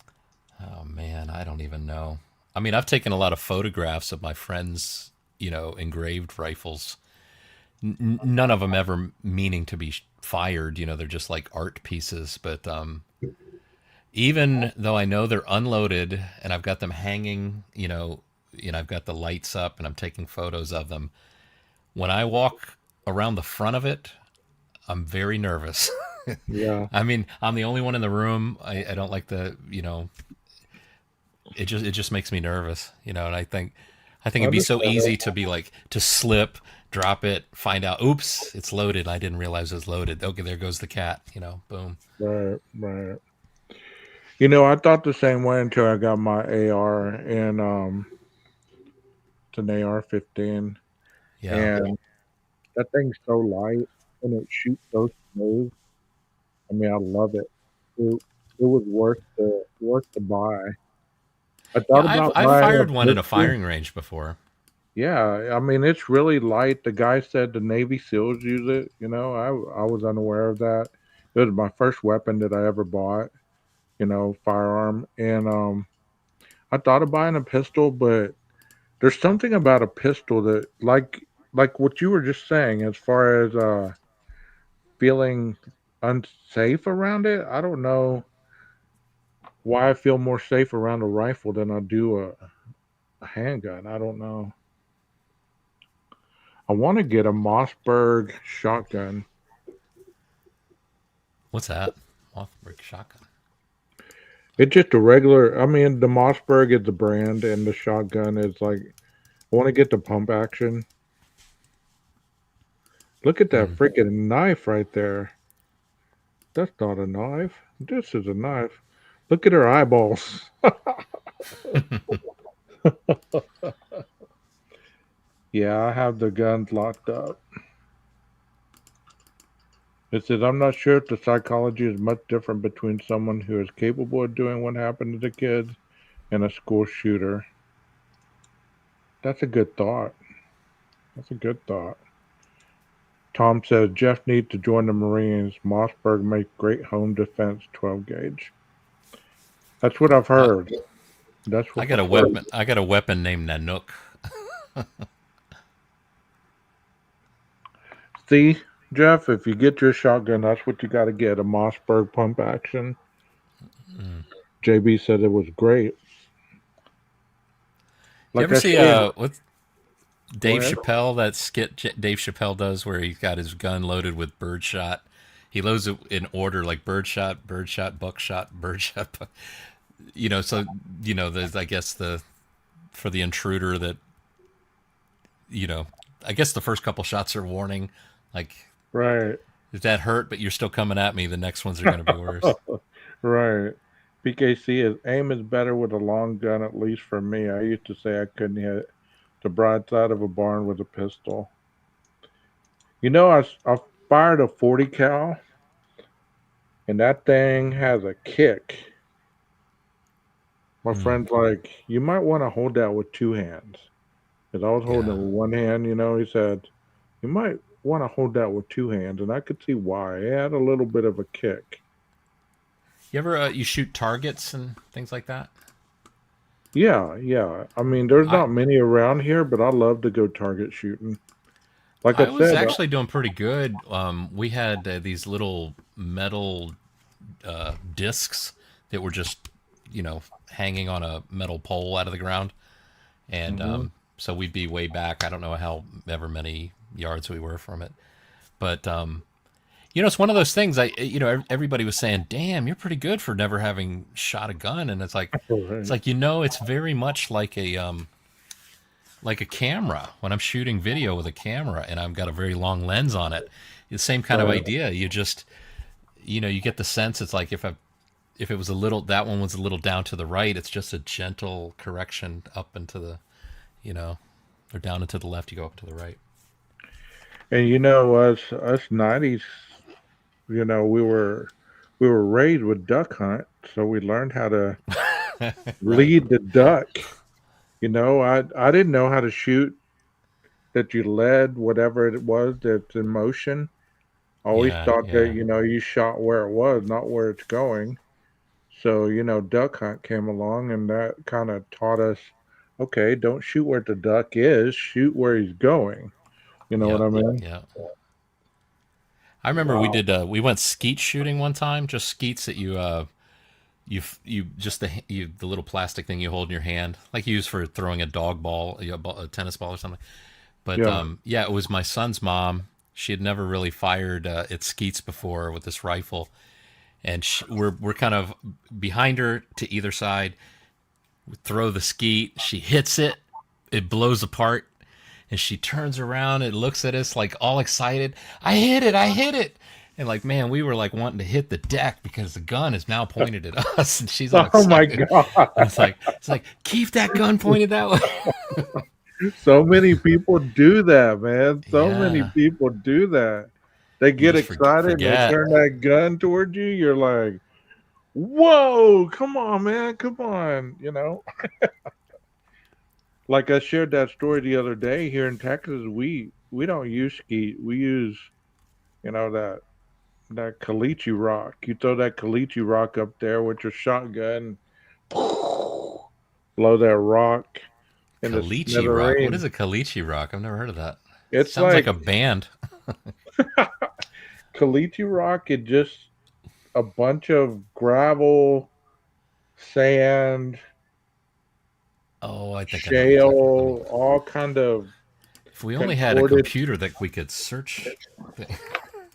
Oh man, I don't even know. I mean, I've taken a lot of photographs of my friends, engraved rifles. None of them ever meaning to be fired. They're just like art pieces. But even though I know they're unloaded and I've got them hanging, I've got the lights up and I'm taking photos of them. When I walk around the front of it, I'm very nervous. Yeah. I mean, I'm the only one in the room. I don't like it just makes me nervous, and I think it'd be so easy Understandable. to be like to slip, drop it, find out, oops, it's loaded. I didn't realize it was loaded. Okay, there goes the cat. Boom. Right, right. I thought the same way until I got my AR, and it's an AR-15, Yeah. and that thing's so light and it shoots so smooth. I mean, I love it. it was worth to buy. I Yeah, thought about I've buying a fired one in a pistol. firing range before. Yeah, I mean it's really light. The guy said the Navy SEALs use it. I was unaware of that. It was my first weapon that I ever bought. Firearm, and I thought of buying a pistol, but there's something about a pistol that, like what you were just saying, as far as feeling unsafe around it. I don't know why I feel more safe around a rifle than I do a handgun. I don't know. I want to get a Mossberg shotgun. What's that? Mossberg shotgun. It's just a regular. I mean, the Mossberg is the brand, and the shotgun is like. I want to get the pump action. Look at that freaking knife right there. That's not a knife. This is a knife. Look at her eyeballs. Yeah, I have the guns locked up. It says, I'm not sure if the psychology is much different between someone who is capable of doing what happened to the kids and a school shooter. That's a good thought. That's a good thought. Tom says, Jeff needs to join the Marines. Mossberg makes great home defense 12 gauge. That's what I've heard. That's what I got a weapon. I got a weapon named Nanook. See, Jeff, if you get your shotgun, that's what you got to get, a Mossberg pump action. JB said it was great. You ever see what Dave ahead. Chappelle, that skit Dave Chappelle does where he's got his gun loaded with birdshot? He loads it in order, like birdshot, buckshot, birdshot. So there's, I guess, for the intruder that, I guess the first couple shots are warning, like, Right, if that hurt, but you're still coming at me, the next ones are going to be worse. right. PKC is aim is better with a long gun, at least for me. I used to say I couldn't hit the broadside of a barn with a pistol. I fired a 40 cal, and that thing has a kick. My friend's like, you might want to hold that with two hands. Because I was holding it with one hand, he said, you might want to hold that with two hands. And I could see why. It had a little bit of a kick. You ever you shoot targets and things like that? Yeah. I mean, there's not many around here, but I love to go target shooting. Like I was said, actually doing pretty good. We had these little metal discs that were just, hanging on a metal pole out of the ground. And so we'd be way back. I don't know how ever many yards we were from it. But, it's one of those things. Everybody was saying, damn, you're pretty good for never having shot a gun. And it's like, it's very much like a camera. When I'm shooting video with a camera and I've got a very long lens on it, the same kind of idea. You just, you get the sense. It's like if it was that one was a little down to the right, it's just a gentle correction up into the, or down into the left, you go up to the right. And us 90s, we were raised with duck hunt, so we learned how to lead the duck. I didn't know how to shoot that you led whatever it was that's in motion. I always thought that, you shot where it was, not where it's going. So, duck hunt came along and that kind of taught us, okay, don't shoot where the duck is, shoot where he's going. You know what I mean? Yeah. I remember we went skeet shooting one time, just skeets that you just the little plastic thing you hold in your hand, like you use for throwing a dog ball, a tennis ball or something. But it was my son's mom. She had never really fired at skeets before with this rifle, and we're kind of behind her to either side. We throw the skeet, she hits it, it blows apart, and she turns around and looks at us like all excited. I hit it. And like, man, we were like wanting to hit the deck because the gun is now pointed at us, and she's all excited. Oh my God. It's like keep that gun pointed that way. So many people do that, man. So many people do that. They get excited and they turn that gun towards you. You're like, Whoa, come on, man, come on. Like I shared that story the other day here in Texas. We don't use skeet. We use that caliche rock. You throw that caliche rock up there with your shotgun, blow that rock in the Caliche rock. What smithereen. is a caliche rock? I've never heard of that. It's Sounds like like a band. caliche rock. It just a bunch of gravel, sand, Oh, I think I know what you're talking about. shale, all kind of If we only had a contorted computer that we could search.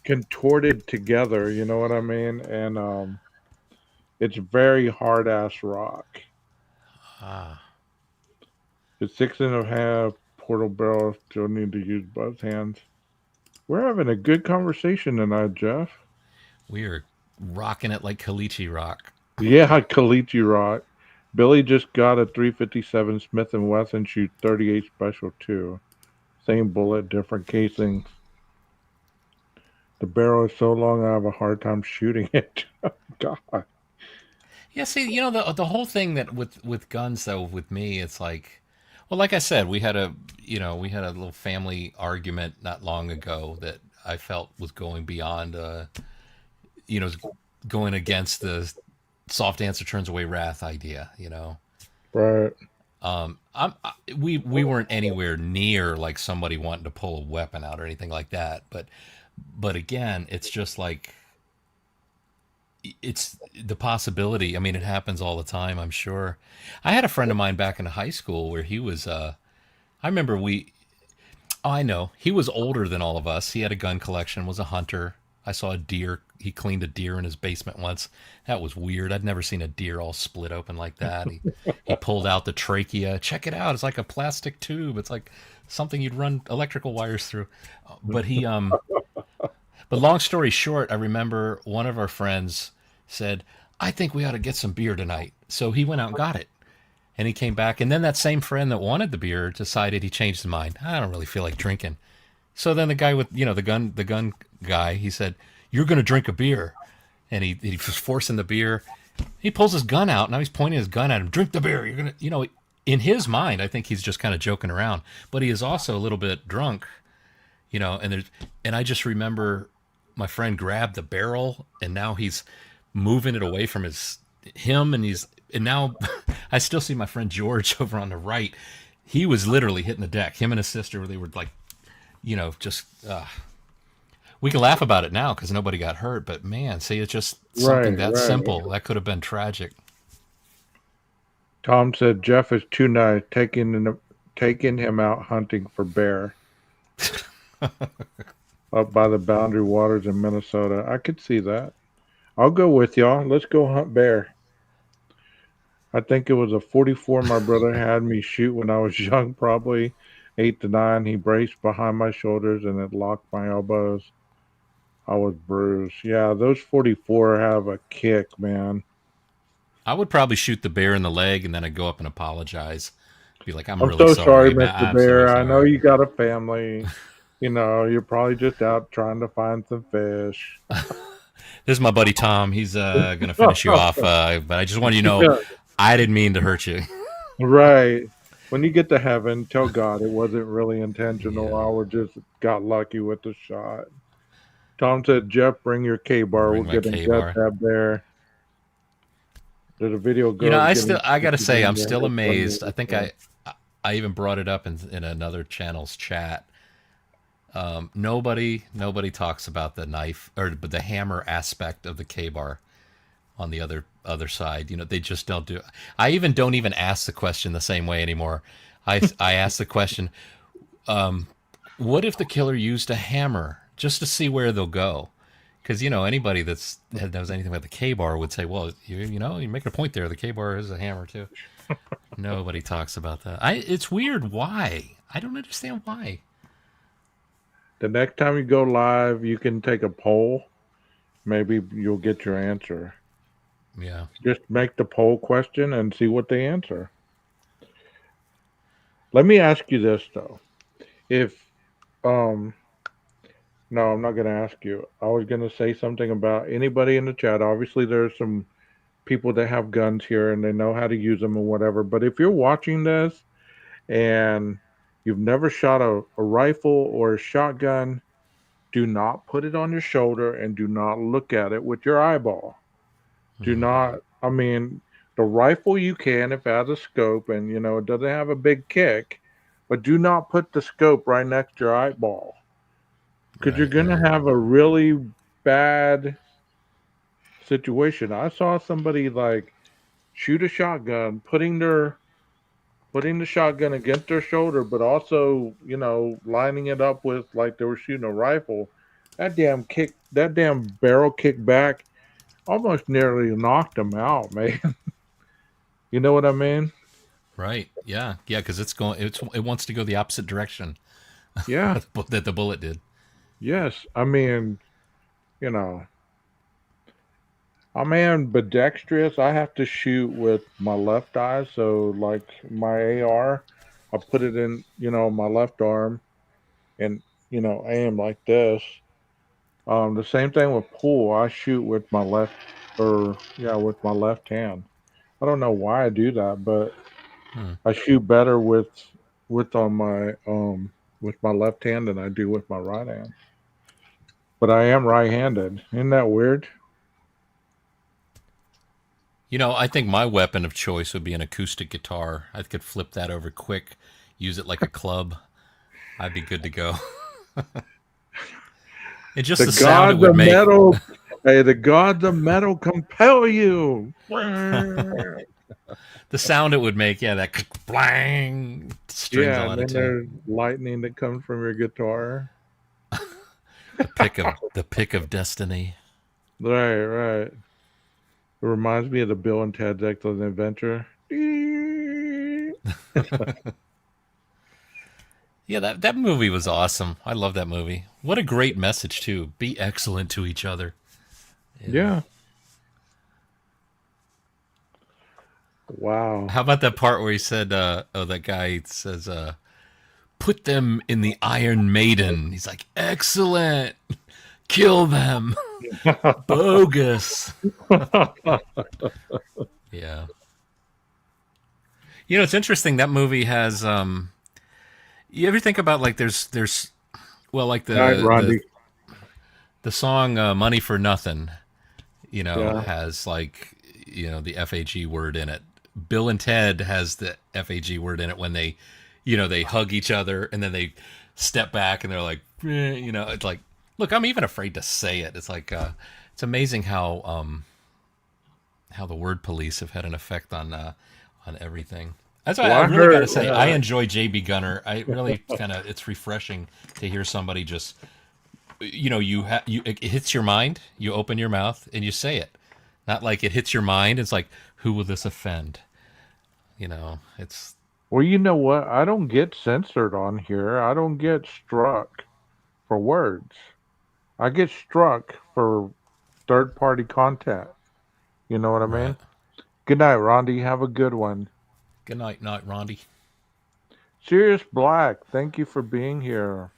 contorted together. You know what I mean? And it's very hard ass rock. Ah, It's 6.5 portal barrel. Still need to use both hands. We're having a good conversation tonight, Jeff. we are rocking it like caliche rock. Yeah, caliche rock. Billy just got a 357 Smith & Wesson shoot 38 special too. Same bullet, different casing. The barrel is so long I have a hard time shooting it. God. Yeah, see, the whole thing that with guns though with me, it's like, well, like I said, we had a little family argument not long ago that I felt was going beyond, you know, going against the soft answer turns away wrath idea. Right. We weren't anywhere near like somebody wanting to pull a weapon out or anything like that, but again, it's just like it's the possibility. I mean, it happens all the time, I'm sure. I had a friend of mine back in high school where he was I remember we oh, I know. He was older than all of us. He had a gun collection, was a hunter. I saw a deer. He cleaned a deer in his basement once. That was weird. I'd never seen a deer all split open like that. He pulled out the trachea. Check it out. It's like a plastic tube. It's like something you'd run electrical wires through. But but long story short, I remember one of our friends said, "I think we ought to get some beer tonight." So he went out and got it. And he came back, and then that same friend that wanted the beer decided he changed his mind. I don't really feel like drinking. So then the guy with the gun guy, he said, "You're going to drink a beer," and he was forcing the beer. He pulls his gun out. Now he's pointing his gun at him. Drink the beer. You're gonna, in his mind, I think he's just kind of joking around, but he is also a little bit drunk, and I just remember my friend grabbed the barrel, and now he's moving it away from him, and now I still see my friend George over on the right. He was literally hitting the deck. Him and his sister, they were like, just we can laugh about it now because nobody got hurt. But man, see, it's just something Right, that right. simple that could have been tragic. Tom said Jeff is too nice, taking him out hunting for bear up by the boundary waters in Minnesota. I could see that. I'll go with y'all. Let's go hunt bear. I think it was a 44 my brother had me shoot when I was young, probably 8 to 9. He braced behind my shoulders and it locked my elbows. I was bruised. Yeah, those 44 have a kick, man. I would probably shoot the bear in the leg and then I'd go up and apologize. Be like, I'm I'm really so sorry, sorry, man. Mr. I'm so Bear. I know sorry. you got a family. You're probably just out trying to find some fish. This is my buddy Tom. He's gonna finish you off, but I just wanted you to know Yeah, I didn't mean to hurt you. right. When you get to heaven, tell God it wasn't really intentional. Yeah, I was just got lucky with the shot. Tom said, Jeff, bring your K bar. We'll bring my get him K gut bar. tab there. There's a video girl getting I gotta pictures say, in I'm there. still It's funny. amazed. I think I even brought it up in another channel's chat. Nobody talks about the knife or the hammer aspect of the K bar on the other side. They just don't do. I even don't even ask the question the same way anymore. I ask the question, what if the killer used a hammer just to see where they'll go? Because anybody that knows anything about the K bar would say, well, you're making a point there. The K bar is a hammer too. Nobody talks about that. It's weird. Why? I don't understand why. The next time you go live, you can take a poll. Maybe you'll get your answer. Yeah. Just make the poll question and see what they answer. Let me ask you this though. If um no, I'm not going to ask you. I was going to say something about anybody in the chat. Obviously there's some people that have guns here and they know how to use them and whatever. But if you're watching this and you've never shot a rifle or a shotgun, do not put it on your shoulder and do not look at it with your eyeball. Do Mhm. not, I mean, the rifle you can if it has a scope and, it doesn't have a big kick, but do not put the scope right next to your eyeball because you're Right, going to right. have a really bad situation. I saw somebody like shoot a shotgun, putting the shotgun against their shoulder, but also, lining it up with like they were shooting a rifle. That damn barrel kick back almost nearly knocked them out, man. You know what I mean? Right. Yeah. Yeah. Because it wants to go the opposite direction Yeah. that the bullet did. Yes. I mean, you know, I'm ambidextrous. I have to shoot with my left eye. So, like my AR, I put it in, my left arm and, aim like this. The same thing with pool. I shoot with my left, or yeah, with my left hand. I don't know why I do that, but Hmm. I shoot better with on my with my left hand than I do with my right hand. But I am right-handed. Isn't that weird? I think my weapon of choice would be an acoustic guitar. I could flip that over quick, use it like a club. I'd be good to go. And just The the sound it gods would of make. metal, hey, the gods of metal compel you. The sound it would make, yeah, that blang, strings Yeah, all and out of then tune. there's lightning that comes from your guitar. The pick of destiny. Right, right. It reminds me of the Bill and Ted's Excellent Adventure. Yeah, that movie was awesome. I love that movie. What a great message too. Be excellent to each other. Yeah. Yeah. Wow. How about that part where he said, that guy says, put them in the Iron Maiden. He's like, excellent. Kill them. Bogus. Yeah. It's interesting that movie has you ever think about like there's well like Night, Rodney. the song Money for Nothing, Yeah. has like the FAG word in it. Bill and Ted has the FAG word in it when they hug each other and then they step back and they're like, it's like, look, I'm even afraid to say it. It's like it's amazing how the word police have had an effect on everything. That's why Well, I I really got to heard. say I enjoy JB Gunner. I really kind of it's refreshing to hear somebody just it hits your mind, you open your mouth and you say it. Not like it hits your mind, it's like who will this offend? It's Well, you know what? I don't get censored on here. I don't get struck for words. I get struck for third party content. You know what I right. mean? Good night, Rondi. Have a good one. Good night, Rondi. Sirius Black, thank you for being here.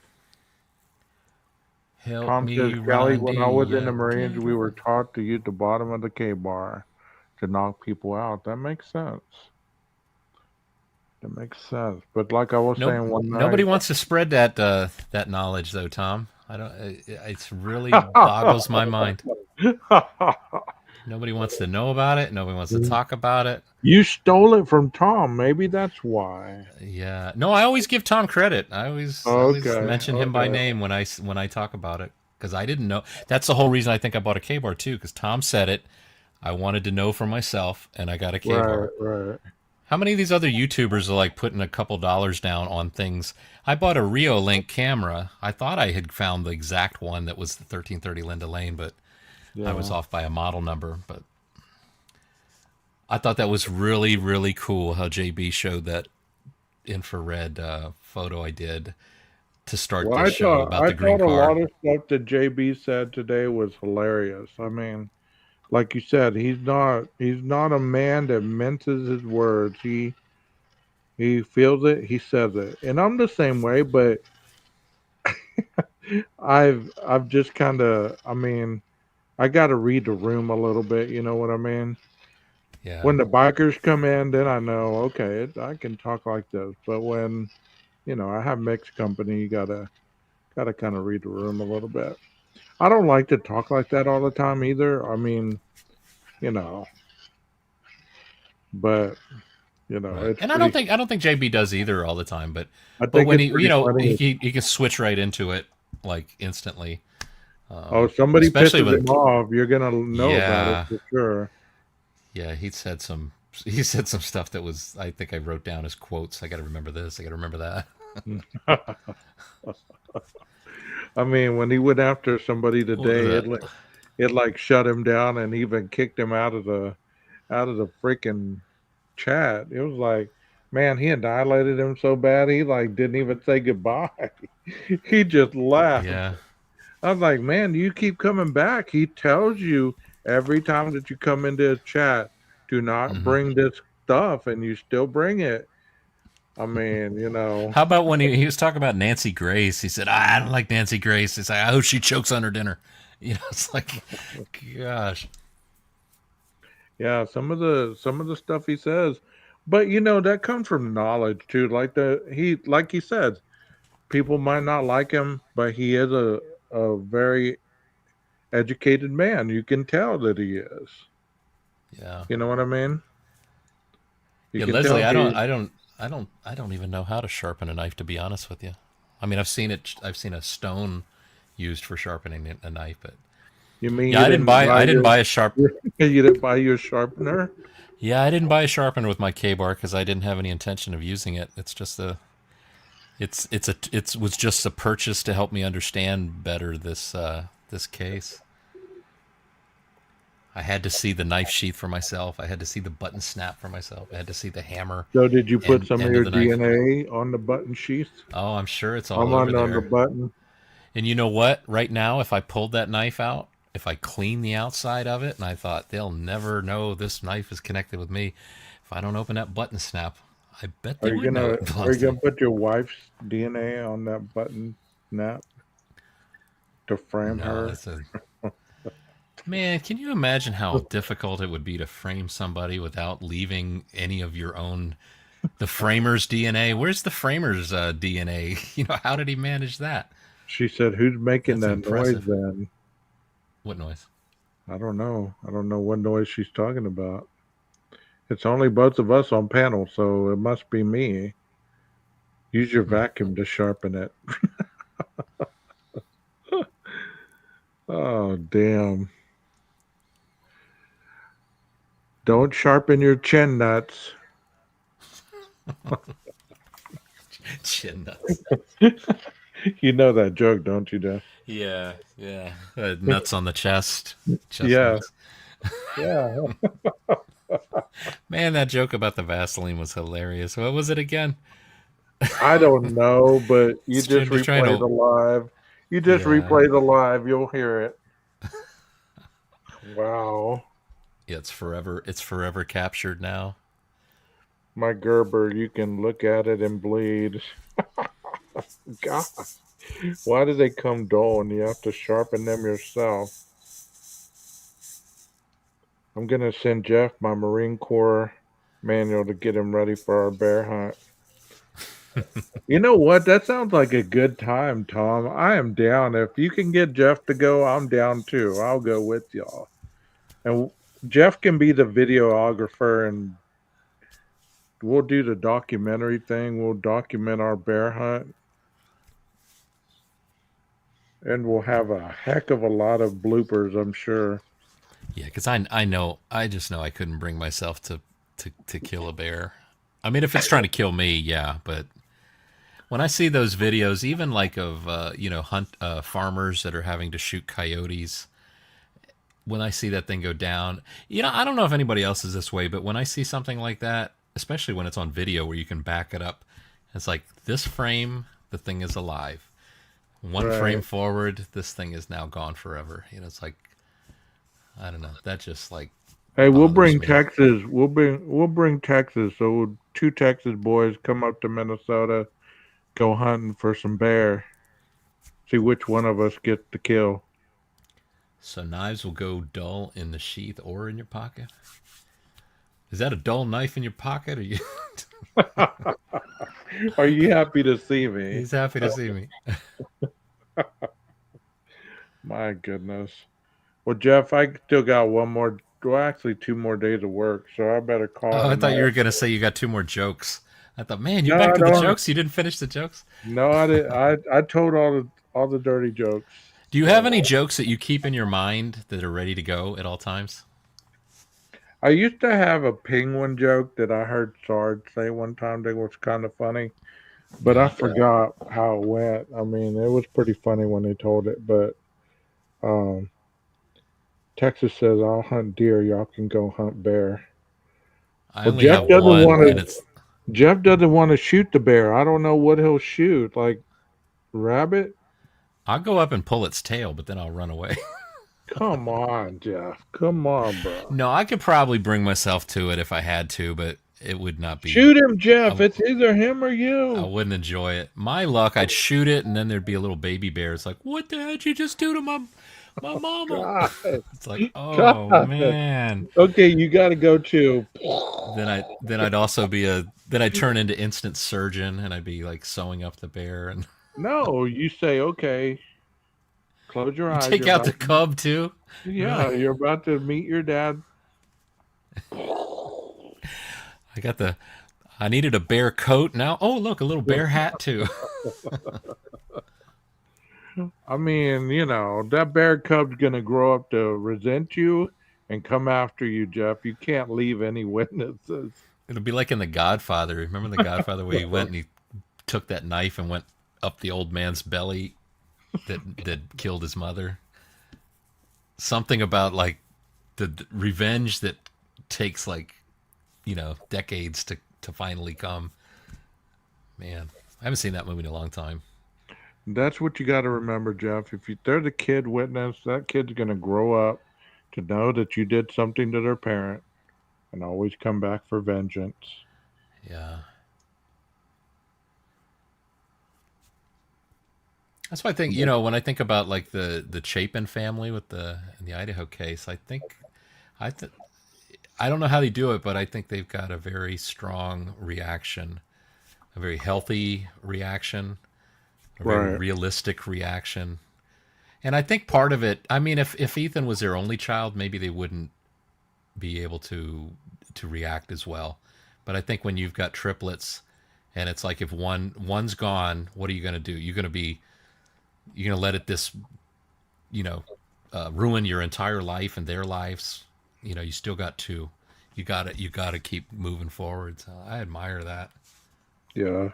Help Tom says, me, Kelly, when I was Rondi. in the I Marines, did we it. were taught to use the bottom of the K bar to knock people out. That makes sense. That makes sense. But like I was Nope. saying one Nobody night, wants to spread that knowledge though, Tom. I don't. It's really boggles my mind. Nobody wants to know about it. Nobody wants to talk about it. you stole it from Tom. Maybe that's why. Yeah. No, I always give Tom credit. I always Okay. mention him by Okay. name when I talk about it because I didn't know. That's the whole reason I think I bought a K bar too because Tom said it. I wanted to know for myself, and I got a K Right, bar. right. How many of these other YouTubers are like putting a couple dollars down on things? I bought a Rio Link camera. I thought I had found the exact one that was the 1330 Linda Lane, but I was Yeah. off by a model number. But I thought that was really, really cool how JB showed that infrared photo I did to start Well, this show about I the green thought a lot car. of stuff that JB said today was hilarious. I mean, like you said, he's not a man that minces his words. He feels it, he says it. And I'm the same way, but I've just kind of, I mean, I got to read the room a little bit, you know what I mean? Yeah. When the bikers come in, then I know, okay, I can talk like this. But when, I have mixed company, you gotta kind of read the room a little bit. I don't like to talk like that all the time either. I mean, you know, but Right. it's And pretty. I don't think JB does either all the time, I but think when it's pretty funny. he can switch right into it like instantly. Oh, somebody Especially pisses with him off, you're gonna know about it yeah, for sure. yeah, he said some stuff that was I think I wrote down as quotes. I got to remember this. I got to remember that. I mean, when he went after somebody What was today, that? it like shut him down and even kicked him out of the freaking chat. It was like, man, he annihilated him so bad he like didn't even say goodbye. He just laughed. Yeah. I was like, man, you keep coming back. He tells you every time that you come into a chat, do not Hmm. bring this stuff, and you still bring it. I mean, How about when he was talking about Nancy Grace? He said, "I don't like Nancy Grace." He's like, "I hope she chokes on her dinner." It's like, gosh. yeah, some of the stuff he says, but that comes from knowledge too. Like he says, people might not like him, but he is a very educated man. You can tell that he is. Yeah. You know what I mean? You Yeah, can tell Leslie, he. I don't even know how to sharpen a knife. To be honest with you, I mean, I've seen it. I've seen a stone used for sharpening a knife, but You mean yeah, you didn't buy I didn't your buy a sharp. you didn't buy your sharpener? Yeah, I didn't buy a sharpener with my K-bar because I didn't have any intention of using it. It's just a. It was just a purchase to help me understand better this case. I had to see the knife sheath for myself. I had to see the button snap for myself. I had to see the hammer So did you put some of end of your the knife. DNA on the button sheath? Oh, I'm sure it's all I'm over on the there. button. And you know what? Right now, if I pulled that knife out, if I clean the outside of it, and I thought they'll never know this knife is connected with me, if I don't open that button snap, I bet Are they you would know gonna it are belongs you to gonna me. put your wife's DNA on that button snap to frame No, her? that's a man. Can you imagine how difficult it would be to frame somebody without leaving any of your own? The framer's DNA. Where's the framer's DNA? How did he manage that? She said, "Who's making That's that noise impressive. then?" What noise? I don't know. I don't know what noise she's talking about. It's only both of us on panel, so it must be me. Use your Hmm. vacuum to sharpen it. Oh, damn. Don't sharpen your chin nuts. Chin nuts. You know that joke, don't you, Jeff? Yeah, yeah. Nuts on the chest. Yeah, Chestnuts. yeah. Man, that joke about the Vaseline was hilarious. What was it again? I don't know, but you just Just trying replay the to. live. You just Yeah. replay the live, you'll hear it. Wow. Yeah, it's forever captured now. My Gerber, you can look at it and bleed. God, why do they come dull and you have to sharpen them yourself? I'm going to send Jeff my Marine Corps manual to get him ready for our bear hunt. You know what? That sounds like a good time, Tom. I am down. If you can get Jeff to go, I'm down too. I'll go with y'all. And Jeff can be the videographer and we'll do the documentary thing. We'll document our bear hunt and we'll have a heck of a lot of bloopers, I'm sure. Yeah, because I just know I couldn't bring myself to kill a bear. I mean, if it's trying to kill me, yeah, but when I see those videos, even like of hunt farmers that are having to shoot coyotes, when I see that thing go down, I don't know if anybody else is this way, but when I see something like that, especially when it's on video where you can back it up, it's like this frame, the thing is alive. One frame Right. forward, this thing is now gone forever. It's like I don't know. That just like Hey, we'll bothers bring me. Texas. We'll bring Texas. So two Texas boys come up to Minnesota, go hunting for some bear. See which one of us gets the kill. So knives will go dull in the sheath or in your pocket. Is that a dull knife in your pocket? Or you? Are you happy to see me? He's happy to see me. My goodness. Well, Jeff, I still got one more, well, actually 2 more days of work, so I better call Oh, it I a thought you were night. gonna say you got 2 more jokes. I thought, man, you No, back I to the don't. jokes? You didn't finish the jokes? No, I did. I told all the dirty jokes. Do you have So any jokes that you keep in your mind that are ready to go at all times? I used to have a penguin joke that I heard Sarge say one time that was kind of funny, but I Yeah. forgot how it went. I mean, it was pretty funny when they told it, but um, Texas says, "I'll hunt deer. Y'all can go hunt bear." I Well, only have one, and it's Jeff doesn't want to shoot the bear. I don't know what he'll shoot, like rabbit. I'll go up and pull its tail, but then I'll run away. Come on, Jeff. Come on, bro. No, I could probably bring myself to it if I had to, but it would not be. Shoot him, Jeff. I, It's either him or I you. wouldn't enjoy it. My luck, I'd shoot it, and then there'd be a little baby bear. It's like, what the hell did you just do to my mama? God, It's like, oh God. man. Okay, you got to go too. Then I'd also be then I'd turn into instant surgeon, and I'd be like sewing up the bear, and No, you say, okay, close your you eyes. take You're out the about to, cub too. yeah, Really? you're about to meet your dad. I got the. I needed a bear coat now. Oh, look, a little bear hat too. I mean, that bear cub's going to grow up to resent you and come after you, Jeff. You can't leave any witnesses. It'll be like in The Godfather. Remember The Godfather where he went and he took that knife and went up the old man's belly that killed his mother. Something about like the revenge that takes like decades to finally come. Man, I haven't seen that movie in a long time. That's what you got to remember, Jeff. If there's a kid witness, that kid's going to grow up to know that you did something to their parent and always come back for vengeance. Yeah. That's why I think, when I think about like the Chapin family with in the Idaho case, I th- I don't know how they do it, but I think they've got a very strong reaction, a very healthy reaction, a very Right. realistic reaction. And I think part of it, I mean, if Ethan was their only child, maybe they wouldn't be able to react as well. But I think when you've got triplets and it's like if one's gone, what are you going to do? You're going to let you know, ruin your entire life and their lives. You still got two. You got to keep moving forward. So I admire that. Yeah.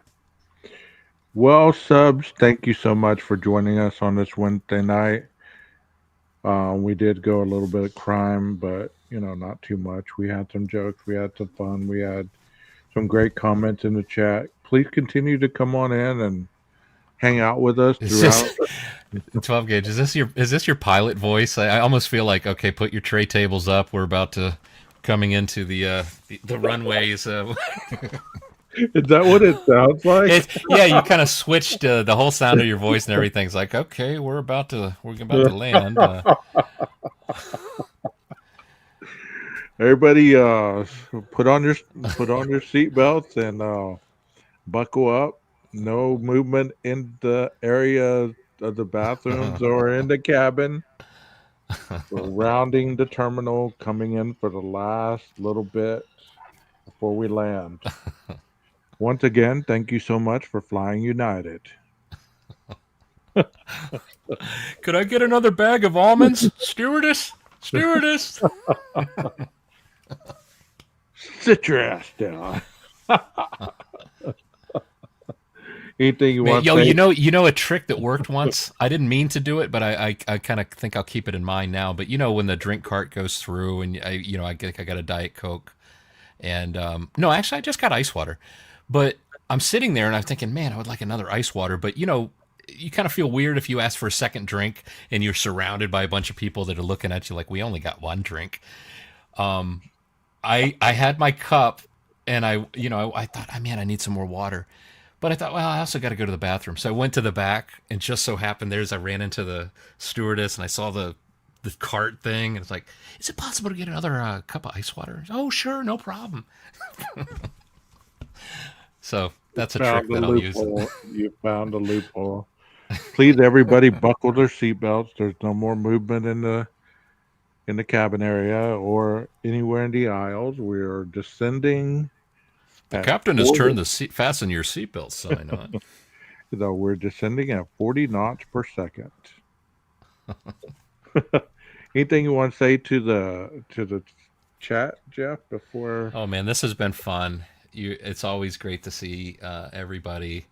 Well, subs, thank you so much for joining us on this Wednesday night. We did go a little bit of crime, but not too much. We had some jokes, we had some fun, we had some great comments in the chat. Please continue to come on in and hang out with us Is throughout. this 12 gauge? Is this your pilot voice? I almost feel like, okay, put your tray tables up. We're about to coming into the runways. Is that what it sounds like? Yeah, you kind of switched the whole sound of your voice and everything's like, okay, we're about to land. Everybody, put on your seatbelts and buckle up. No movement in the area of the bathrooms or in the cabin. We're rounding the terminal, coming in for the last little bit before we land. Once again, thank you so much for flying United. Could I get another bag of almonds, stewardess? Sit your ass down. Anything you Man, want yo, to say? you know a trick that worked once. I didn't mean to do it, but I kind of think I'll keep it in mind now. But when the drink cart goes through, and I got a Diet Coke, and no, actually I just got ice water, but I'm sitting there and I'm thinking, man, I would like another ice water. But you kind of feel weird if you ask for a second drink and you're surrounded by a bunch of people that are looking at you like we only got one drink. I had my cup and I thought, oh, man, I need some more water. But I thought, well, I also got to go to the bathroom. So I went to the back and just so happened I ran into the stewardess and I saw the the cart thing, and it's like, is it possible to get another cup of ice water? Oh, sure, no problem. So that's a trick Found a that I'll use. loophole. You found a loophole. Please, everybody, buckle their seatbelts. There's no more movement in the cabin area or anywhere in the aisles. We are descending. The at captain has 40 turned the fasten your seatbelt sign on. So we're descending at 40 knots per second. Anything you want to say to the chat, Jeff, before? Oh man, this has been fun. It's always great to see everybody.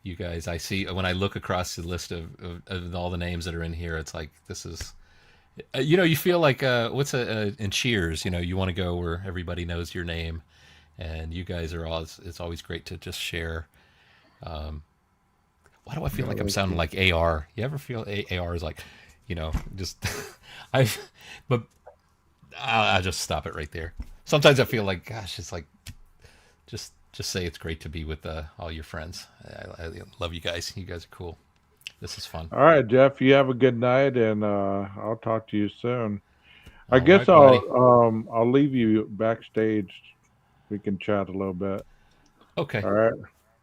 You guys, I see when I look across the list of all the names that are in here, it's like this is, you feel like in Cheers, you want to go where everybody knows your name, and you guys are always. It's always great to just share. Why do I feel like I'm sounding like AR? You ever feel AR is like, just but I'll just stop it right there. Sometimes I feel like, gosh, it's like, just say it's great to be with all your friends. I love you guys. You guys are cool. This is fun. All right, Jeff, you have a good night, and I'll talk to you soon. I All guess right, buddy. I'll leave you backstage. We can chat a little bit. Okay. All right.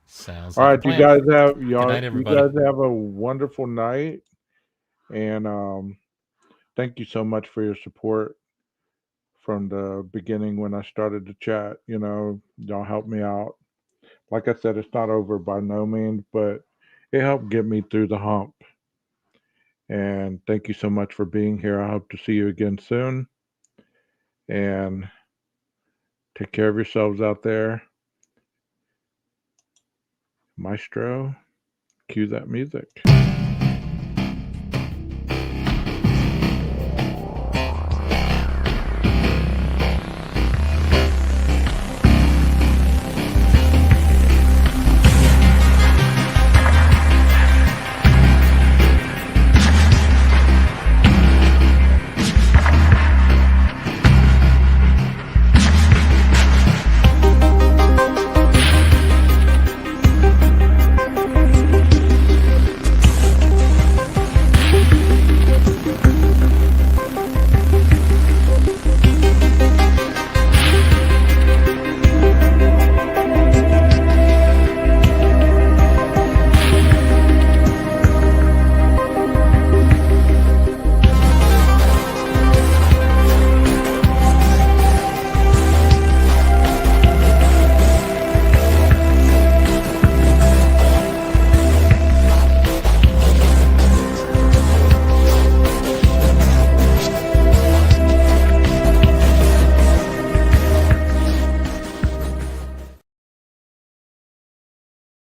Sounds All like right. a plan. You Good night, everybody. guys have a wonderful night, and thank you so much for your support from the beginning when I started to chat. Y'all helped me out. Like I said, it's not over by no means, but it helped get me through the hump. And thank you so much for being here. I hope to see you again soon. And take care of yourselves out there. Maestro, cue that music.